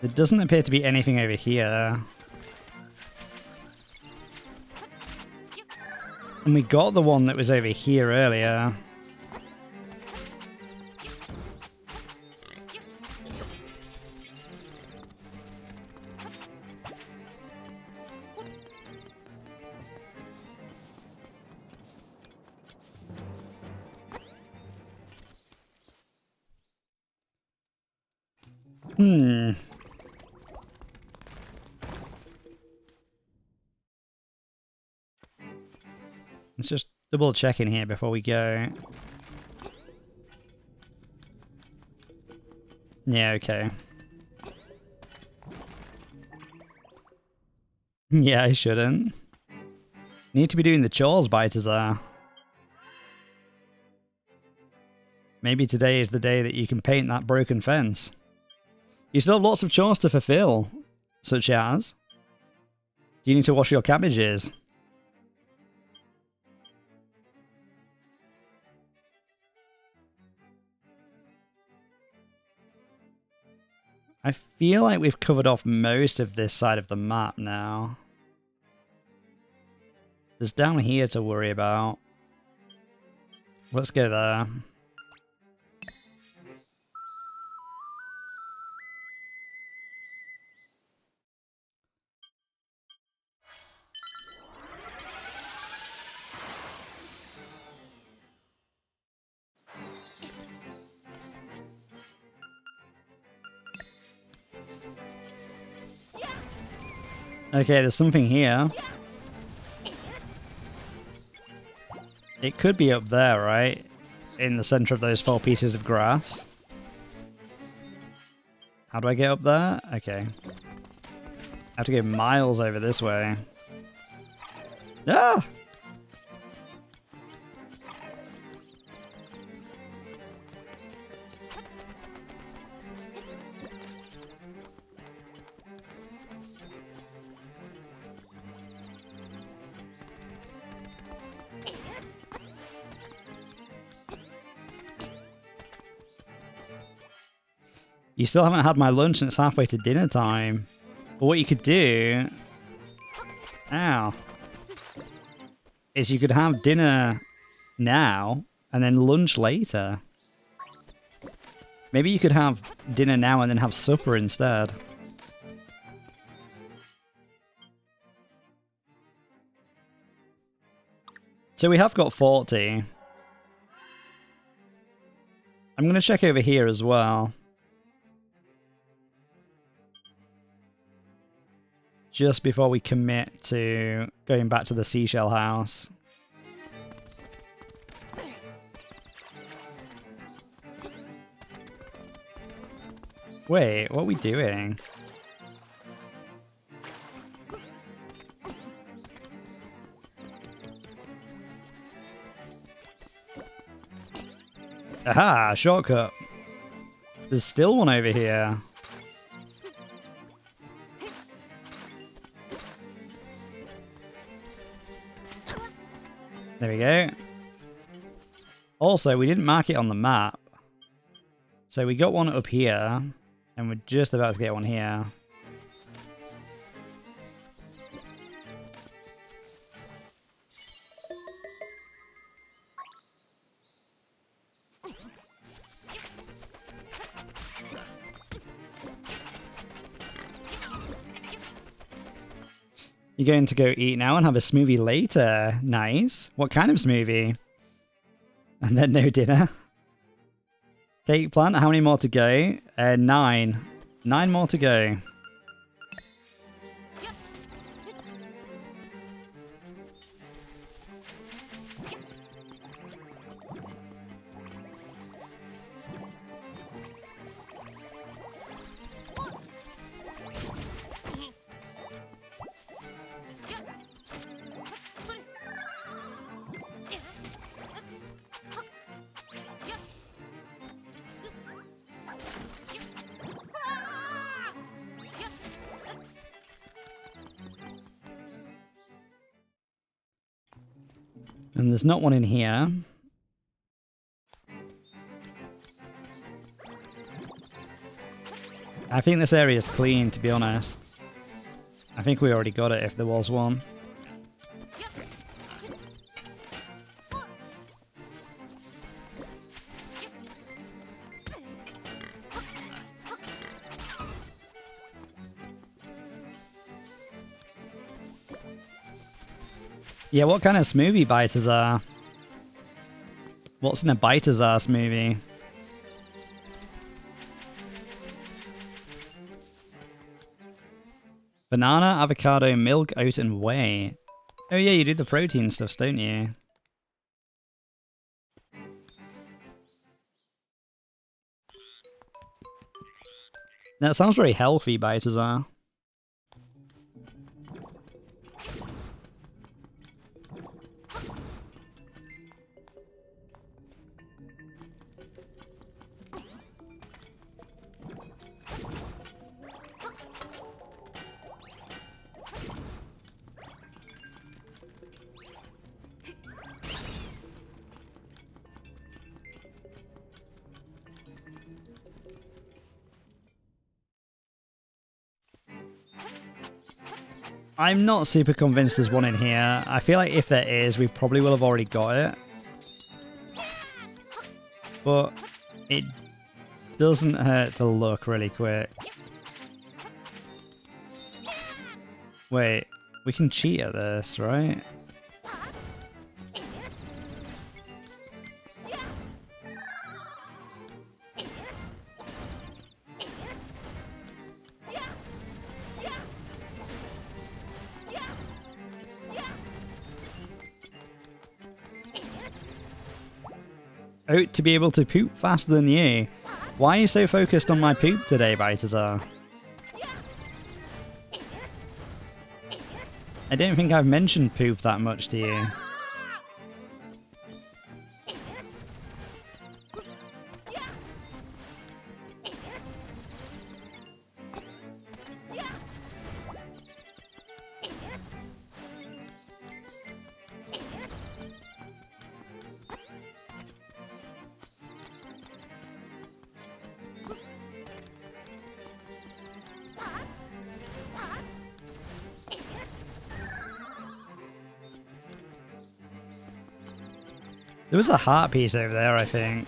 Speaker 1: There doesn't appear to be anything over here. And we got the one that was over here earlier. Let's just double check in here before we go. Yeah, okay. Yeah, I shouldn't. Need to be doing the chores, Balthazar. Maybe today is the day that you can paint that broken fence. You still have lots of chores to fulfill, such as... You need to wash your cabbages. I feel like we've covered off most of this side of the map now. There's down here to worry about. Let's go there. Okay, there's something here. It could be up there, right? In the center of those 4 pieces of grass. How do I get up there? Okay. I have to go miles over this way. Ah! You still haven't had my lunch and it's halfway to dinner time. But what you could do... Ow. Is you could have dinner now and then lunch later. Maybe you could have dinner now and then have supper instead. So we have got 40. I'm going to check over here as well. Just before we commit to going back to the seashell house. Wait, what are we doing? Aha, shortcut. There's still one over here. There we go. Also, we didn't mark it on the map. So we got one up here, and we're just about to get one here. You're going to go eat now and have a smoothie later. Nice. What kind of smoothie? And then no dinner. Cake plant, how many more to go? 9. 9 more to go. And there's not one in here. I think this area is clean, to be honest. I think we already got it if there was one. Yeah, what kind of smoothie biters are? What's in a biters are smoothie? Banana, avocado, milk, oat, and whey. Oh yeah, you do the protein stuff, don't you? That sounds very healthy, biters are. I'm not super convinced there's one in here. I feel like if there is, we probably will have already got it. But it doesn't hurt to look really quick. Wait, we can cheat at this, right? oat to be able to poop faster than you. Why are you so focused on my poop today, Balthazar? I don't think I've mentioned poop that much to you. There was a heart piece over there, I think.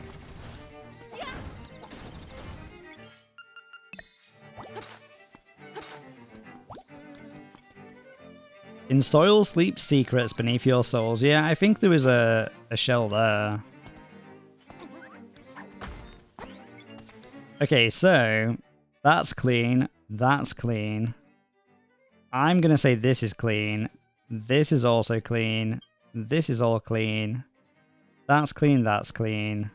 Speaker 1: In soil sleep secrets beneath your souls. Yeah, I think there was a shell there. Okay, so that's clean. That's clean. I'm gonna say this is clean. This is also clean. This is all clean. That's clean, that's clean.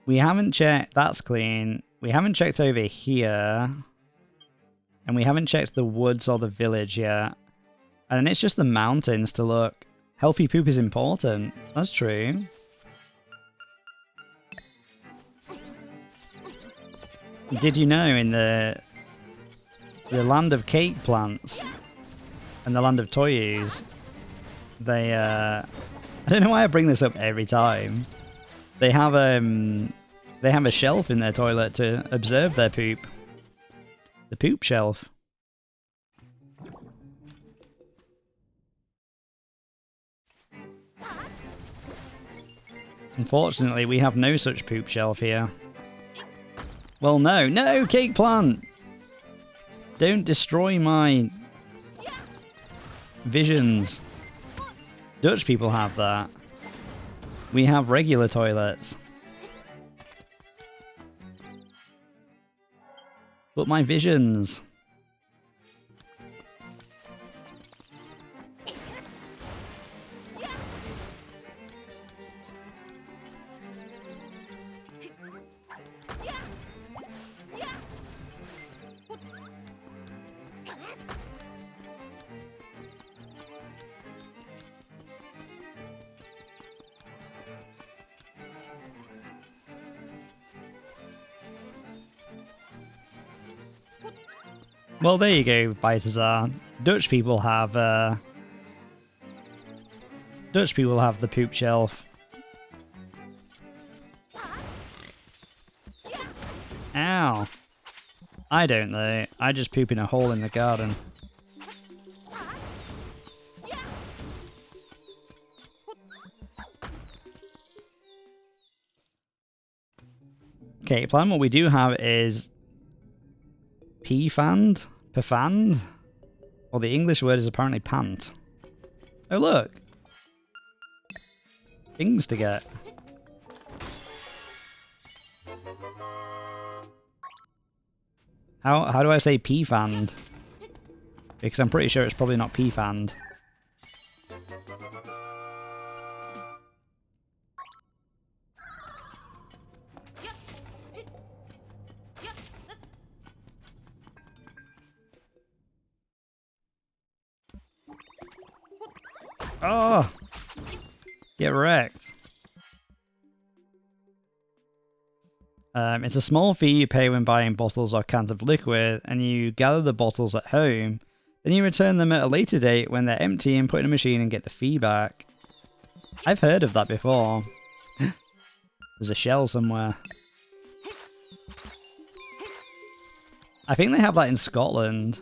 Speaker 1: We haven't checked, that's clean. We haven't checked over here. And we haven't checked the woods or the village yet. And it's just the mountains to look. Healthy poop is important. That's true. Did you know in the land of cake plants and the land of toys, they I don't know why I bring this up every time. They have a shelf in their toilet to observe their poop. The poop shelf. Unfortunately, we have no such poop shelf here. Well, no. No, cake plant! Don't destroy my visions. Dutch people have that. We have regular toilets. But my visions. Well, there you go, Balthazar. Dutch people have the poop shelf. Ow. I don't though. I just poop in a hole in the garden. Okay, plan what we do have is P-fand? Pefand? Well, the English word is apparently pant. Oh, look! Things to get. How do I say P-fand? Because I'm pretty sure it's probably not P-fand. Oh! Get wrecked. It's a small fee you pay when buying bottles or cans of liquid, and you gather the bottles at home. Then you return them at a later date when they're empty and put in a machine and get the fee back. I've heard of that before. There's a shell somewhere. I think they have that in Scotland.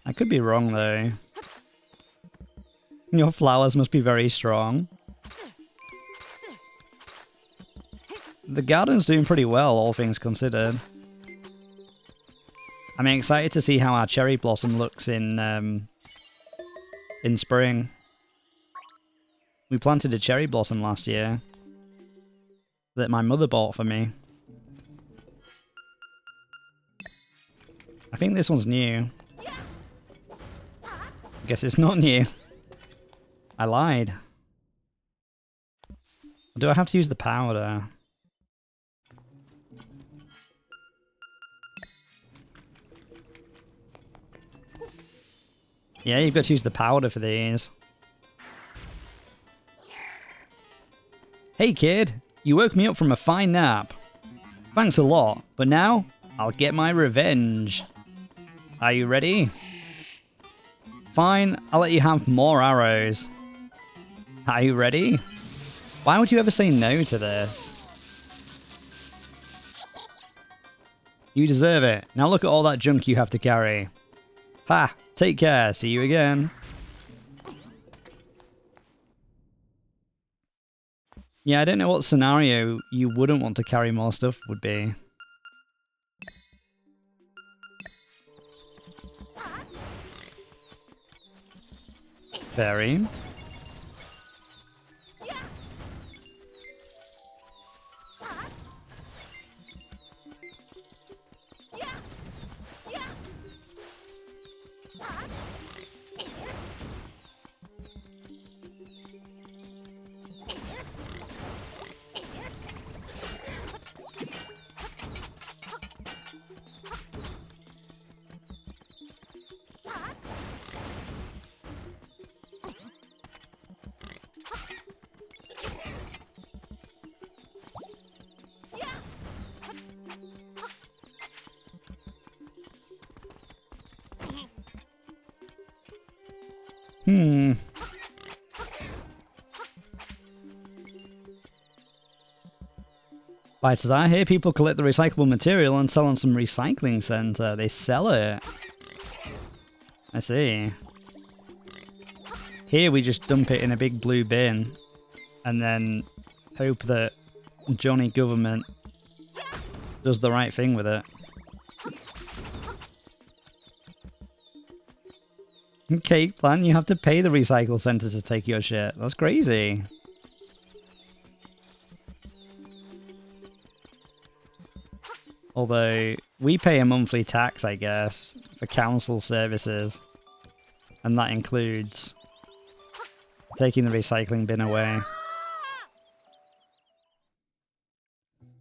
Speaker 1: I could be wrong though. Your flowers must be very strong. The garden's doing pretty well, all things considered. I'm excited to see how our cherry blossom looks in spring. We planted a cherry blossom last year that my mother bought for me. I think this one's new. I guess it's not new. I lied. Do I have to use the powder? Yeah, you've got to use the powder for these. Hey kid, you woke me up from a fine nap. Thanks a lot, but now I'll get my revenge. Are you ready? Fine, I'll let you have more arrows. Are you ready? Why would you ever say no to this? You deserve it. Now look at all that junk you have to carry. Ha! Take care. See you again. Yeah, I don't know what scenario you wouldn't want to carry more stuff would be. Very. Right, as I hear people collect the recyclable material and sell on some recycling center. They sell it. I see. Here we just dump it in a big blue bin and then hope that Johnny Government does the right thing with it. Okay, plan, you have to pay the recycle center to take your shit. That's crazy. Although, we pay a monthly tax, I guess, for council services. And that includes taking the recycling bin away.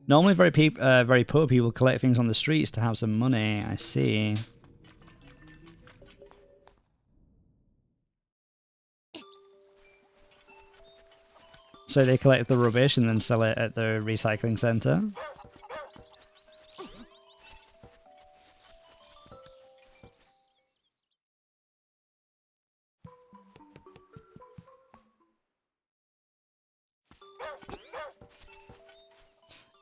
Speaker 1: Normally very poor people collect things on the streets to have some money, I see. So they collect the rubbish and then sell it at the recycling center?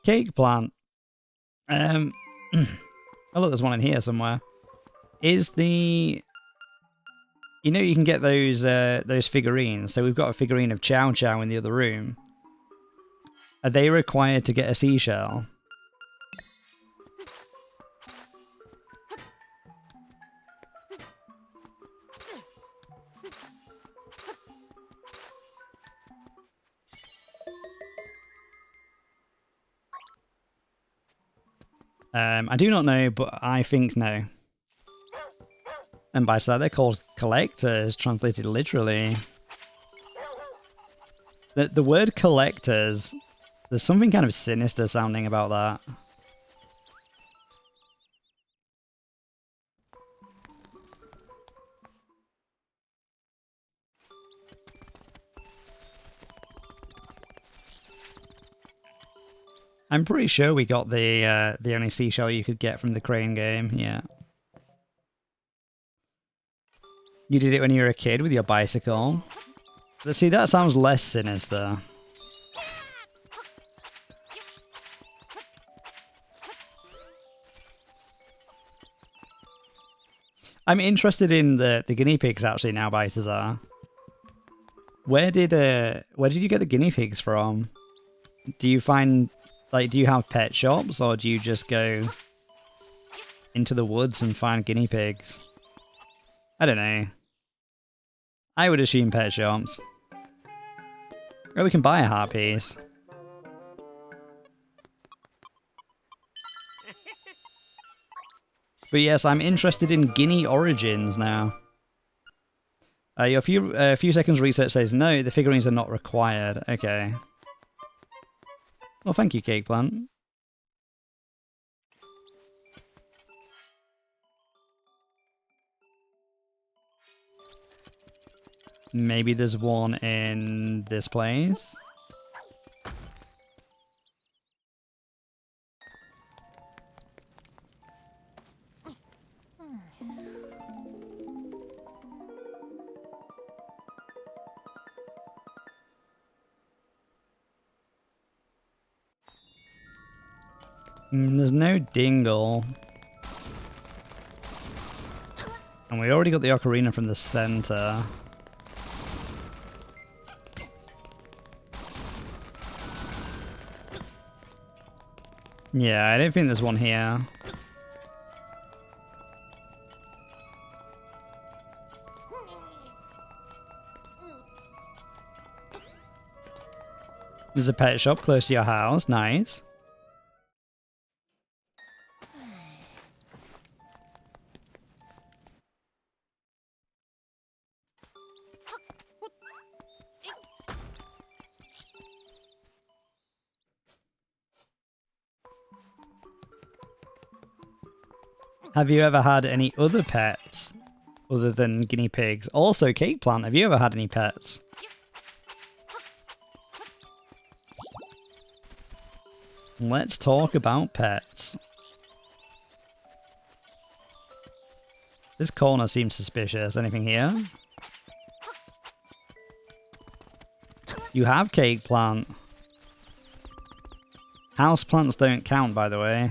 Speaker 1: Cake plant. Oh look, there's one in here somewhere. Is the... You know you can get those figurines. So we've got a figurine of Chow Chow in the other room. Are they required to get a seashell? I do not know, but I think no. And by that, they're called collectors, translated literally. The word collectors, there's something kind of sinister sounding about that. I'm pretty sure we got the only seashell you could get from the crane game, yeah. You did it when you were a kid with your bicycle. But see, that sounds less sinister. I'm interested in the guinea pigs actually now, Balthazar. Where did you get the guinea pigs from? Do you find, like, do you have pet shops or do you just go into the woods and find guinea pigs? I don't know. I would assume pet shops. Oh, we can buy a heart piece. But yes, I'm interested in Guinea origins now. Your few seconds research says no, the figurines are not required. Okay. Well, thank you, Cake Plant. Maybe there's one in this place. There's no dingle. And we already got the ocarina from the center. Yeah, I don't think there's one here. There's a pet shop close to your house. Nice. Have you ever had any other pets other than guinea pigs? Also, Cake Plant, have you ever had any pets? Let's talk about pets. This corner seems suspicious. Anything here? You have Cake Plant. House plants don't count, by the way.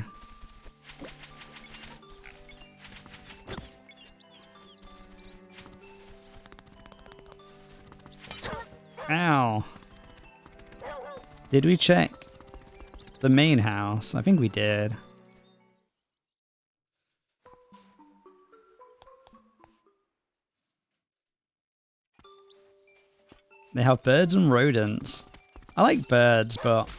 Speaker 1: Ow. Did we check the main house? I think we did. They have birds and rodents. I like birds, but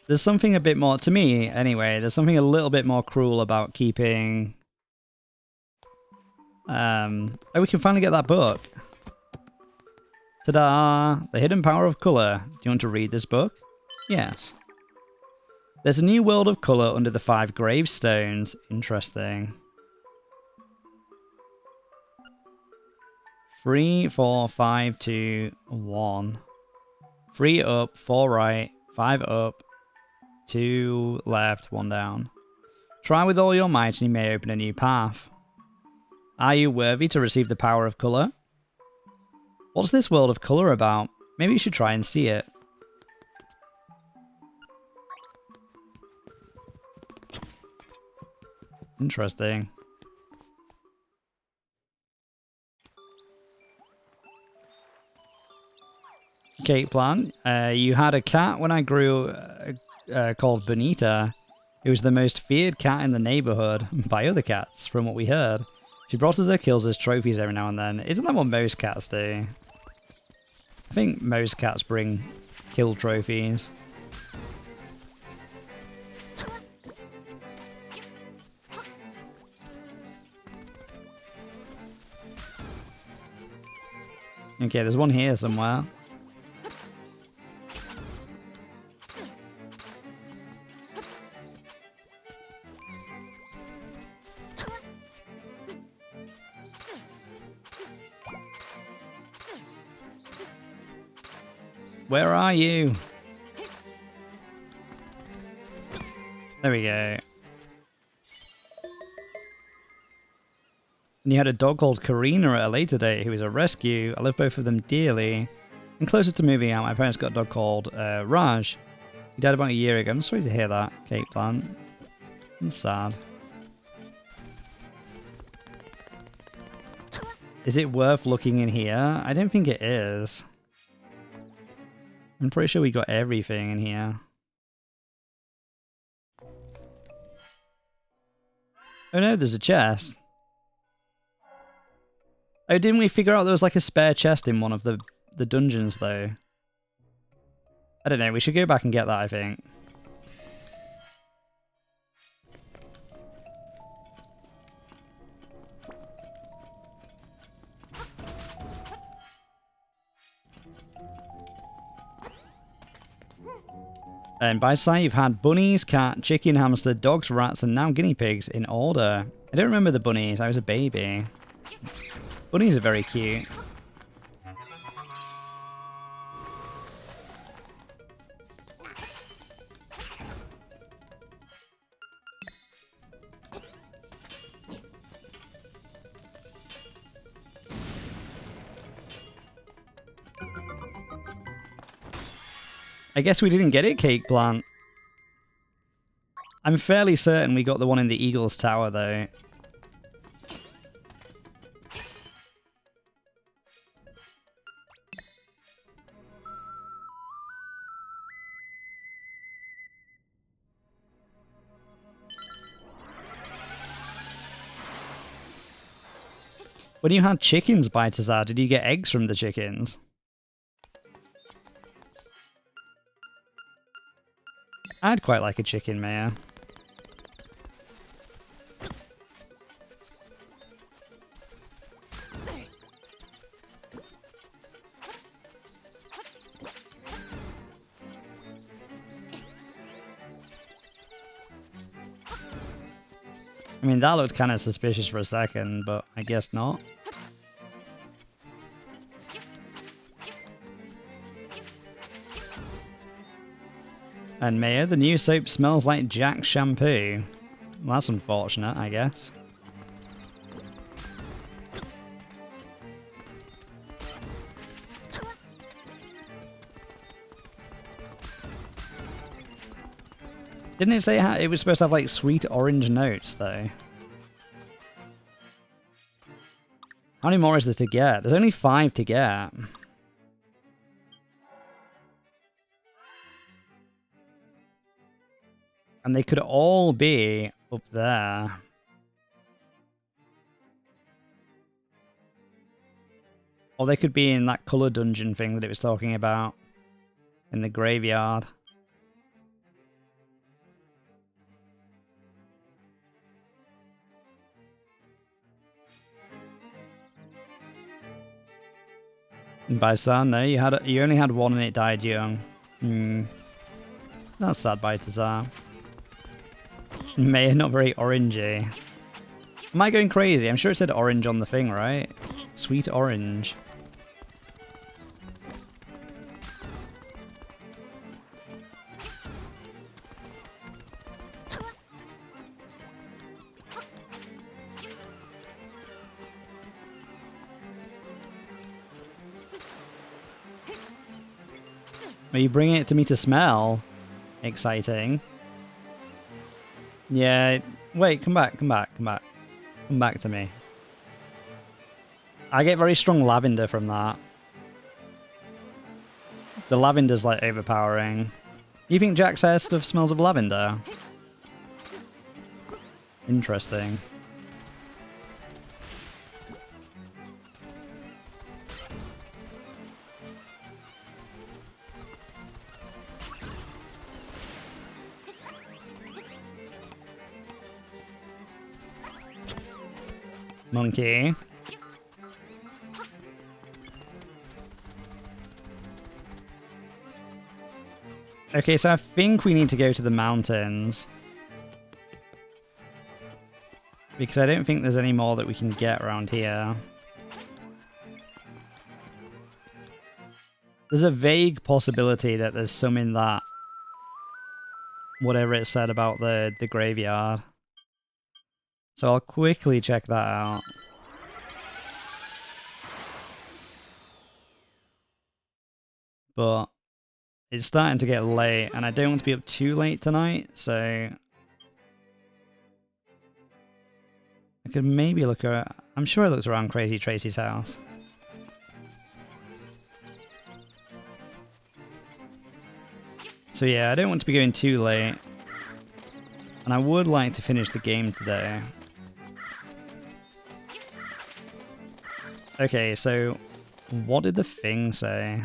Speaker 1: there's something a bit more, to me anyway, there's something a little bit more cruel about keeping... Oh, we can finally get that book. Ta-da! The Hidden Power of Colour. Do you want to read this book? Yes. There's a new world of colour under the 5 gravestones. Interesting. 3, 4, 5, 2, 1. 3 up, 4 right, 5 up, 2 left, 1 down. Try with all your might and you may open a new path. Are you worthy to receive the power of colour? What's this world of colour about? Maybe you should try and see it. Interesting. Cake Plant, you had a cat when I grew called Bonita. It was the most feared cat in the neighborhood by other cats, from what we heard. She brought us her kills as trophies every now and then. Isn't that what most cats do? I think most cats bring kill trophies. Okay, there's one here somewhere. Where are you? There we go. And you had a dog called Karina at a later date who was a rescue. I love both of them dearly. And closer to moving out, my parents got a dog called Raj. He died about a year ago. I'm sorry to hear that, Cake Plant. It's sad. Is it worth looking in here? I don't think it is. I'm pretty sure we got everything in here. Oh no, there's a chest. Oh, didn't we figure out there was like a spare chest in one of the dungeons though? I don't know, we should go back and get that, I think. And by the time you've had bunnies, cat, chicken, hamster, dogs, rats, and now guinea pigs in order. I don't remember the bunnies. I was a baby. Bunnies are very cute. I guess we didn't get it, Cake Plant. I'm fairly certain we got the one in the Eagle's Tower, though. When you had chickens, Balthazar, did you get eggs from the chickens? I'd quite like a chicken, Maya. I mean, that looked kind of suspicious for a second, but I guess not. And Maya, the new soap smells like Jack's shampoo. Well, that's unfortunate, I guess. Didn't it say it was supposed to have like sweet orange notes though? How many more is there to get? There's only 5 to get. And they could all be up there. Or they could be in that colour dungeon thing that it was talking about. In the graveyard. And by San, no, you only had one and it died young. That's sad, Balthazar. May not very orangey. Am I going crazy? I'm sure it said orange on the thing, right? Sweet orange. Are you bringing it to me to smell? Exciting. Yeah, wait, come back. Come back to me. I get very strong lavender from that. The lavender's like overpowering. You think Jack's hair stuff smells of lavender? Interesting. Monkey. Okay, so I think we need to go to the mountains. Because I don't think there's any more that we can get around here. There's a vague possibility that there's some in that... whatever it said about the graveyard. So I'll quickly check that out. But it's starting to get late, and I don't want to be up too late tonight, so... I could maybe look at... I'm sure it looks around Crazy Tracy's house. So yeah, I don't want to be going too late. And I would like to finish the game today. Okay, so what did the thing say?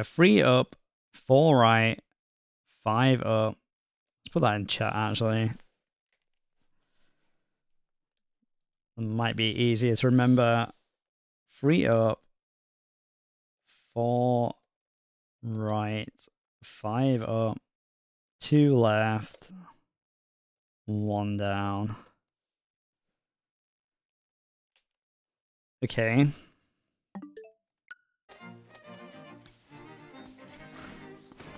Speaker 1: Three up, 4 right, 5 up. Let's put that in chat, actually. It might be easier to remember. 3 up, 4 right, 5 up, 2 left, 1 down. Okay.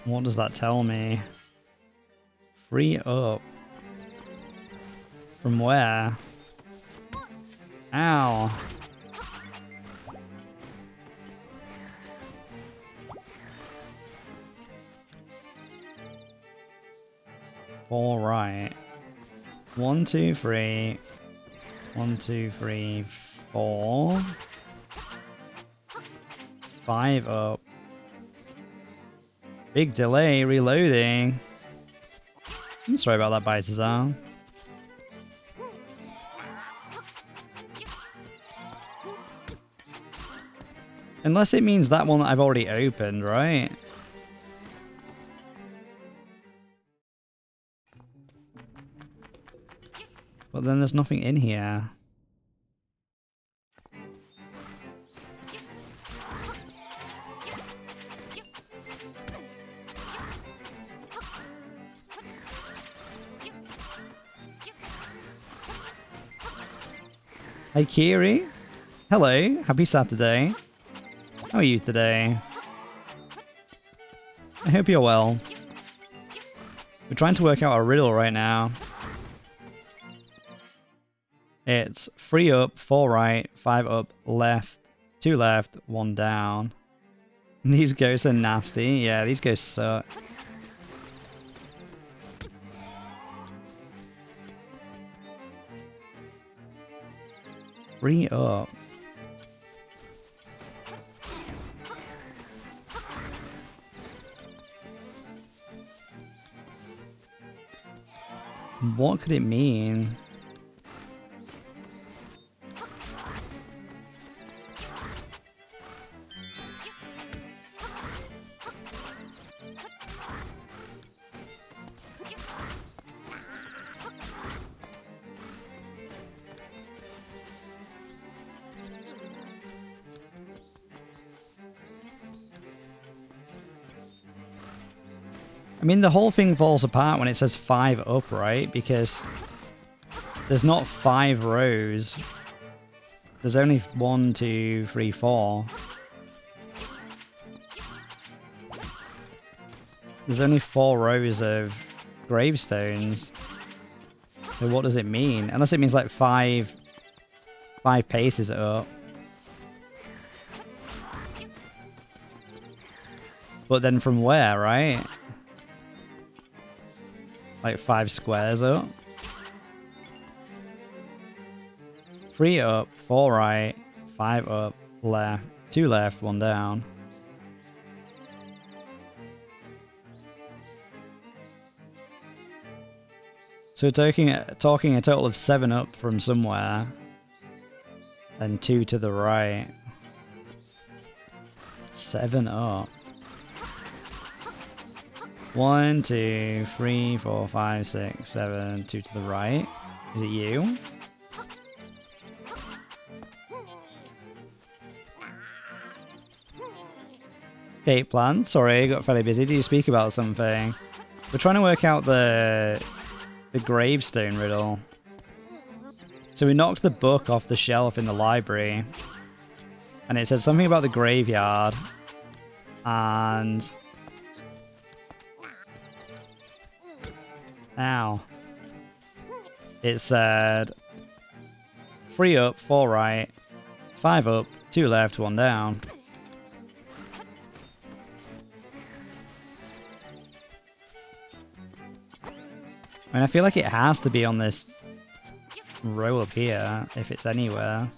Speaker 1: What does that tell me? 3 up. From where? Ow. All right. 1, 2, 3. 1, 2, 3, 4. 5 up. Big delay reloading. I'm sorry about that, Baitazar. Unless it means that one that I've already opened, right? But then there's nothing in here. Hey Kiri. Hello, happy Saturday. How are you today? I hope you're well. We're trying to work out a riddle right now. It's 3 up, 4 right, 5 up, left, 2 left, 1 down. These ghosts are nasty. Yeah, these ghosts suck. Three up. What could it mean? I mean, the whole thing falls apart when it says 5 up, right? Because there's not 5 rows. There's only 1, 2, 3, 4. There's only 4 rows of gravestones. So what does it mean? Unless it means like 5 paces up. But then from where, right? Like 5 squares up. 3 up, 4 right, 5 up, left, 2 left, 1 down. So talking a total of 7 up from somewhere, and 2 to the right. 7 up. 1, 2, 3, 4, 5, 6, 7, 2 to the right. Is it you? Gate plan. Sorry, I got fairly busy. Did you speak about something? We're trying to work out the gravestone riddle. So we knocked the book off the shelf in the library. And it said something about the graveyard. And... Ow. It said 3 up, 4 right, 5 up, 2 left, 1 down. I mean, I feel like it has to be on this row up here, if it's anywhere.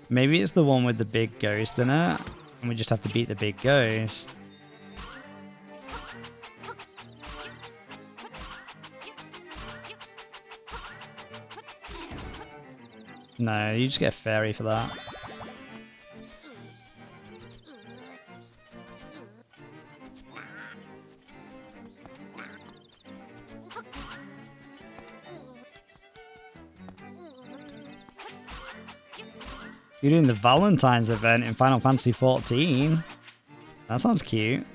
Speaker 1: Maybe it's the one with the big ghost in it, and we just have to beat the big ghost. No, you just get a fairy for that. You're doing the Valentine's event in Final Fantasy XIV. That sounds cute.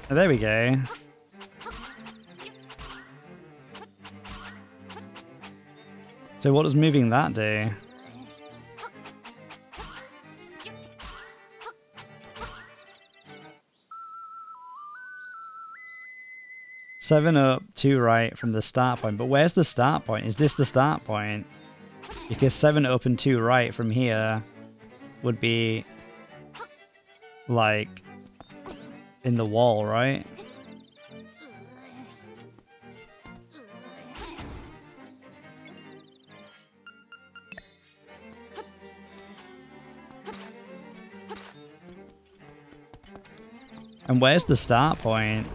Speaker 1: Oh, there we go. So what does moving that do? Seven up, 2 right from the start point. But where's the start point? Is this the start point? Because 7 up and 2 right from here would be like in the wall, right? And where's the start point?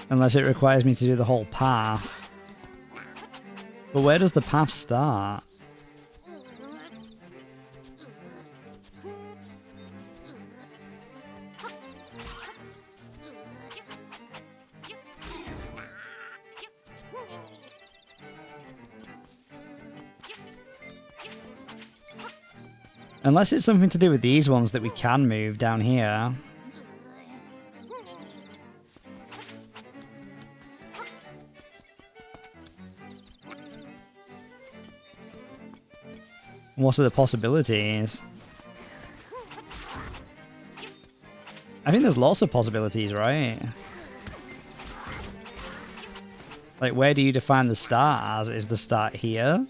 Speaker 1: Unless it requires me to do the whole path. But where does the path start? Unless it's something to do with these ones that we can move down here. What are the possibilities? I think there's lots of possibilities, right? Like, where do you define the start as? Is the start here?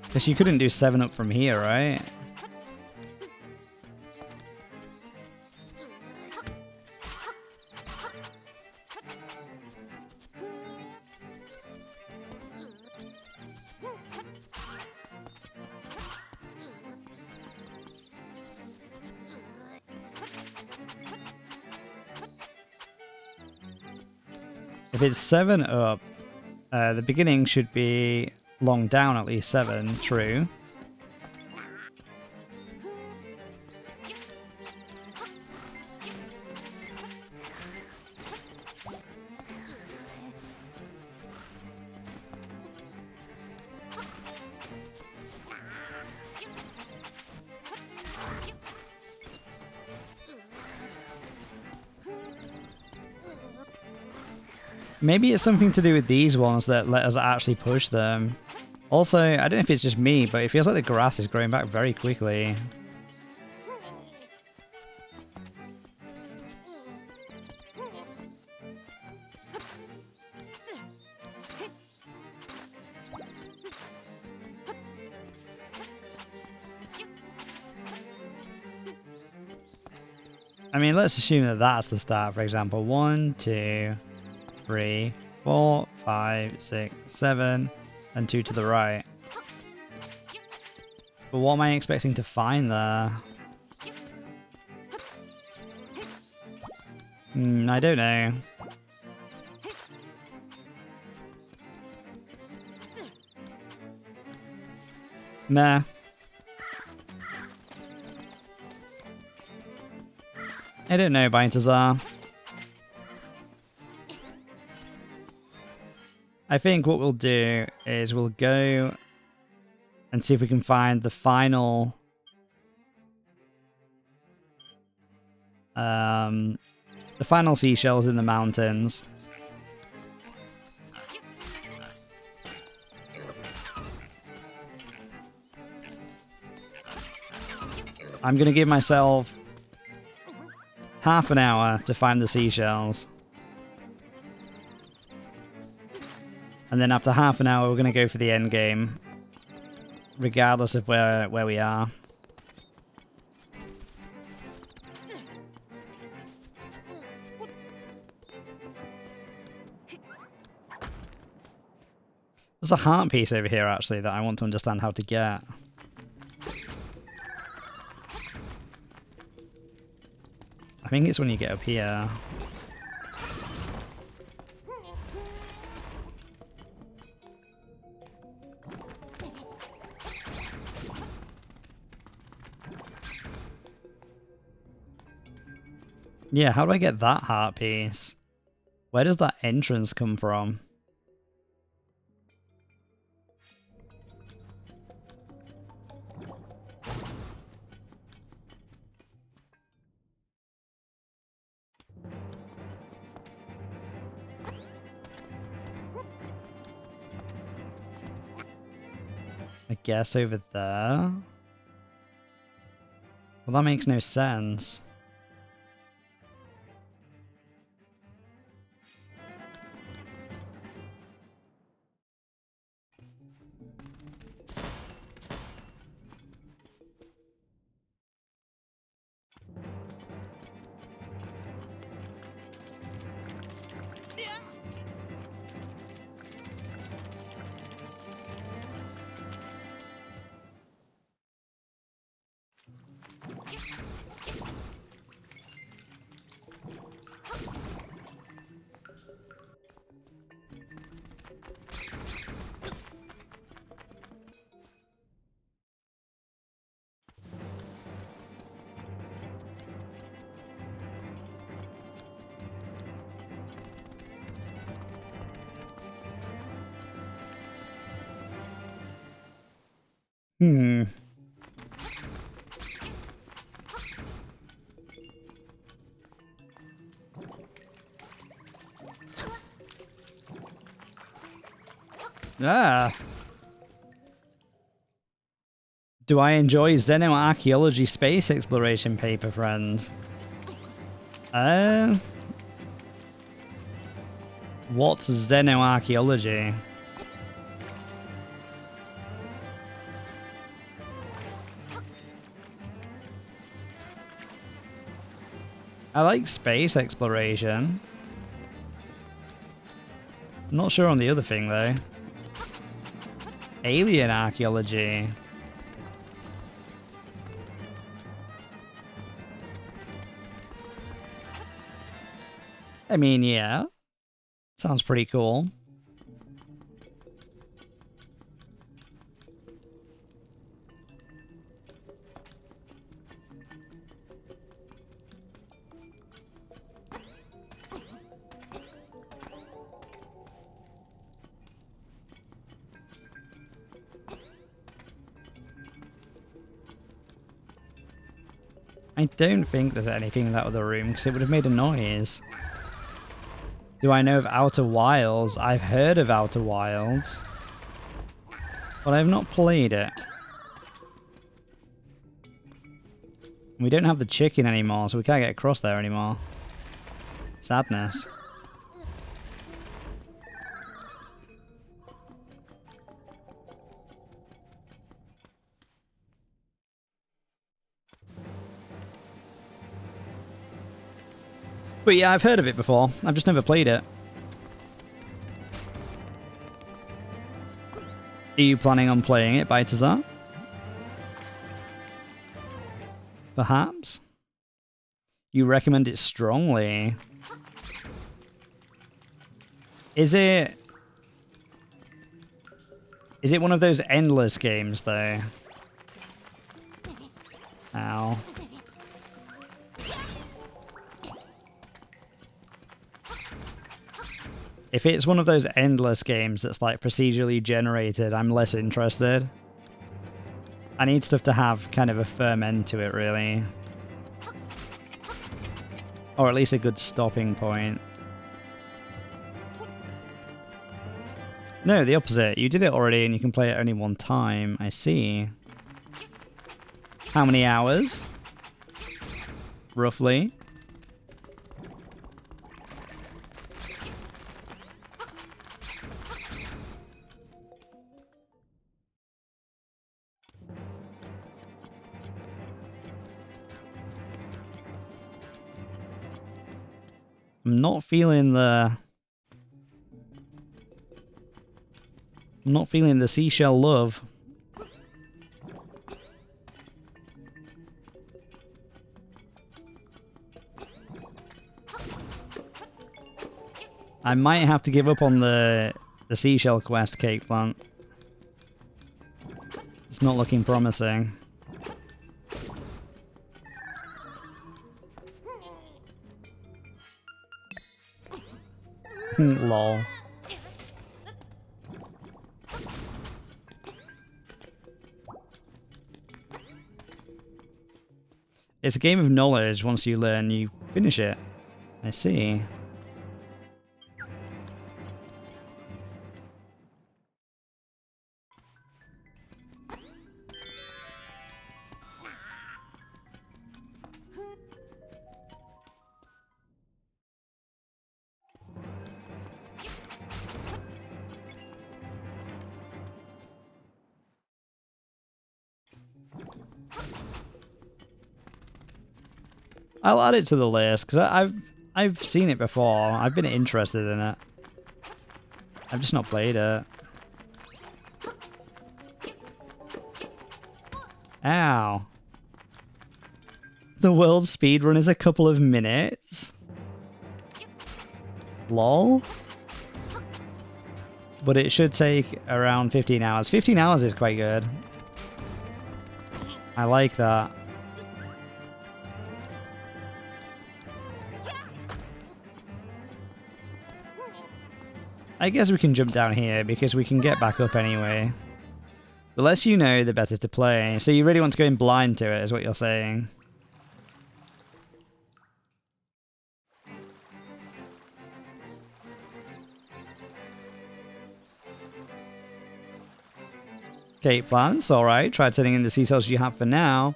Speaker 1: Because you couldn't do 7 up from here, right? If it's 7 up, the beginning should be long down at least 7, true. Maybe it's something to do with these ones that let us actually push them. Also, I don't know if it's just me, but it feels like the grass is growing back very quickly. I mean, let's assume that that's the start, for example. 1, 2, 3, 4, 5, 6, 7, and 2 to the right. But what am I expecting to find there? I don't know. Meh. I don't know, Balthazar. I think what we'll do is we'll go and see if we can find the final seashells in the mountains. I'm gonna give myself half an hour to find the seashells. And then after half an hour, we're going to go for the end game, regardless of where we are. There's a heart piece over here, actually, that I want to understand how to get. I think it's when you get up here. Yeah, how do I get that heart piece? Where does that entrance come from? I guess over there? Well, that makes no sense. Hmm. Ah. Do I enjoy xenoarchaeology space exploration paper, friends? What's xenoarchaeology? I like space exploration. Not sure on the other thing, though. Alien archaeology. I mean, yeah. Sounds pretty cool. I don't think there's anything in that other room, because it would have made a noise. Do I know of Outer Wilds? I've heard of Outer Wilds, but I have not played it. We don't have the chicken anymore, so we can't get across there anymore. Sadness. But yeah, I've heard of it before. I've just never played it. Are you planning on playing it, Balthazar? Perhaps? You recommend it strongly. Is it one of those endless games, though? Ow. If it's one of those endless games that's like procedurally generated, I'm less interested. I need stuff to have kind of a firm end to it, really. Or at least a good stopping point. No, the opposite. You did it already and you can play it only one time. I see. How many hours? Roughly. I'm not feeling the I'm not feeling the seashell love. I might have to give up on the seashell quest, Cake Plant. It's not looking promising. Lol. It's a game of knowledge. Once you learn, you finish it. I see. I'll add it to the list because I've seen it before. I've been interested in it. I've just not played it. Ow. The world speedrun is a couple of minutes. Lol. But it should take around 15 hours. 15 hours is quite good. I like that. I guess we can jump down here because we can get back up anyway. The less you know, the better to play. So you really want to go in blind to it, is what you're saying. Okay, plants, alright. Try turning in the sea cells you have for now.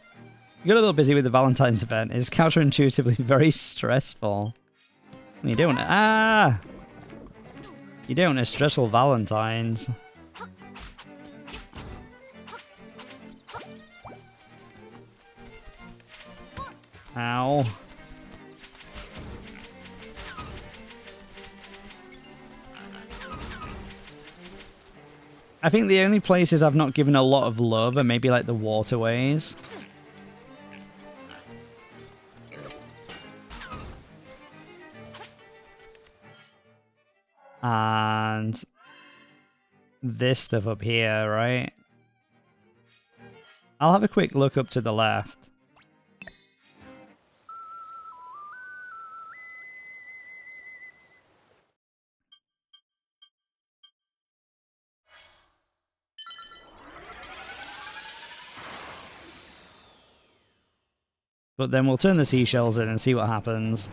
Speaker 1: You got a little busy with the Valentine's event. It's counterintuitively very stressful. You don't... Ah! You don't want a stressful Valentine's. Ow. I think the only places I've not given a lot of love are maybe like the waterways. And this stuff up here, right? I'll have a quick look up to the left. But then we'll turn the seashells in and see what happens.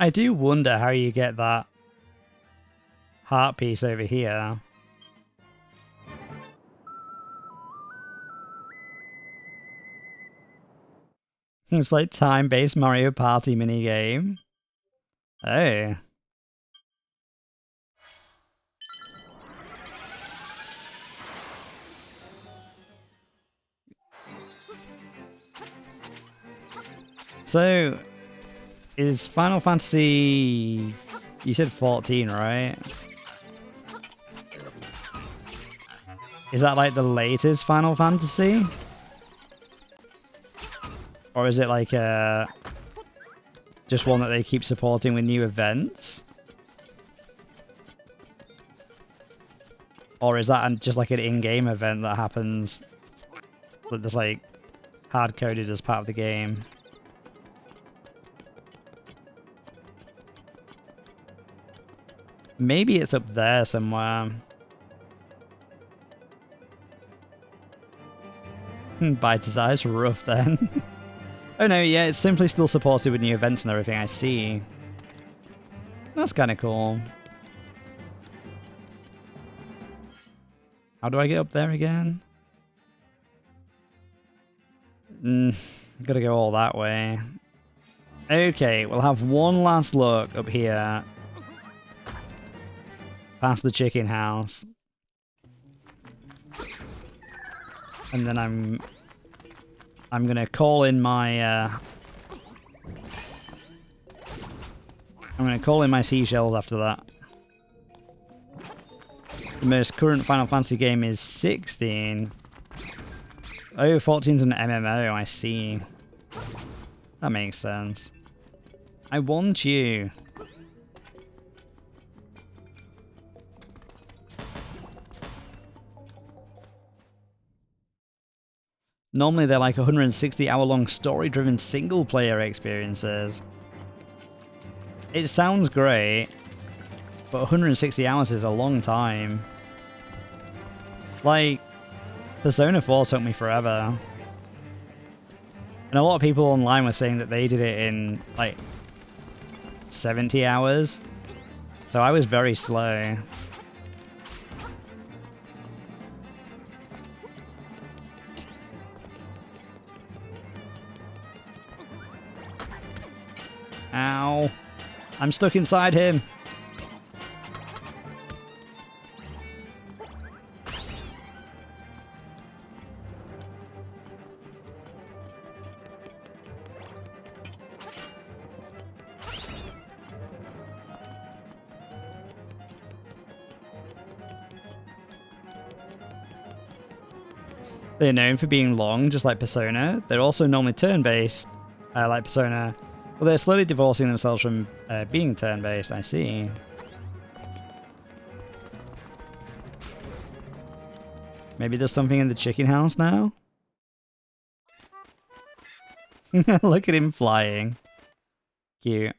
Speaker 1: I do wonder how you get that heart piece over here. It's like time-based Mario Party minigame. Oh. So, is Final Fantasy... You said 14, right? Is that like the latest Final Fantasy? Or is it like just one that they keep supporting with new events? Or is that just like an in-game event that happens that's like hard-coded as part of the game? Maybe it's up there somewhere. Bite his eyes rough then. Oh no, yeah, it's simply still supported with new events and everything, I see. That's kind of cool. How do I get up there again? Gotta go all that way. Okay, we'll have one last look up here. Past the chicken house. And then I'm gonna call in my I'm gonna call in my seashells after that. The most current Final Fantasy game is 16. Oh, 14's an MMO, I see. That makes sense. I want you. Normally they're like 160-hour-long story-driven single-player experiences. It sounds great, but 160 hours is a long time. Like, Persona 4 took me forever. And a lot of people online were saying that they did it in, like, 70 hours. So I was very slow. Ow. I'm stuck inside him. They're known for being long, just like Persona. They're also normally turn-based, like Persona. Well, they're slowly divorcing themselves from being turn-based, I see. Maybe there's something in the chicken house now? Look at him flying. Cute.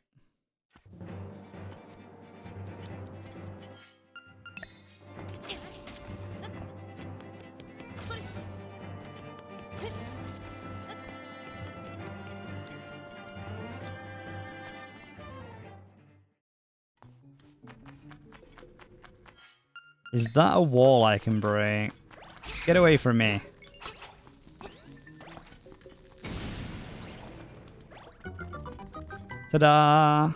Speaker 1: Is that a wall I can break? Get away from me. Ta-da!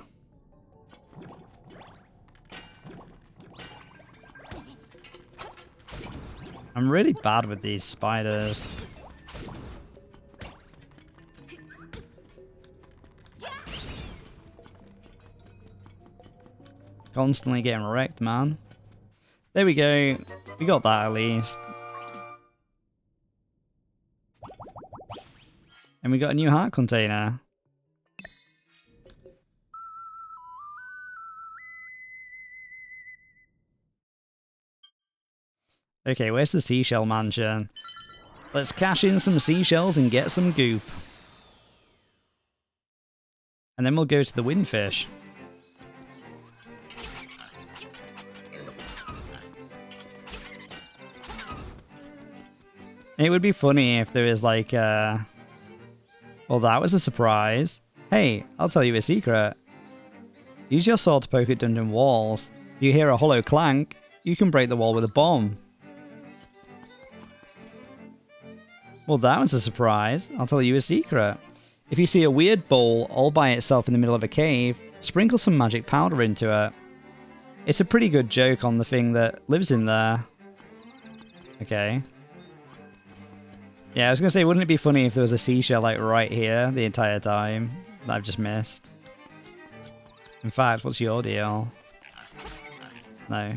Speaker 1: I'm really bad with these spiders. Constantly getting wrecked, man. There we go. We got that at least. And we got a new heart container. Okay, where's the seashell mansion? Let's cash in some seashells and get some goop. And then we'll go to the windfish. It would be funny if there was like well, that was a surprise. Hey, I'll tell you a secret. Use your sword to poke at dungeon walls. If you hear a hollow clank, you can break the wall with a bomb. Well, that was a surprise. I'll tell you a secret. If you see a weird bowl all by itself in the middle of a cave, sprinkle some magic powder into it. It's a pretty good joke on the thing that lives in there. Okay. Yeah, I was going to say, wouldn't it be funny if there was a seashell like right here the entire time that I've just missed? In fact, what's your deal? No.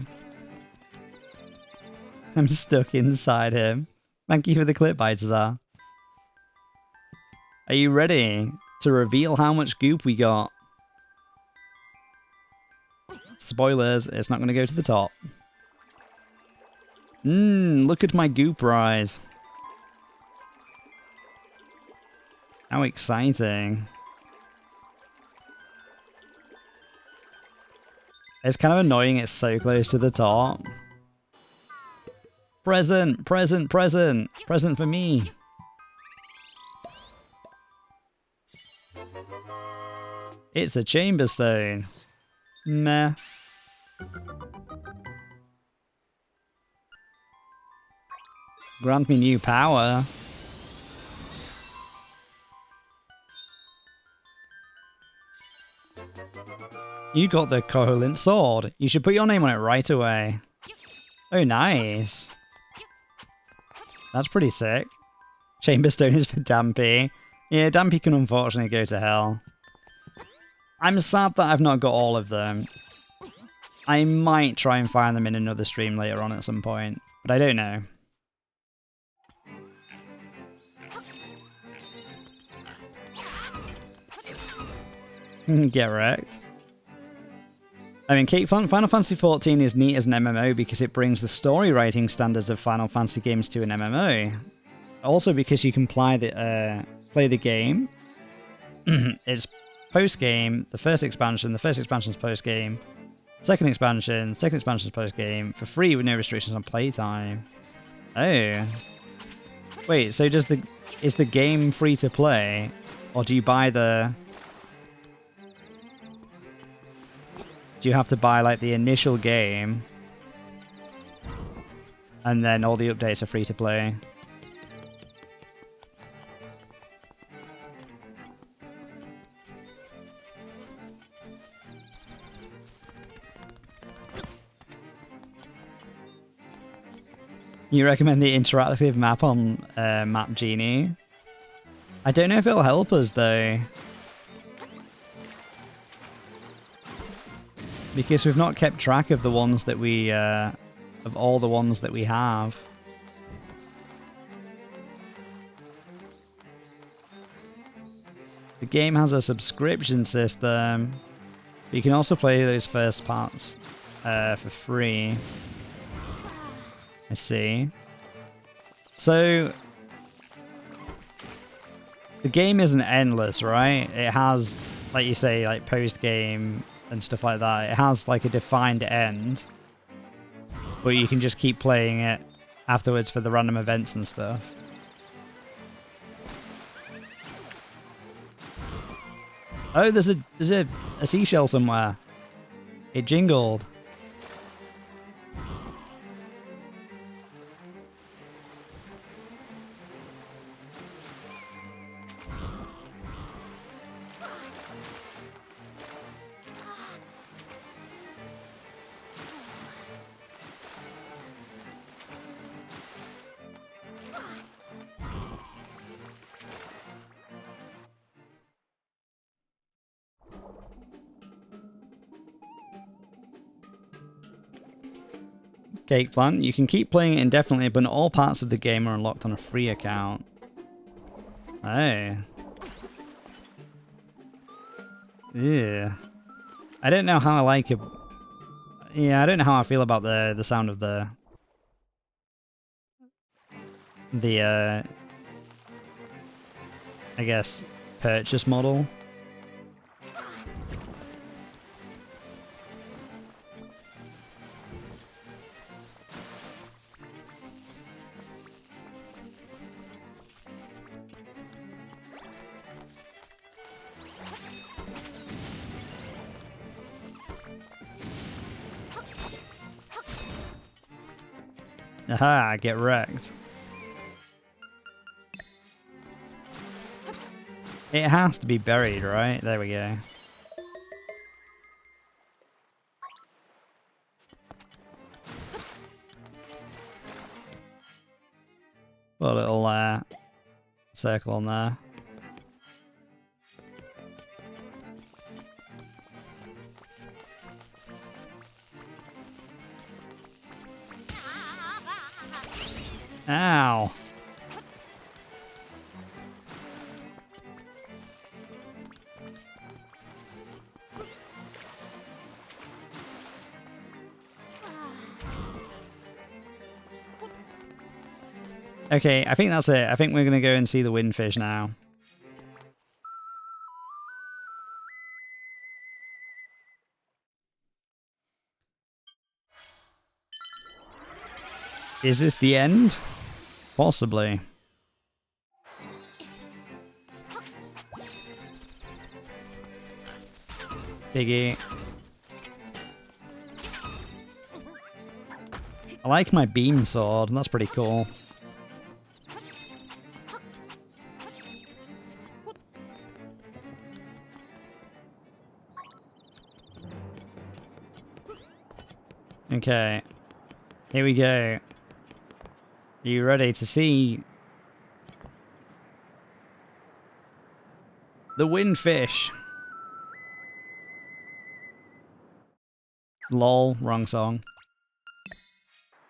Speaker 1: I'm stuck inside him. Thank you for the clip, Balthazar. Are you ready to reveal how much goop we got? Spoilers, it's not going to go to the top. Look at my goop rise. How exciting. It's kind of annoying it's so close to the top. Present, present, present. Present for me. It's a chamber stone. Meh. Grant me new power. You got the covalent sword. You should put your name on it right away. Oh, nice. That's pretty sick. Chamberstone is for Dampy. Yeah, Dampy can unfortunately go to hell. I'm sad that I've not got all of them. I might try and find them in another stream later on at some point, but I don't know. Get wrecked. I mean, Final Fantasy XIV is neat as an MMO because it brings the story writing standards of Final Fantasy games to an MMO. Also because you can play the game. It's post-game, the first expansion's post-game, second expansion's post-game, for free with no restrictions on playtime. Oh. Wait, so is the game free to play? Or do you buy the... Do you have to buy, like, the initial game, and then all the updates are free to play? You recommend the interactive map on Map Genie? I don't know if it'll help us, though. Because we've not kept track of the ones that we, of all the ones that we have. The game has a subscription system, but you can also play those first parts for free. I see. So, the game isn't endless, right? It has, like you say, like post-game and stuff like that. It has like a defined end, but you can just keep playing it afterwards for the random events and stuff. Oh, there's a seashell somewhere. It jingled. Cake Plant, you can keep playing it indefinitely, but not all parts of the game are unlocked on a free account. Oh. Yeah. I don't know how I like it. Yeah, I don't know how I feel about the sound of the I guess purchase model. Aha, get wrecked. It has to be buried, right? There we go. Put a little circle on there. Ow. Okay, I think that's it. I think we're going to go and see the windfish now. Is this the end? Possibly. Piggy. I like my beam sword, that's pretty cool. Okay, here we go. Are you ready to see the windfish? Lol, wrong song.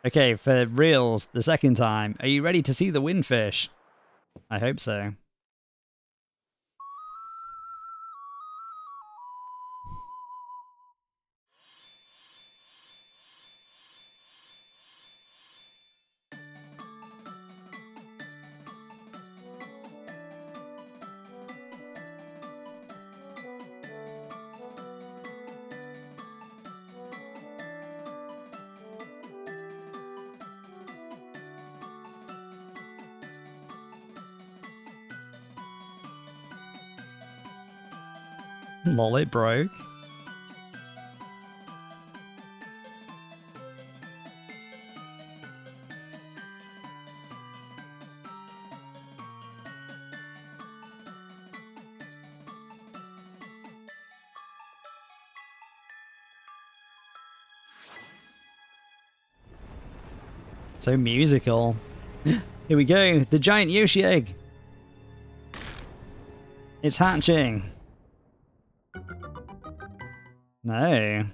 Speaker 1: Okay, for reals, the second time. Are you ready to see the windfish? I hope so. Lol, it broke. So musical. Here we go, the giant Yoshi egg. It's hatching. No.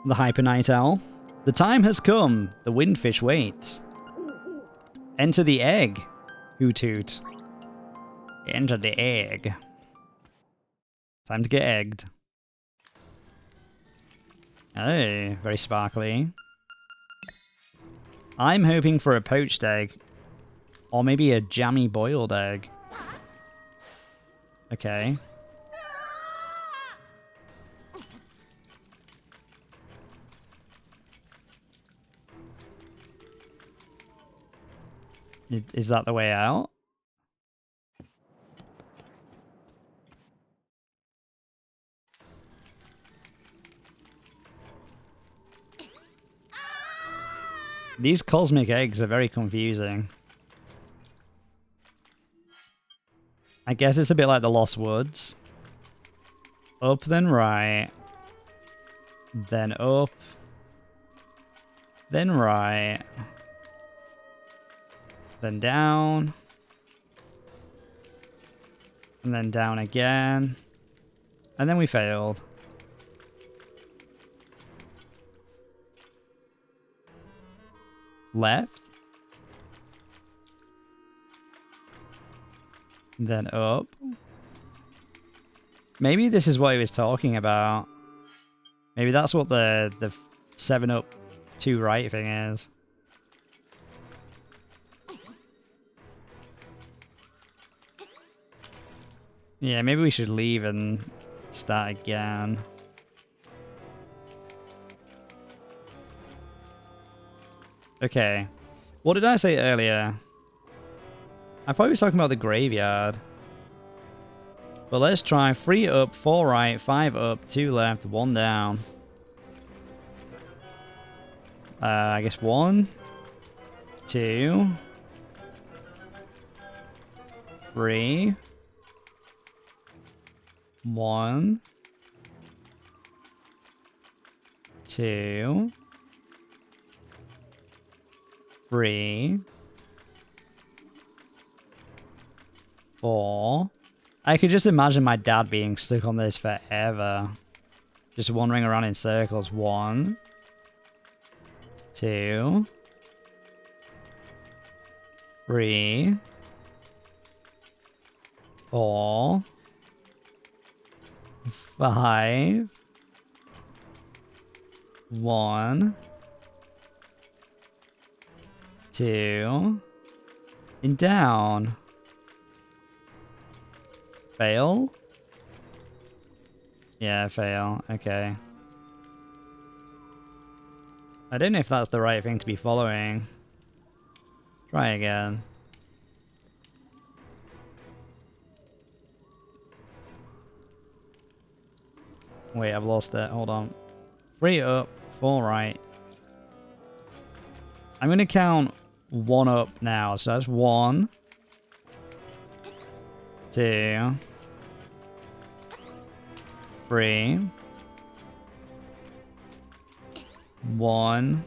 Speaker 1: The Hyper Night Owl. The time has come. The windfish waits. Enter the egg. Hoot hoot. Enter the egg. Time to get egged. Oh, very sparkly. I'm hoping for a poached egg. Or maybe a jammy boiled egg. Okay. Is that the way out? These cosmic eggs are very confusing. I guess it's a bit like the Lost Woods. Up, then right. Then up. Then right. Then down. And then down again. And then we failed. Left. Then up. Maybe this is what he was talking about. Maybe that's what the 7 up 2 right thing is. Yeah, maybe we should leave and start again. Okay. What did I say earlier? I thought he was talking about the graveyard. But let's try 3 up, 4 right, 5 up, 2 left, 1 down. I guess 1, 2, 3, 1, 2, 3, 4. I could just imagine my dad being stuck on this forever. Just wandering around in circles. 1, 2, 3, 4, 5, 1, 2, and down. Fail? Yeah, fail. Okay. I don't know if that's the right thing to be following. Try again. Wait, I've lost it. Hold on. 3 up, 4 right. I'm going to count 1 up now. So that's 1, 2, 3. 1,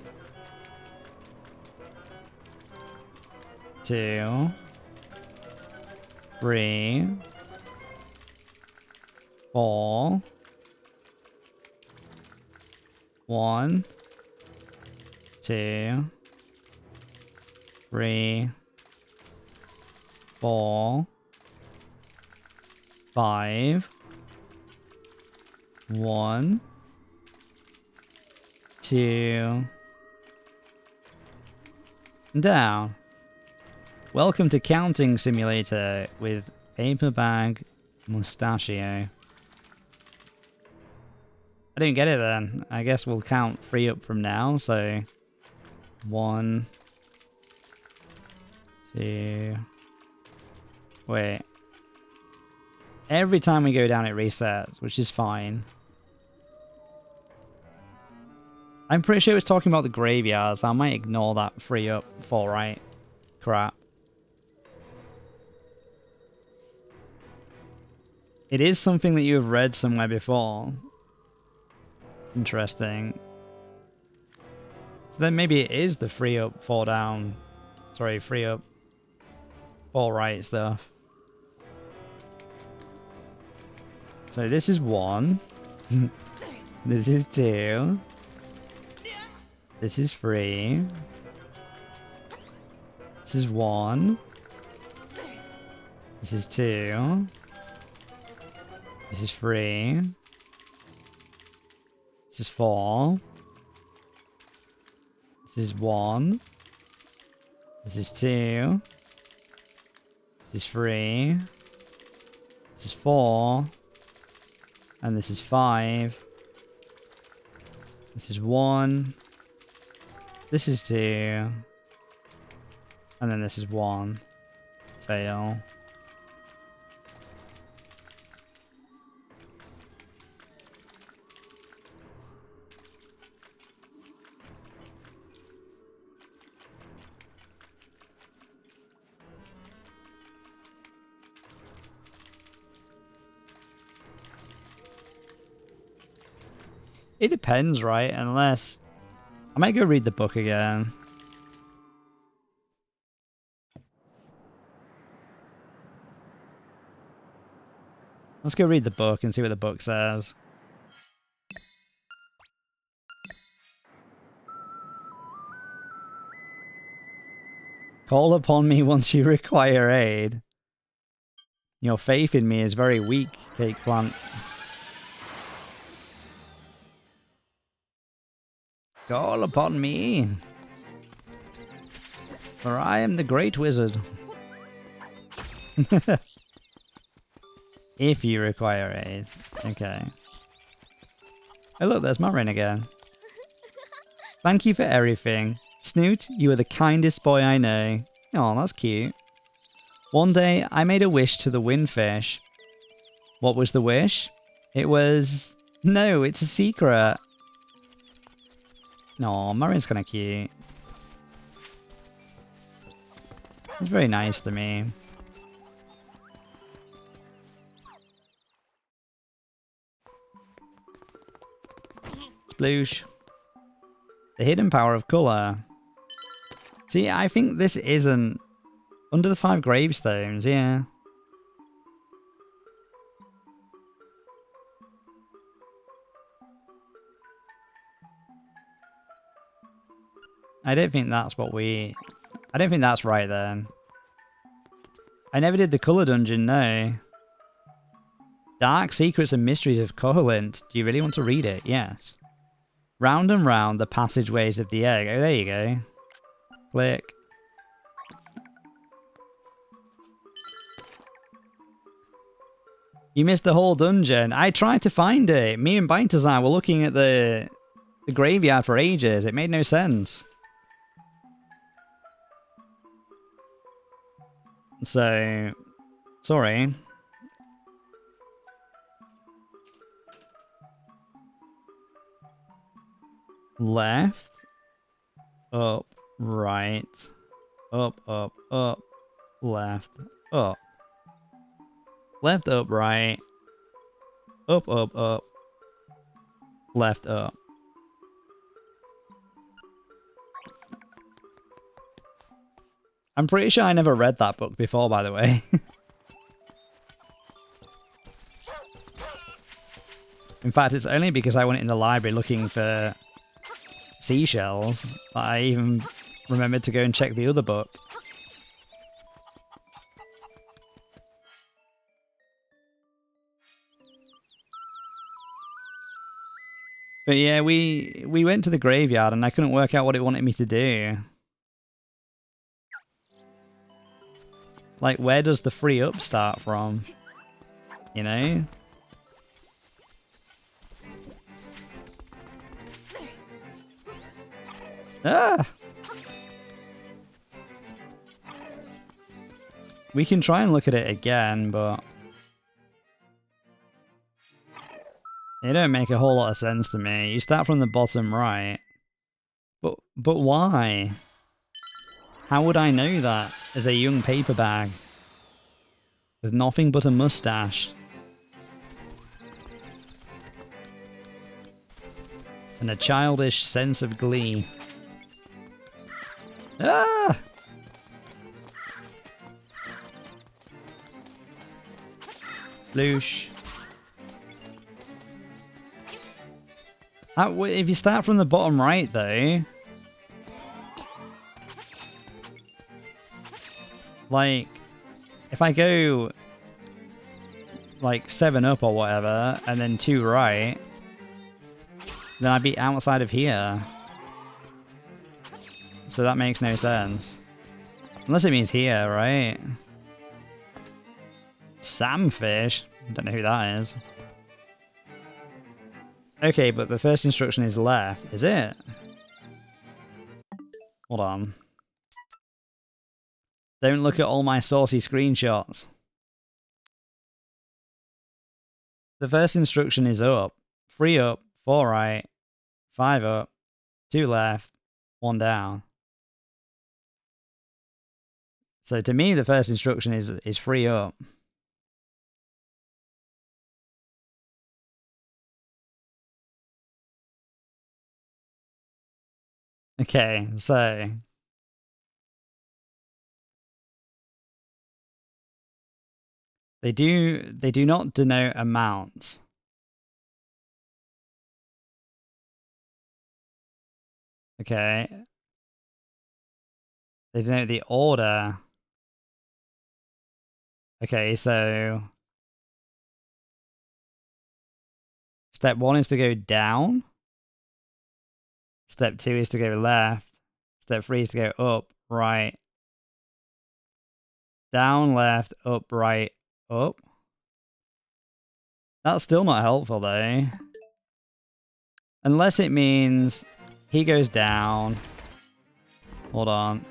Speaker 1: 2, 3, 4. 1, 2, 3, 4, 5. 1, 2. Down. Welcome to Counting Simulator with Paper Bag Mustachio. I didn't get it then. I guess we'll count 3 up from now, so 1, 2. Wait. Every time we go down it resets, which is fine. I'm pretty sure it was talking about the graveyard, so I might ignore that 3 up, 4 right crap. It is something that you have read somewhere before. Interesting. So then maybe it is the 3 up, 4 down. Sorry, 3 up, 4 right stuff. So this is 1. This is 2. This is 3. This is 1. This is 2. This is 3. This is 4. This is 1. This is 2. This is 3. This is 4. And this is 5. This is 1. This is 2. And then this is 1. Fail. It depends, right? Unless... I might go read the book again. Let's go read the book and see what the book says. Call upon me once you require aid. Your faith in me is very weak, Cake Plant. Call upon me, for I am the great wizard. If you require aid. Okay. Oh look, there's Marin again. Thank you for everything. Snoot, you are the kindest boy I know. Oh, that's cute. One day, I made a wish to the windfish. What was the wish? It was... No, it's a secret. No, Marin's kind of cute. He's very nice to me. Sploosh. The hidden power of colour. See, I think this isn't... Under the 5 gravestones, yeah. I don't think that's what we... I don't think that's right then. I never did the colour dungeon, no. Dark Secrets and Mysteries of Koholint. Do you really want to read it? Yes. Round and round the passageways of the egg. Oh, there you go. Click. You missed the whole dungeon. I tried to find it. Me and Balthazar were looking at the graveyard for ages. It made no sense. So, sorry. Left, up, right, up, up, up, left, up. Left, up, right, up, up, up, left, up. I'm pretty sure I never read that book before, by the way. In fact, it's only because I went in the library looking for seashells that I even remembered to go and check the other book. But yeah, we went to the graveyard and I couldn't work out what it wanted me to do. Like, where does the free up start from? You know? Ah! We can try and look at it again, but it don't make a whole lot of sense to me. You start from the bottom right. But why? How would I know that as a young paper bag? With nothing but a mustache. And a childish sense of glee. Ah! Loosh. If you start from the bottom right, though... Like, if I go... like, 7 up or whatever, and then 2 right... then I'd be outside of here. So that makes no sense. Unless it means here, right? Samfish? Don't know who that is. Okay, but the first instruction is left, is it? Hold on. Don't look at all my saucy screenshots. The first instruction is up. 3 up, 4 right, 5 up, 2 left, 1 down. So to me, the first instruction is 3 up. Okay, so... They do not denote amounts. Okay. They denote the order. Okay, so... Step 1 is to go down. Step 2 is to go left. Step 3 is to go up, right. Down, left, up, right, up. That's still not helpful, though. Unless it means he goes down. Hold on.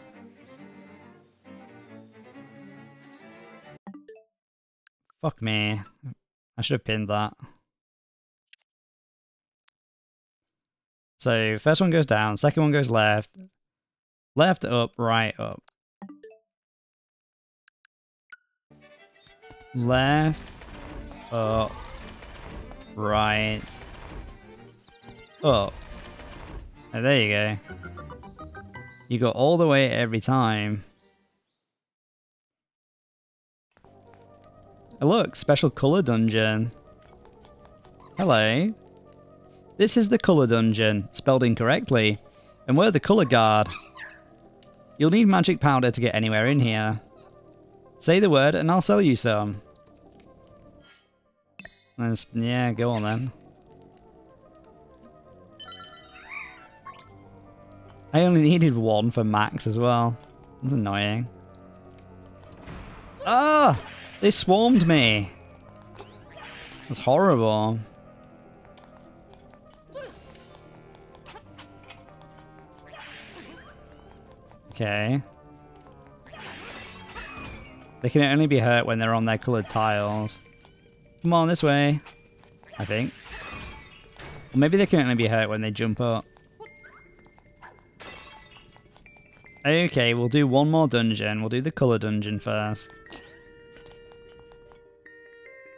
Speaker 1: Fuck me. I should have pinned that. So, first one goes down, second one goes left. Left, up, right, up. Left, up, right, up. Oh, there you go. You go all the way every time. Oh, look, special color dungeon. Hello. This is the color dungeon, spelled incorrectly, and we're the color guard. You'll need magic powder to get anywhere in here. Say the word and I'll sell you some. Yeah, go on then. I only needed 1 for max as well. That's annoying. Ah! They swarmed me! That's horrible. Okay. They can only be hurt when they're on their coloured tiles. Come on, this way. I think. Or maybe they can only be hurt when they jump up. Okay, we'll do one more dungeon. We'll do the colour dungeon first.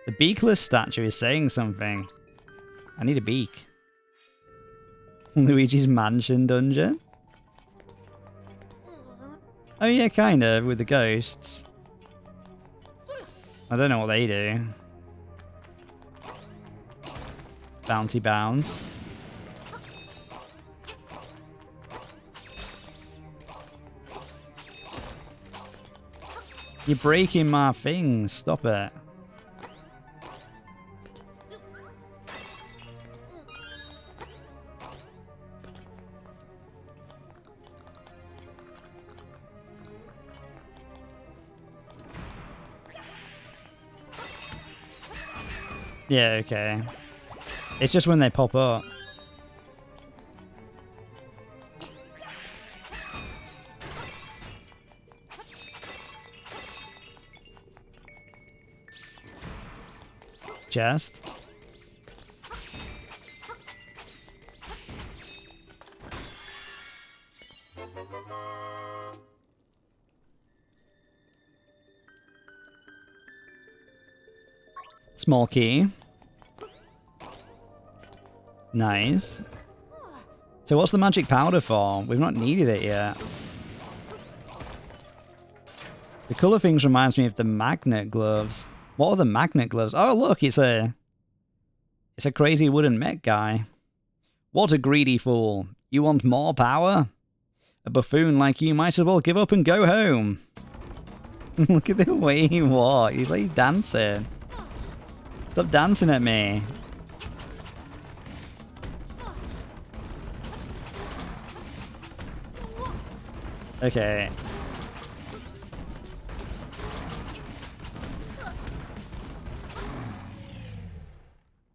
Speaker 1: The beakless statue is saying something. I need a beak. Luigi's Mansion dungeon? Oh yeah, kind of, with the ghosts. I don't know what they do. Bounty bounds. You're breaking my things. Stop it. Yeah, okay. It's just when they pop up. Chest. Small key. Nice. So what's the magic powder for? We've not needed it yet. The colour things reminds me of the magnet gloves. What are the magnet gloves? Oh look, it's a crazy wooden mech guy. What a greedy fool. You want more power? A buffoon like you might as well give up and go home. Look at the way he walks. He's like dancing. Stop dancing at me. Okay.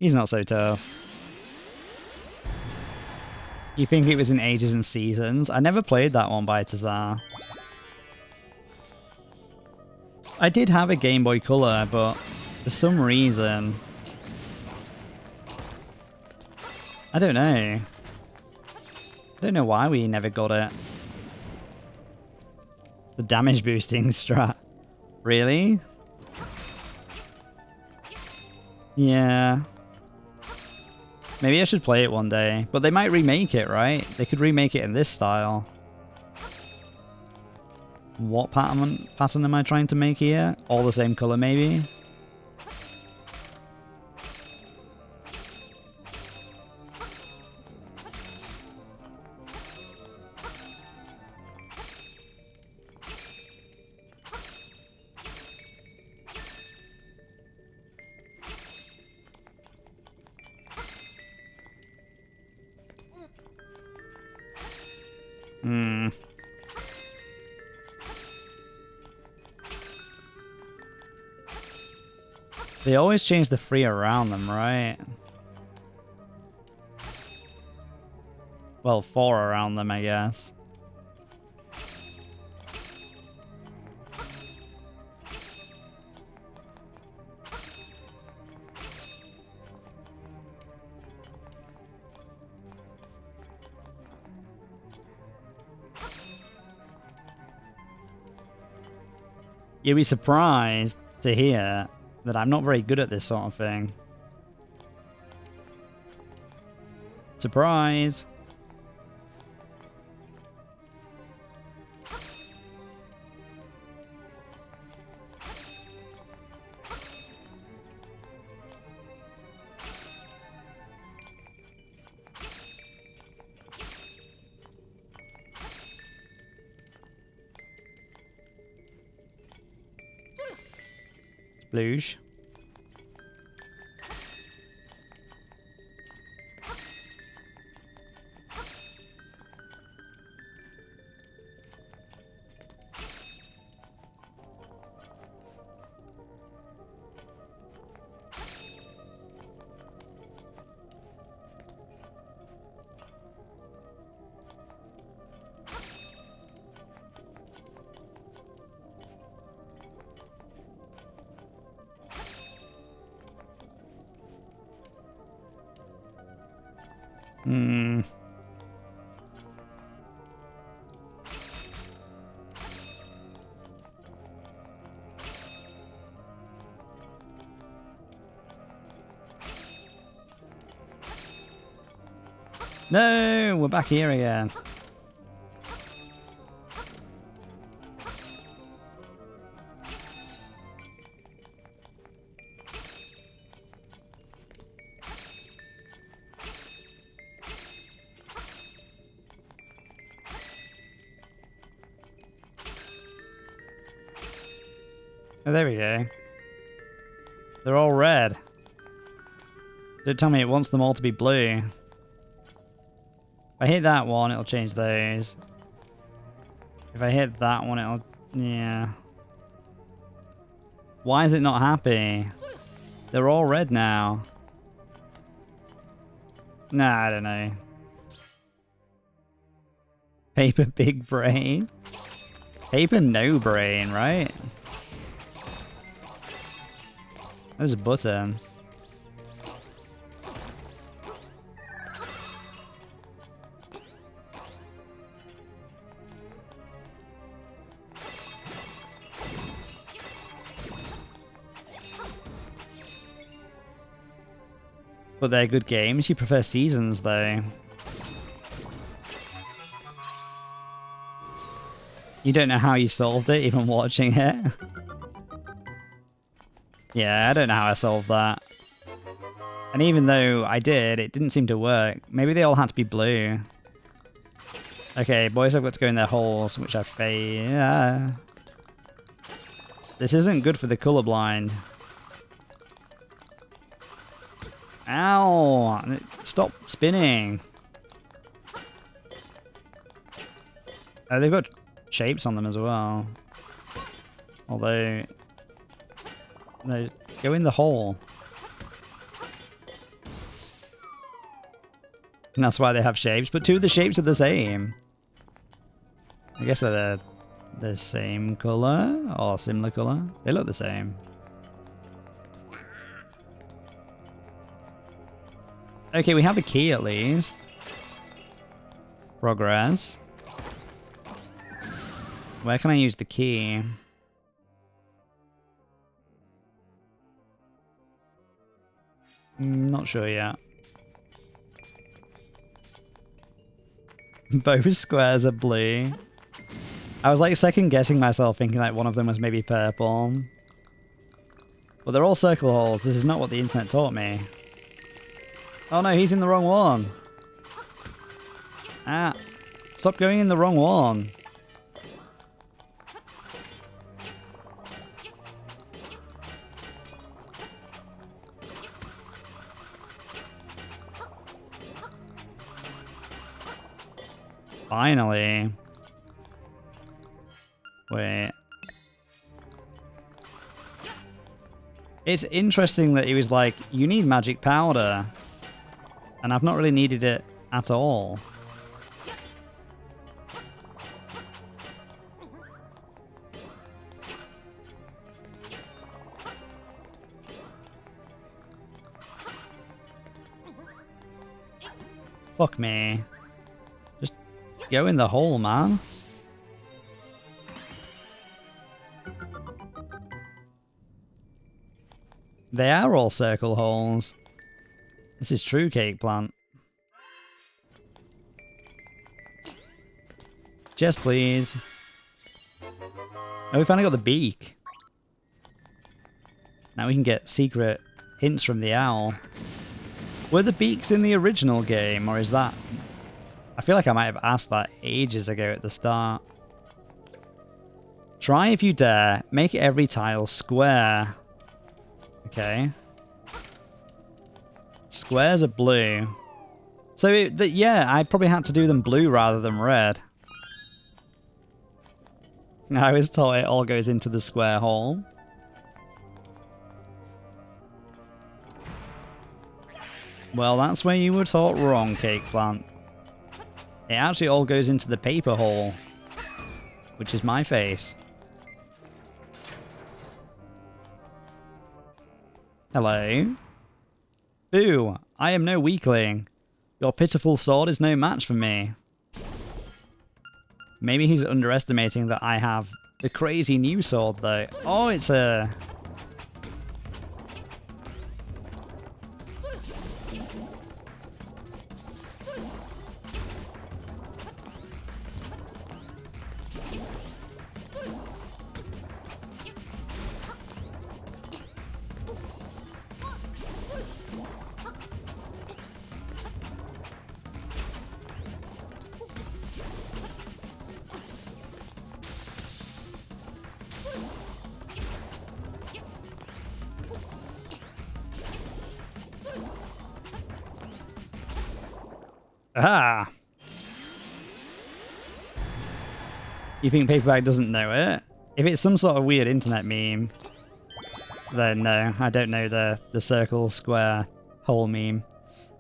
Speaker 1: He's not so tough. You think it was in Ages and Seasons? I never played that one by Tazar. I did have a Game Boy Color, but for some reason... I don't know. I don't know why we never got it. The damage boosting strat. Really? Yeah. Maybe I should play it one day. But they might remake it, right? They could remake it in this style. What pattern am I trying to make here? All the same color, maybe? They always change the free around them, right? Well, 4 around them, I guess. You'll be surprised to hear that I'm not very good at this sort of thing. Surprise! Sploosh. Hmm. No, we're back here again. Oh, there we go. They're all red. Don't tell me it wants them all to be blue. If I hit that one, it'll change those. If I hit that one, it'll... yeah. Why is it not happy? They're all red now. Nah, I don't know. Paper big brain? Paper no brain, right? There's a button. But they're good games. You prefer seasons, though. You don't know how you solved it, even watching it. Yeah, I don't know how I solved that. And even though I did, it didn't seem to work. Maybe they all had to be blue. Okay, boys have got to go in their holes, which I failed. Yeah. This isn't good for the colorblind. Ow! Stop spinning. Oh, they've got shapes on them as well. Although... no, go in the hole. And that's why they have shapes, but two of the shapes are the same. I guess they're the same colour, or similar colour. They look the same. Okay, we have a key at least. Progress. Where can I use the key? Not sure yet. Both squares are blue. I was like second guessing myself, thinking like one of them was maybe purple. But they're all circle holes. This is not what the internet taught me. Oh no, he's in the wrong one. Ah, stop going in the wrong one. Finally. Wait. It's interesting that he was like, you need magic powder. And I've not really needed it at all. Fuck me. Just go in the hole, man. They are all circle holes. This is true, Cake Plant. Chest, please. Oh, we finally got the beak. Now we can get secret hints from the owl. Were the beaks in the original game, or is that... I feel like I might have asked that ages ago at the start. Try if you dare. Make every tile square. Okay. Squares are blue. So, yeah, I probably had to do them blue rather than red. I was told it all goes into the square hole. Well, that's where you were taught wrong, Cake Plant. It actually all goes into the paper hole, which is my face. Hello. Boo, I am no weakling. Your pitiful sword is no match for me. Maybe he's underestimating that I have the crazy new sword, though. Oh, it's a... Ah! You think Paperback doesn't know it? If it's some sort of weird internet meme, then no, I don't know the circle, square, hole meme.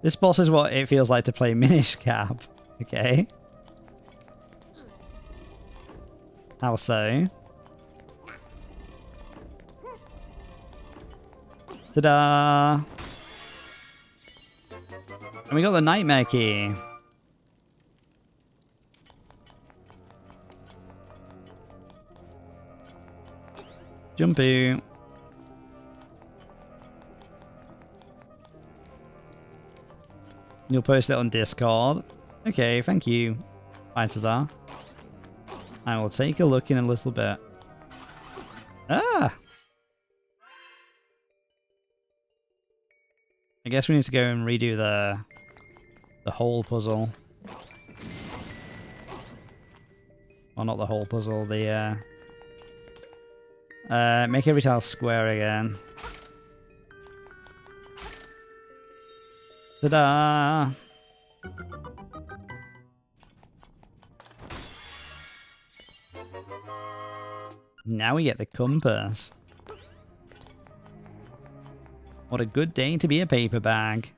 Speaker 1: This boss is what it feels like to play Minish Cap. Okay. How so? Ta-da! And we got the Nightmare Key. Jumpy. You'll post it on Discord. Okay, thank you, Balthazar. I will take a look in a little bit. Ah! I guess we need to go and redo the whole puzzle. Well, not the whole puzzle, the make every tile square again. Ta-da! Now we get the compass. What a good day to be a paper bag.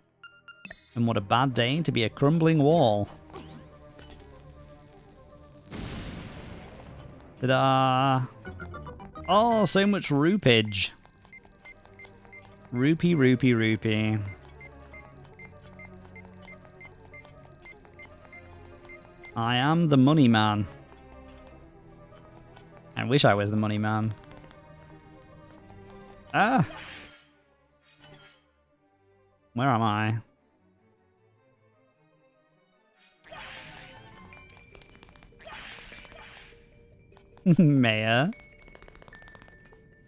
Speaker 1: And what a bad day to be a crumbling wall. Ta-da! Oh, so much rupage. Rupee, rupee, rupee. I am the money man. I wish I was the money man. Ah! Where am I? Maya.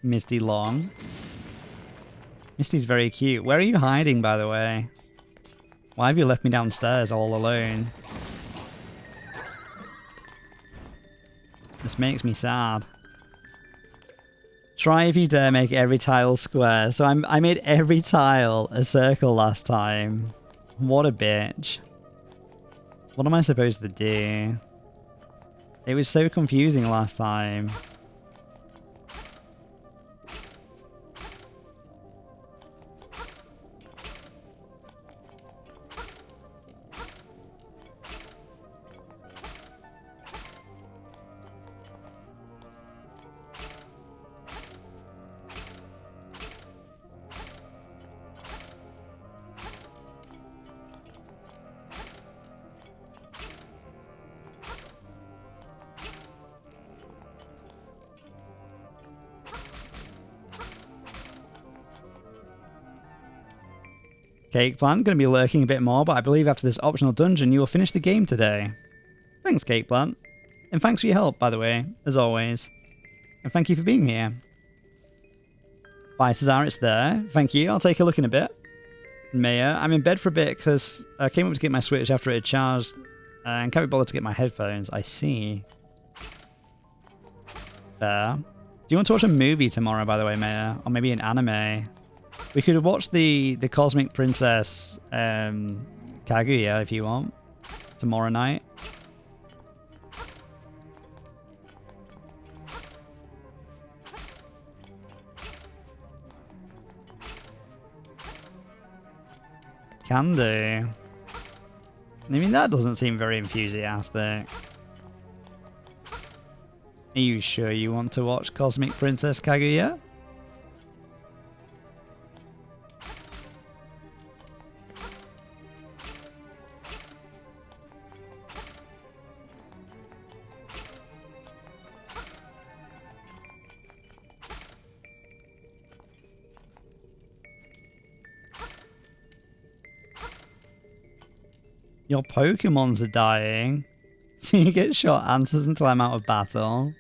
Speaker 1: Misty Long. Misty's very cute. Where are you hiding, by the way? Why have you left me downstairs all alone? This makes me sad. Try if you dare make every tile square. So I made every tile a circle last time. What a bitch. What am I supposed to do? It was so confusing last time. Cake Plant, going to be lurking a bit more, but I believe after this optional dungeon you will finish the game today. Thanks, Cake Plant. And thanks for your help, by the way, as always. And thank you for being here. Balthazar, it's there. Thank you, I'll take a look in a bit. Maya, I'm in bed for a bit because I came up to get my Switch after it had charged and can't be bothered to get my headphones. I see. There. Do you want to watch a movie tomorrow, by the way, Maya? Or maybe an anime? We could watch the Cosmic Princess Kaguya if you want. Tomorrow night. Can do. I mean, that doesn't seem very enthusiastic. Are you sure you want to watch Cosmic Princess Kaguya? Your Pokemons are dying. So you get short answers until I'm out of battle.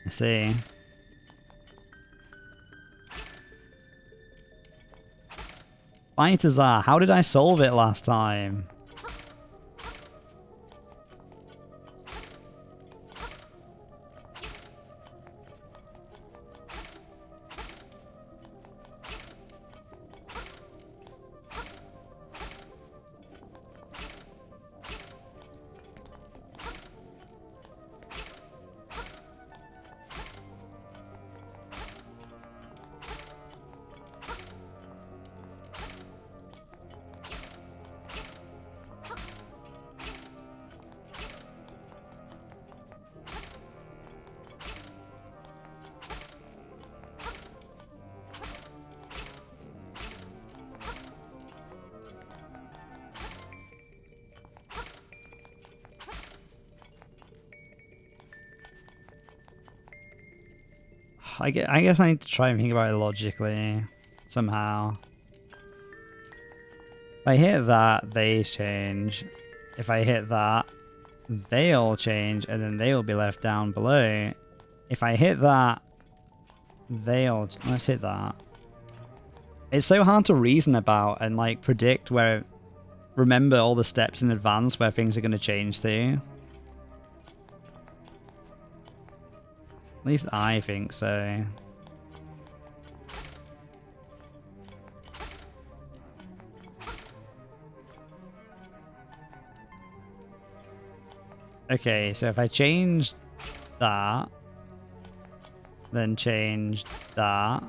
Speaker 1: I see. Balthazar, how did I solve it last time? I guess I need to try and think about it logically, somehow. If I hit that, they change. If I hit that, they all change, and then they will be left down below. If I hit that, they all... Let's hit that. It's so hard to reason about and, like, predict where... Remember all the steps in advance where things are going to change to. At least I think so. Okay, so if I change that, then change that,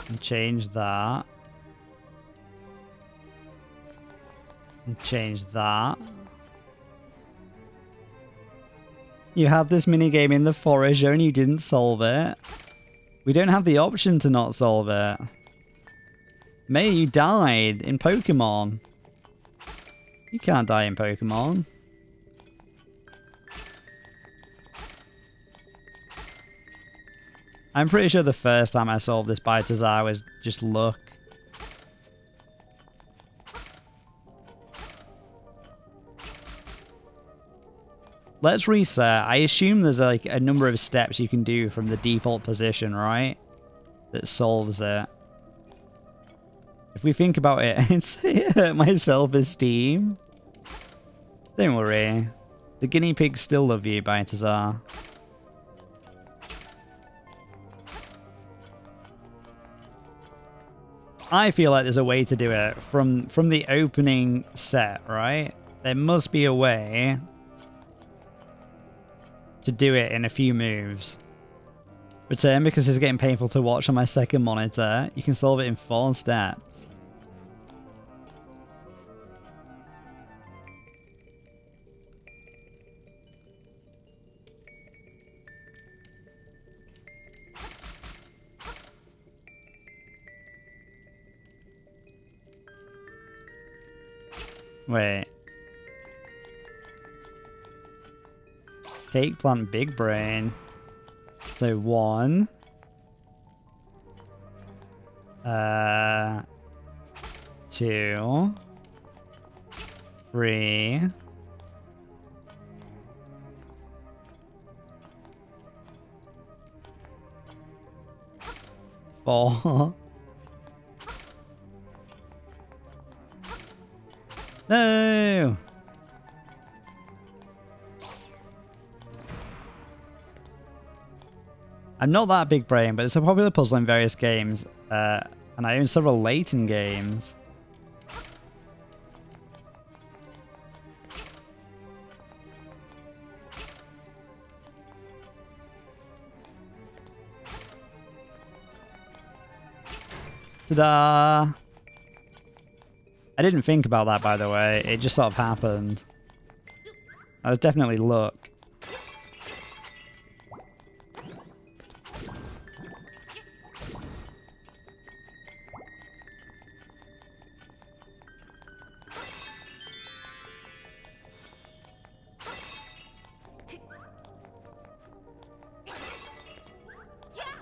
Speaker 1: and change that, and change that. You had this minigame in the forest and you didn't solve it. We don't have the option to not solve it. May, you died in Pokemon. You can't die in Pokemon. I'm pretty sure the first time I solved this Balthazar was just luck. Let's reset. I assume there's like a number of steps you can do from the default position, right? That solves it. If we think about it, it hurt my self-esteem. Don't worry. The guinea pigs still love you, Balthazar. I feel like there's a way to do it from the opening set, right? There must be a way to do it in a few moves. Return because it's getting painful to watch on my second monitor. You can solve it in 4 steps. Wait. Cake plant big brain. So 1. 2. 3. 4. No! I'm not that big brain, but it's a popular puzzle in various games, and I own several Layton games. Ta-da! I didn't think about that, by the way. It just sort of happened. That was definitely luck.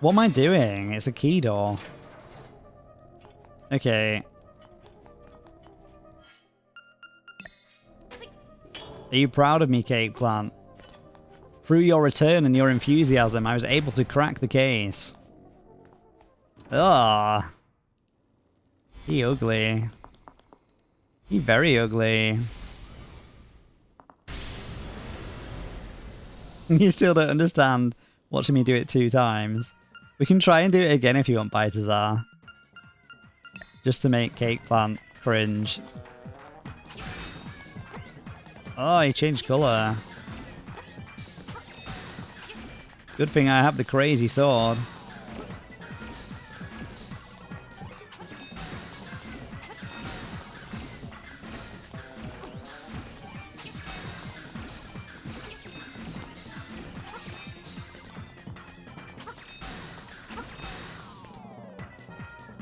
Speaker 1: What am I doing? It's a key door. Okay. Are you proud of me, Cake Plant? Through your return and your enthusiasm, I was able to crack the case. Ah, he ugly. He very ugly. You still don't understand watching me do it 2 times. We can try and do it again if you want, Balthazar. Just to make Cake Plant cringe. Oh, he changed colour. Good thing I have the crazy sword.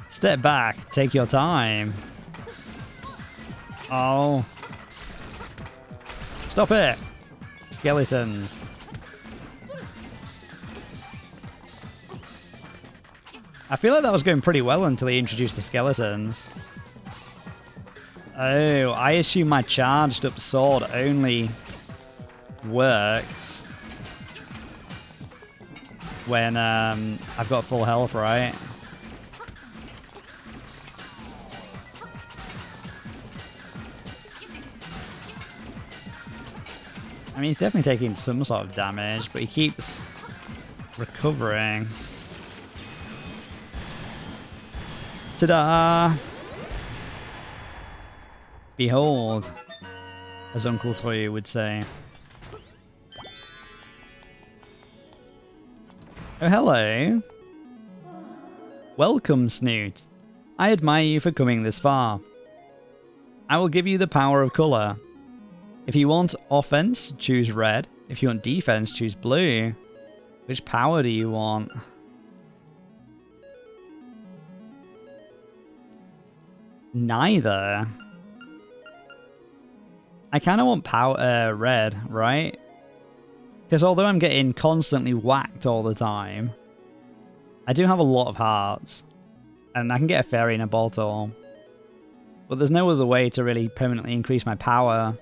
Speaker 1: Step back, take your time. Oh. Stop it! Skeletons. I feel like that was going pretty well until he introduced the skeletons. Oh, I assume my charged up sword only works when I've got full health, right? I mean, he's definitely taking some sort of damage, but he keeps recovering. Ta-da! Behold, as Uncle Toyo would say. Oh, hello. Welcome, Snoot. I admire you for coming this far. I will give you the power of colour. If you want offense, choose red. If you want defense, choose blue. Which power do you want? Neither. I kind of want power red, right? Because although I'm getting constantly whacked all the time, I do have a lot of hearts. And I can get a fairy in a bottle. But there's no other way to really permanently increase my power.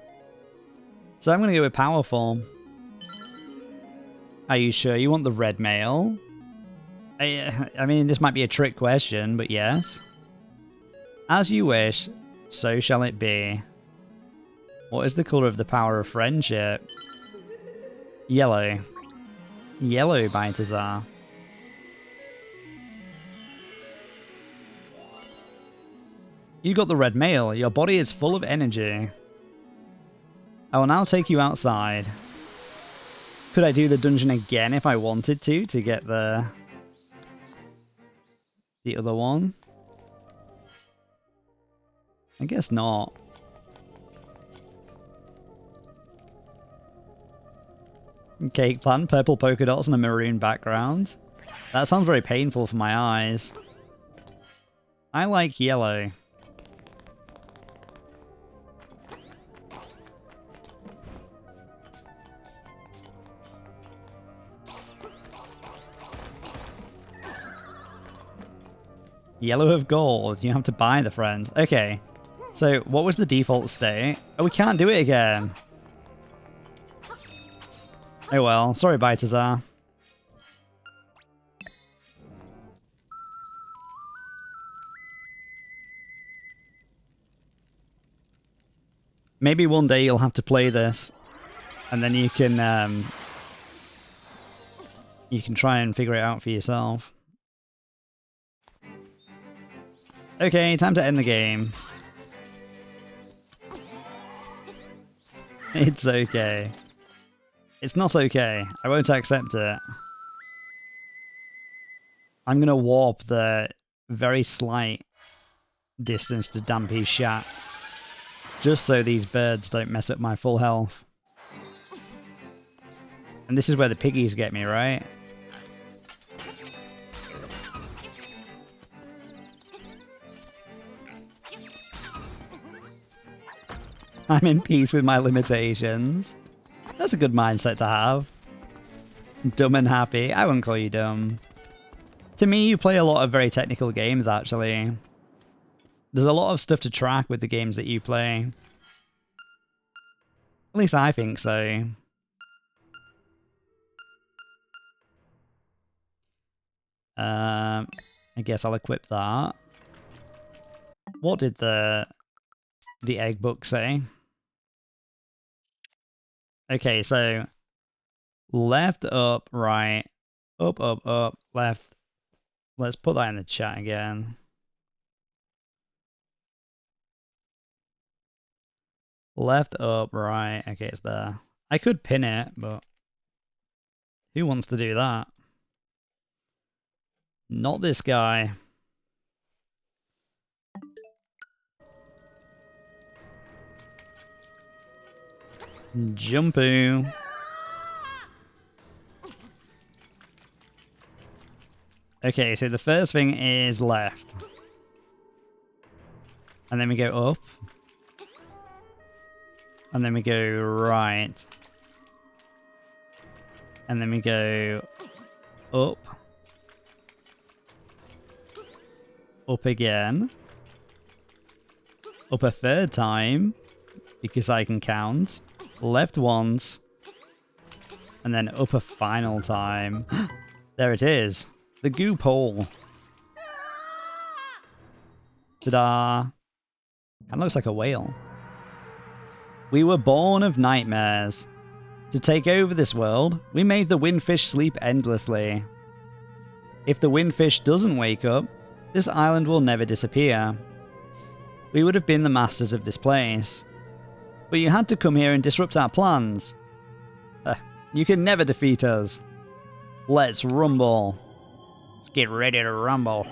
Speaker 1: So I'm going to go with powerful. Are you sure you want the red mail? I mean, this might be a trick question, but yes. As you wish, so shall it be. What is the colour of the power of friendship? Yellow. Yellow, Balthazar. You got the red mail. Your body is full of energy. I will now take you outside. Could I do the dungeon again if I wanted to get the other one? I guess not. Cake plant, purple polka dots on a maroon background. That sounds very painful for my eyes. I like yellow. Yellow of gold. You have to buy the friends. Okay. So, what was the default state? Oh, we can't do it again. Oh well. Sorry, Balthazar. Maybe one day you'll have to play this, and then you can try and figure it out for yourself. Okay, time to end the game. It's okay. It's not okay. I won't accept it. I'm gonna warp the very slight distance to Dampy's shack, just so these birds don't mess up my full health. And this is where the piggies get me, right? I'm in peace with my limitations. That's a good mindset to have. Dumb and happy. I wouldn't call you dumb. To me, you play a lot of very technical games, actually. There's a lot of stuff to track with the games that you play. At least I think so. I guess I'll equip that. What did the egg book say? Okay, so left, up, right, up, up, up, left. Let's put that in the chat again. Left, up, right. Okay, it's there. I could pin it, but who wants to do that? Not this guy. Jumpoo. Okay, so the first thing is left. And then we go up. And then we go right. And then we go up. Up again. Up a third time, because I can count. Left once. And then up a final time. There it is. The goop hole. Ta-da. That looks like a whale. We were born of nightmares. To take over this world, we made the windfish sleep endlessly. If the windfish doesn't wake up, this island will never disappear. We would have been the masters of this place. But you had to come here and disrupt our plans. You can never defeat us. Let's rumble. Get ready to rumble.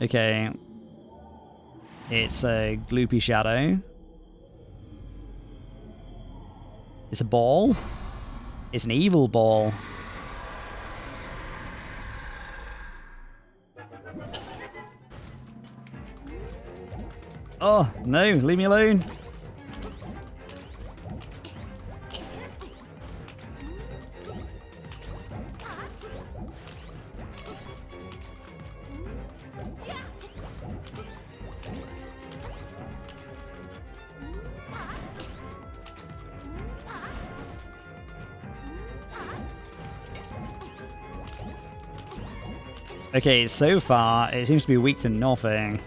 Speaker 1: Okay. It's a gloopy shadow. It's a ball. It's an evil ball. Oh, no, leave me alone. Okay, so far, it seems to be weak to nothing.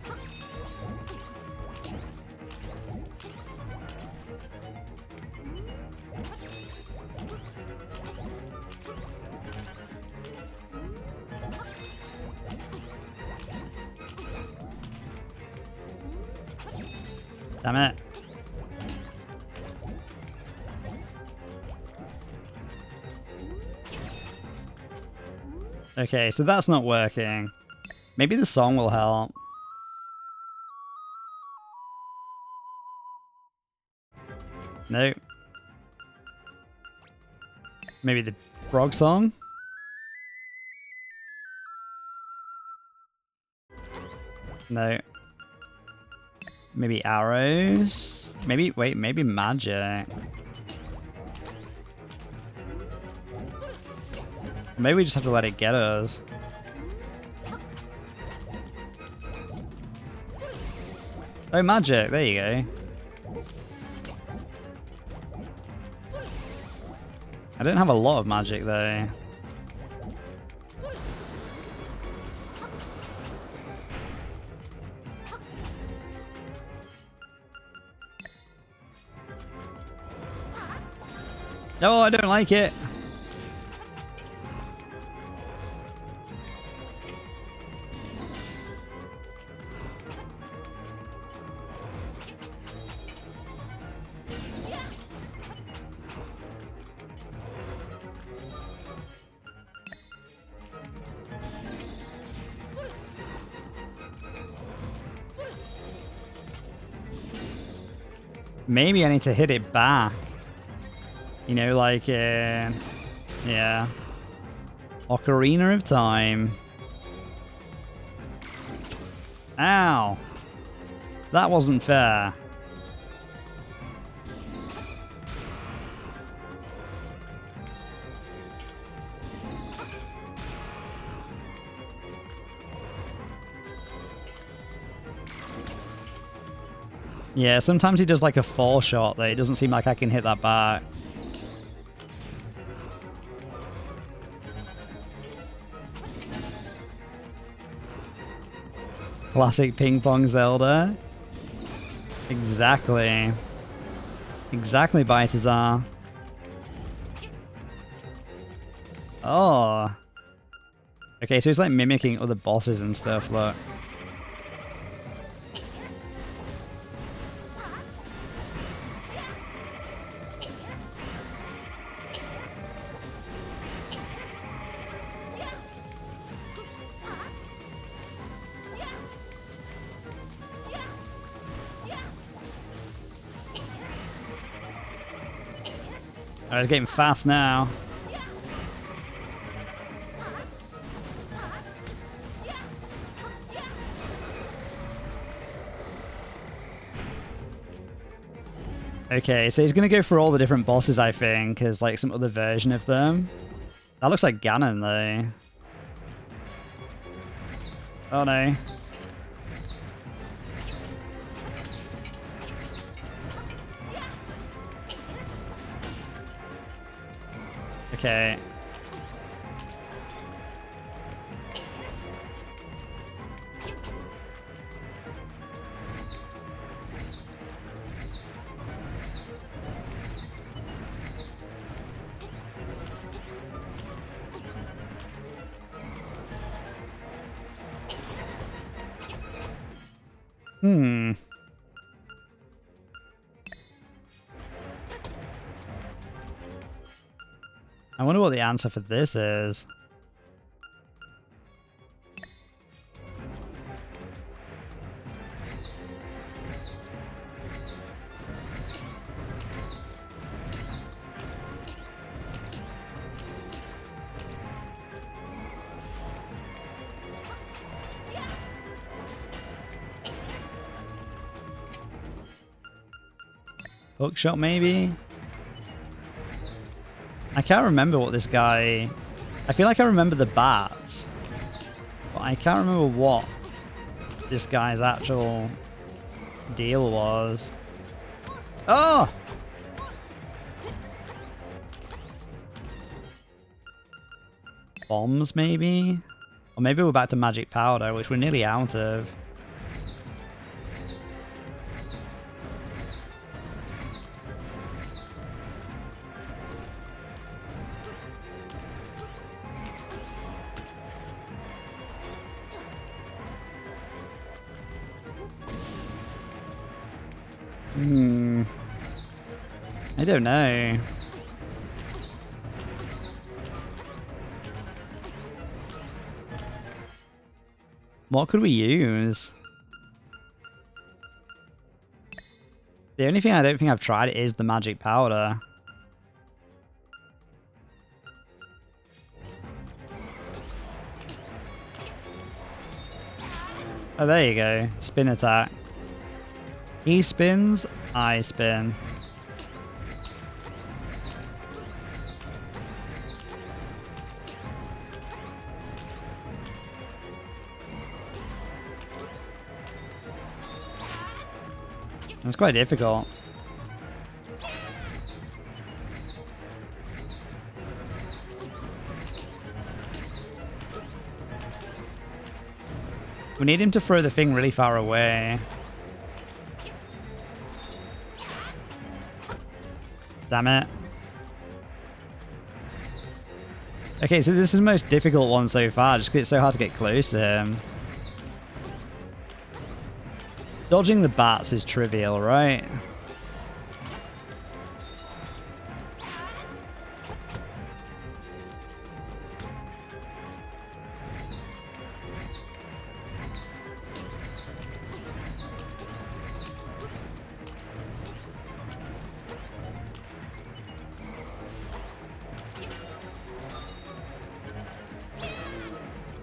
Speaker 1: Damn it. Okay, so that's not working. Maybe the song will help. No. Maybe the frog song? No. Maybe arrows? Maybe, wait, maybe magic. Maybe we just have to let it get us. Oh, magic. There you go. I don't have a lot of magic, though. No, I don't like it. Maybe I need to hit it back. You know, like, yeah. Ocarina of Time. Ow. That wasn't fair. Yeah, sometimes he does like a 4-shot though. It doesn't seem like I can hit that back. Classic ping pong Zelda. Exactly. Exactly, Balthazar. Oh. Okay, so he's like mimicking other bosses and stuff, look. Alright, it's getting fast now. Okay, so he's gonna go for all the different bosses, I think, as like some other version of them. That looks like Ganon, though. Oh no. Okay. I wonder what the answer for this is. Hookshot, maybe? I can't remember what this guy... I feel like I remember the bats, but I can't remember what this guy's actual deal was. Oh! Bombs, maybe? Or maybe we're back to magic powder, which we're nearly out of. I don't know. What could we use? The only thing I don't think I've tried is the magic powder. Oh, there you go. Spin attack. He spins, I spin. It's quite difficult. We need him to throw the thing really far away. Damn it. Okay, so this is the most difficult one so far, just because it's so hard to get close to him. Dodging the bats is trivial, right?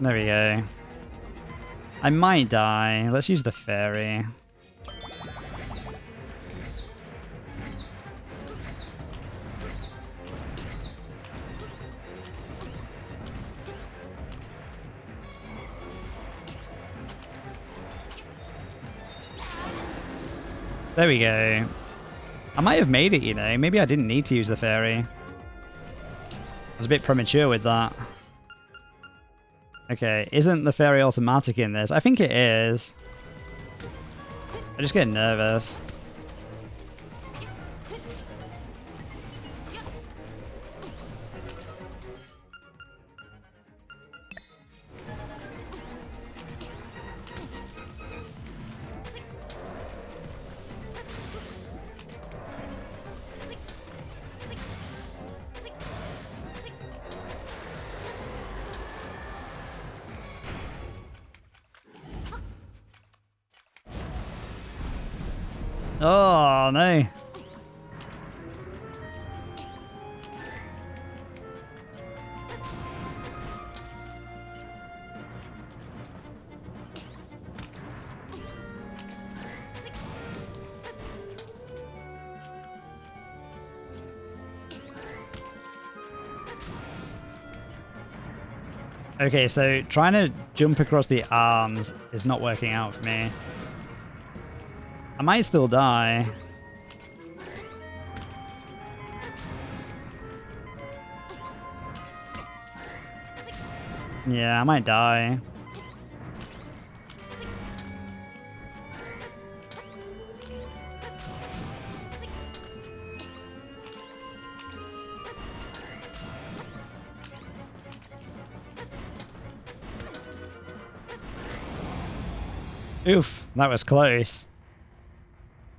Speaker 1: There we go. I might die. Let's use the fairy. There we go. I might have made it, you know. Maybe I didn't need to use the fairy. I was a bit premature with that. Okay, isn't the fairy automatic in this? I think it is. I just get nervous. Oh, no. Okay, so trying to jump across the arms is not working out for me. I might still die. Yeah, I might die. Oof, that was close.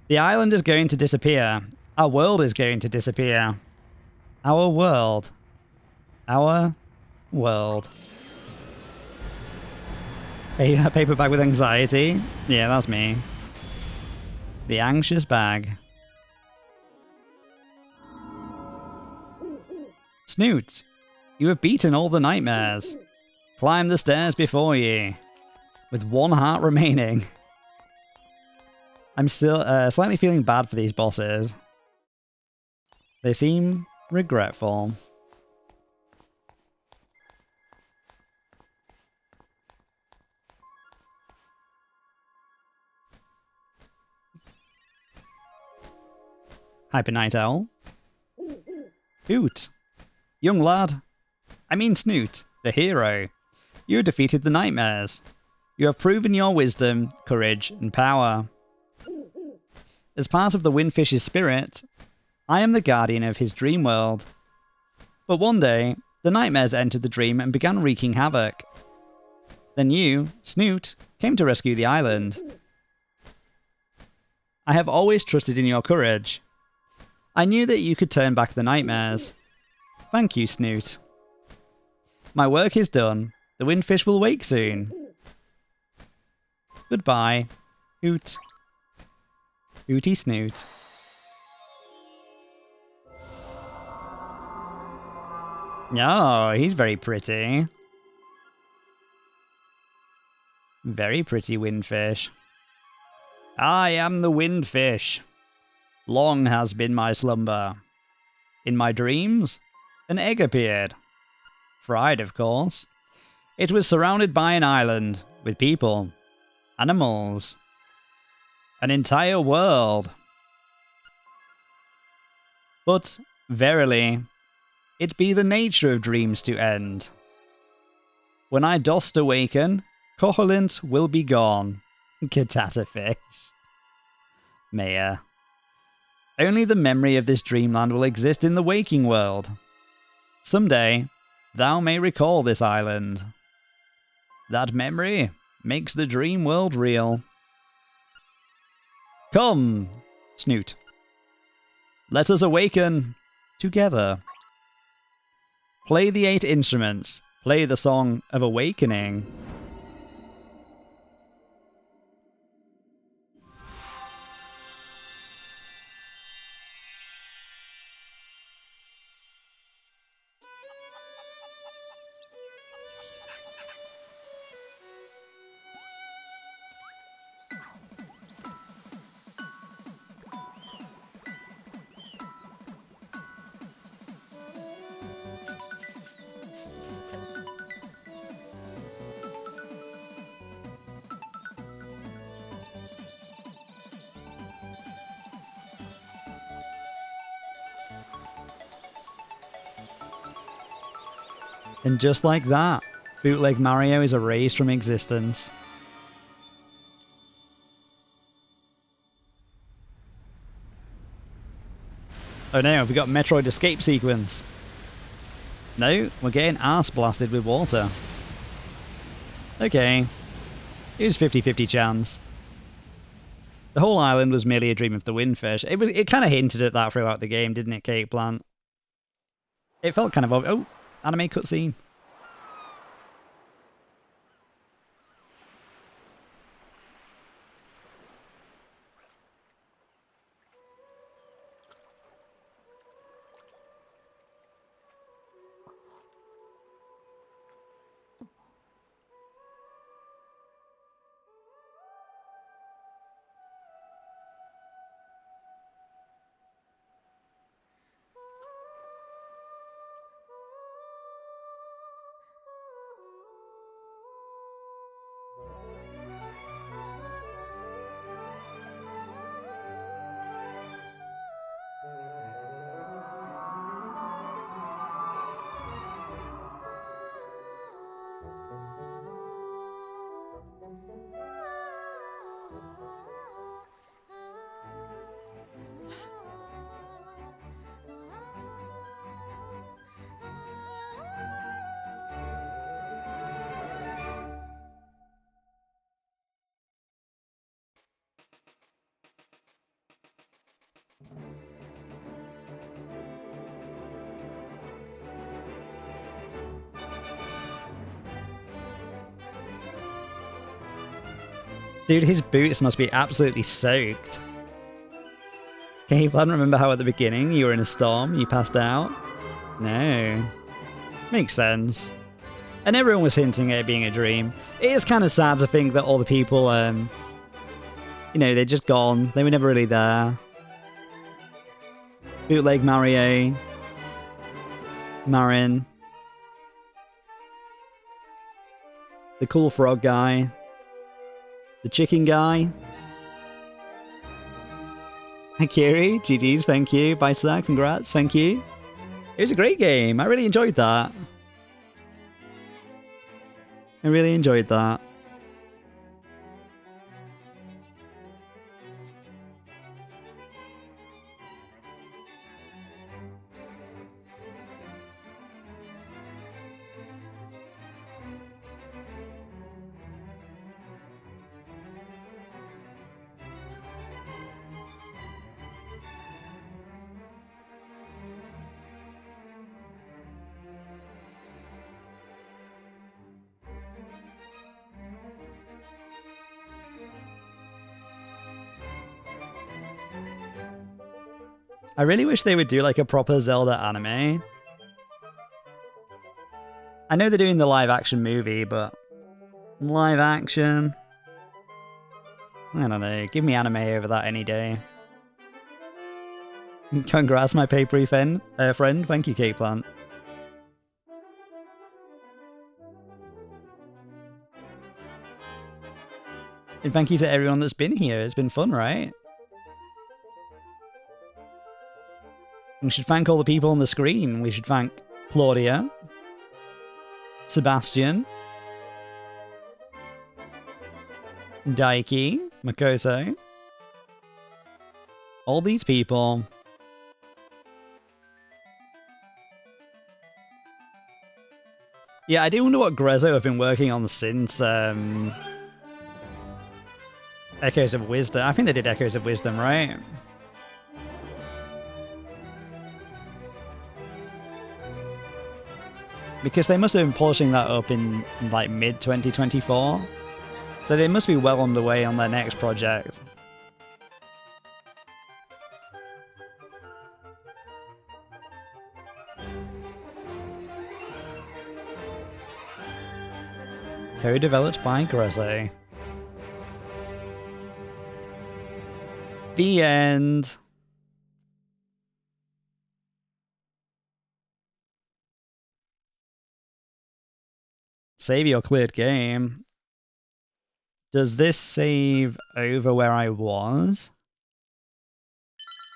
Speaker 1: The island is going to disappear. Our world is going to disappear. Our world. Our world. A paper bag with anxiety? Yeah, that's me. The anxious bag. Snoot, you have beaten all the nightmares. Climb the stairs before you. With one heart remaining. I'm still slightly feeling bad for these bosses. They seem regretful. Hyper Night Owl. Hoot. Young lad. I mean Snoot, the hero. You have defeated the nightmares. You have proven your wisdom, courage, and power. As part of the Windfish's spirit, I am the guardian of his dream world. But one day, the nightmares entered the dream and began wreaking havoc. Then you, Snoot, came to rescue the island. I have always trusted in your courage. I knew that you could turn back the nightmares. Thank you, Snoot. My work is done. The Windfish will wake soon. Goodbye, Hoot. Hooty Snoot. Oh, he's very pretty. Very pretty Windfish. I am the Windfish. Long has been my slumber. In my dreams, an egg appeared. Fried, of course. It was surrounded by an island, with people, animals, an entire world. But, verily, it be the nature of dreams to end. When I dost awaken, Koholint will be gone. Catatafish. Maya. Only the memory of this dreamland will exist in the waking world. Someday, thou may recall this island. That memory makes the dream world real. Come, Snoot. Let us awaken together. Play the 8 instruments. Play the song of awakening. And just like that, bootleg Mario is erased from existence. Oh no, have we got Metroid escape sequence? No, we're getting arse blasted with water. Okay. It was 50-50 chance. The whole island was merely a dream of the windfish. It kind of hinted at that throughout the game, didn't it, Cake Plant? It felt kind of... Oh, anime cutscene. Dude, his boots must be absolutely soaked. Okay, I don't remember how at the beginning you were in a storm, you passed out. No. Makes sense. And everyone was hinting at it being a dream. It is kind of sad to think that all the people, you know, they're just gone. They were never really there. Bootleg Mario. Marin. The cool frog guy. The chicken guy. Akiri, GG's, thank you. Bye, sir, congrats, thank you. It was a great game. I really enjoyed that. I really enjoyed that. I really wish they would do like a proper Zelda anime. I know they're doing the live action movie, but live action? I don't know. Give me anime over that any day. Congrats, my papery friend. Thank you, Cake Plant. And thank you to everyone that's been here. It's been fun, right? We should thank all the people on the screen. We should thank Claudia, Sebastian, Daiki, Makoto, all these people. Yeah, I do wonder what Grezzo have been working on since Echoes of Wisdom. I think they did Echoes of Wisdom, right? Because they must have been polishing that up in like mid-2024. So they must be well on the way on their next project. Co-developed by Grezzo. The end. Save your cleared game. Does this save over where I was?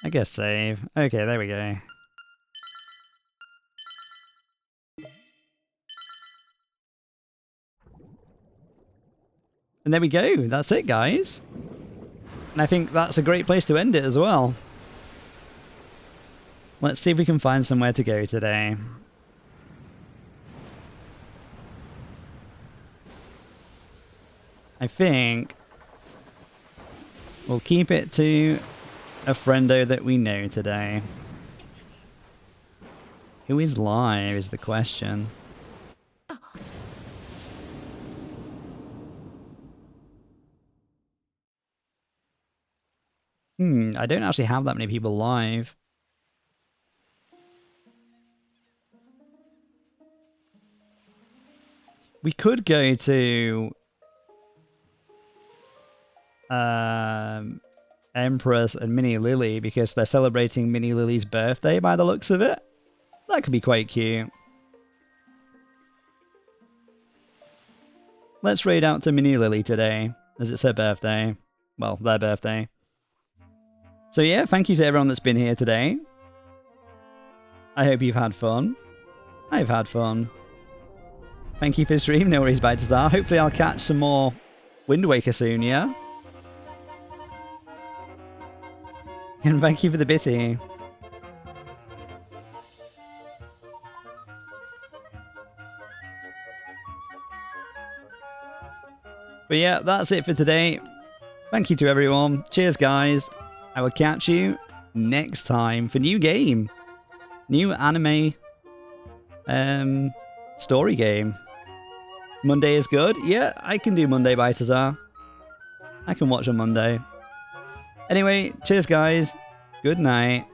Speaker 1: I guess save. Okay, there we go. And there we go. That's it, guys. And I think that's a great place to end it as well. Let's see if we can find somewhere to go today. I think we'll keep it to a friendo that we know today. Who is live is the question. I don't actually have that many people live. We could go to Empress and Mini Lily because they're celebrating Mini Lily's birthday by the looks of it. That could be quite cute. Let's raid out to Mini Lily today, as it's her birthday. Well, their birthday. So yeah, thank you to everyone that's been here today. I hope you've had fun. I've had fun. Thank you for the stream, no worries, Balthazar. Hopefully I'll catch some more Wind Waker soon, yeah? And thank you for the bitty. But yeah, that's it for today. Thank you to everyone. Cheers, guys. I will catch you next time for new game. New anime story game. Monday is good. Yeah, I can do Monday, Balthazar. I can watch on Monday. Anyway, cheers, guys. Good night.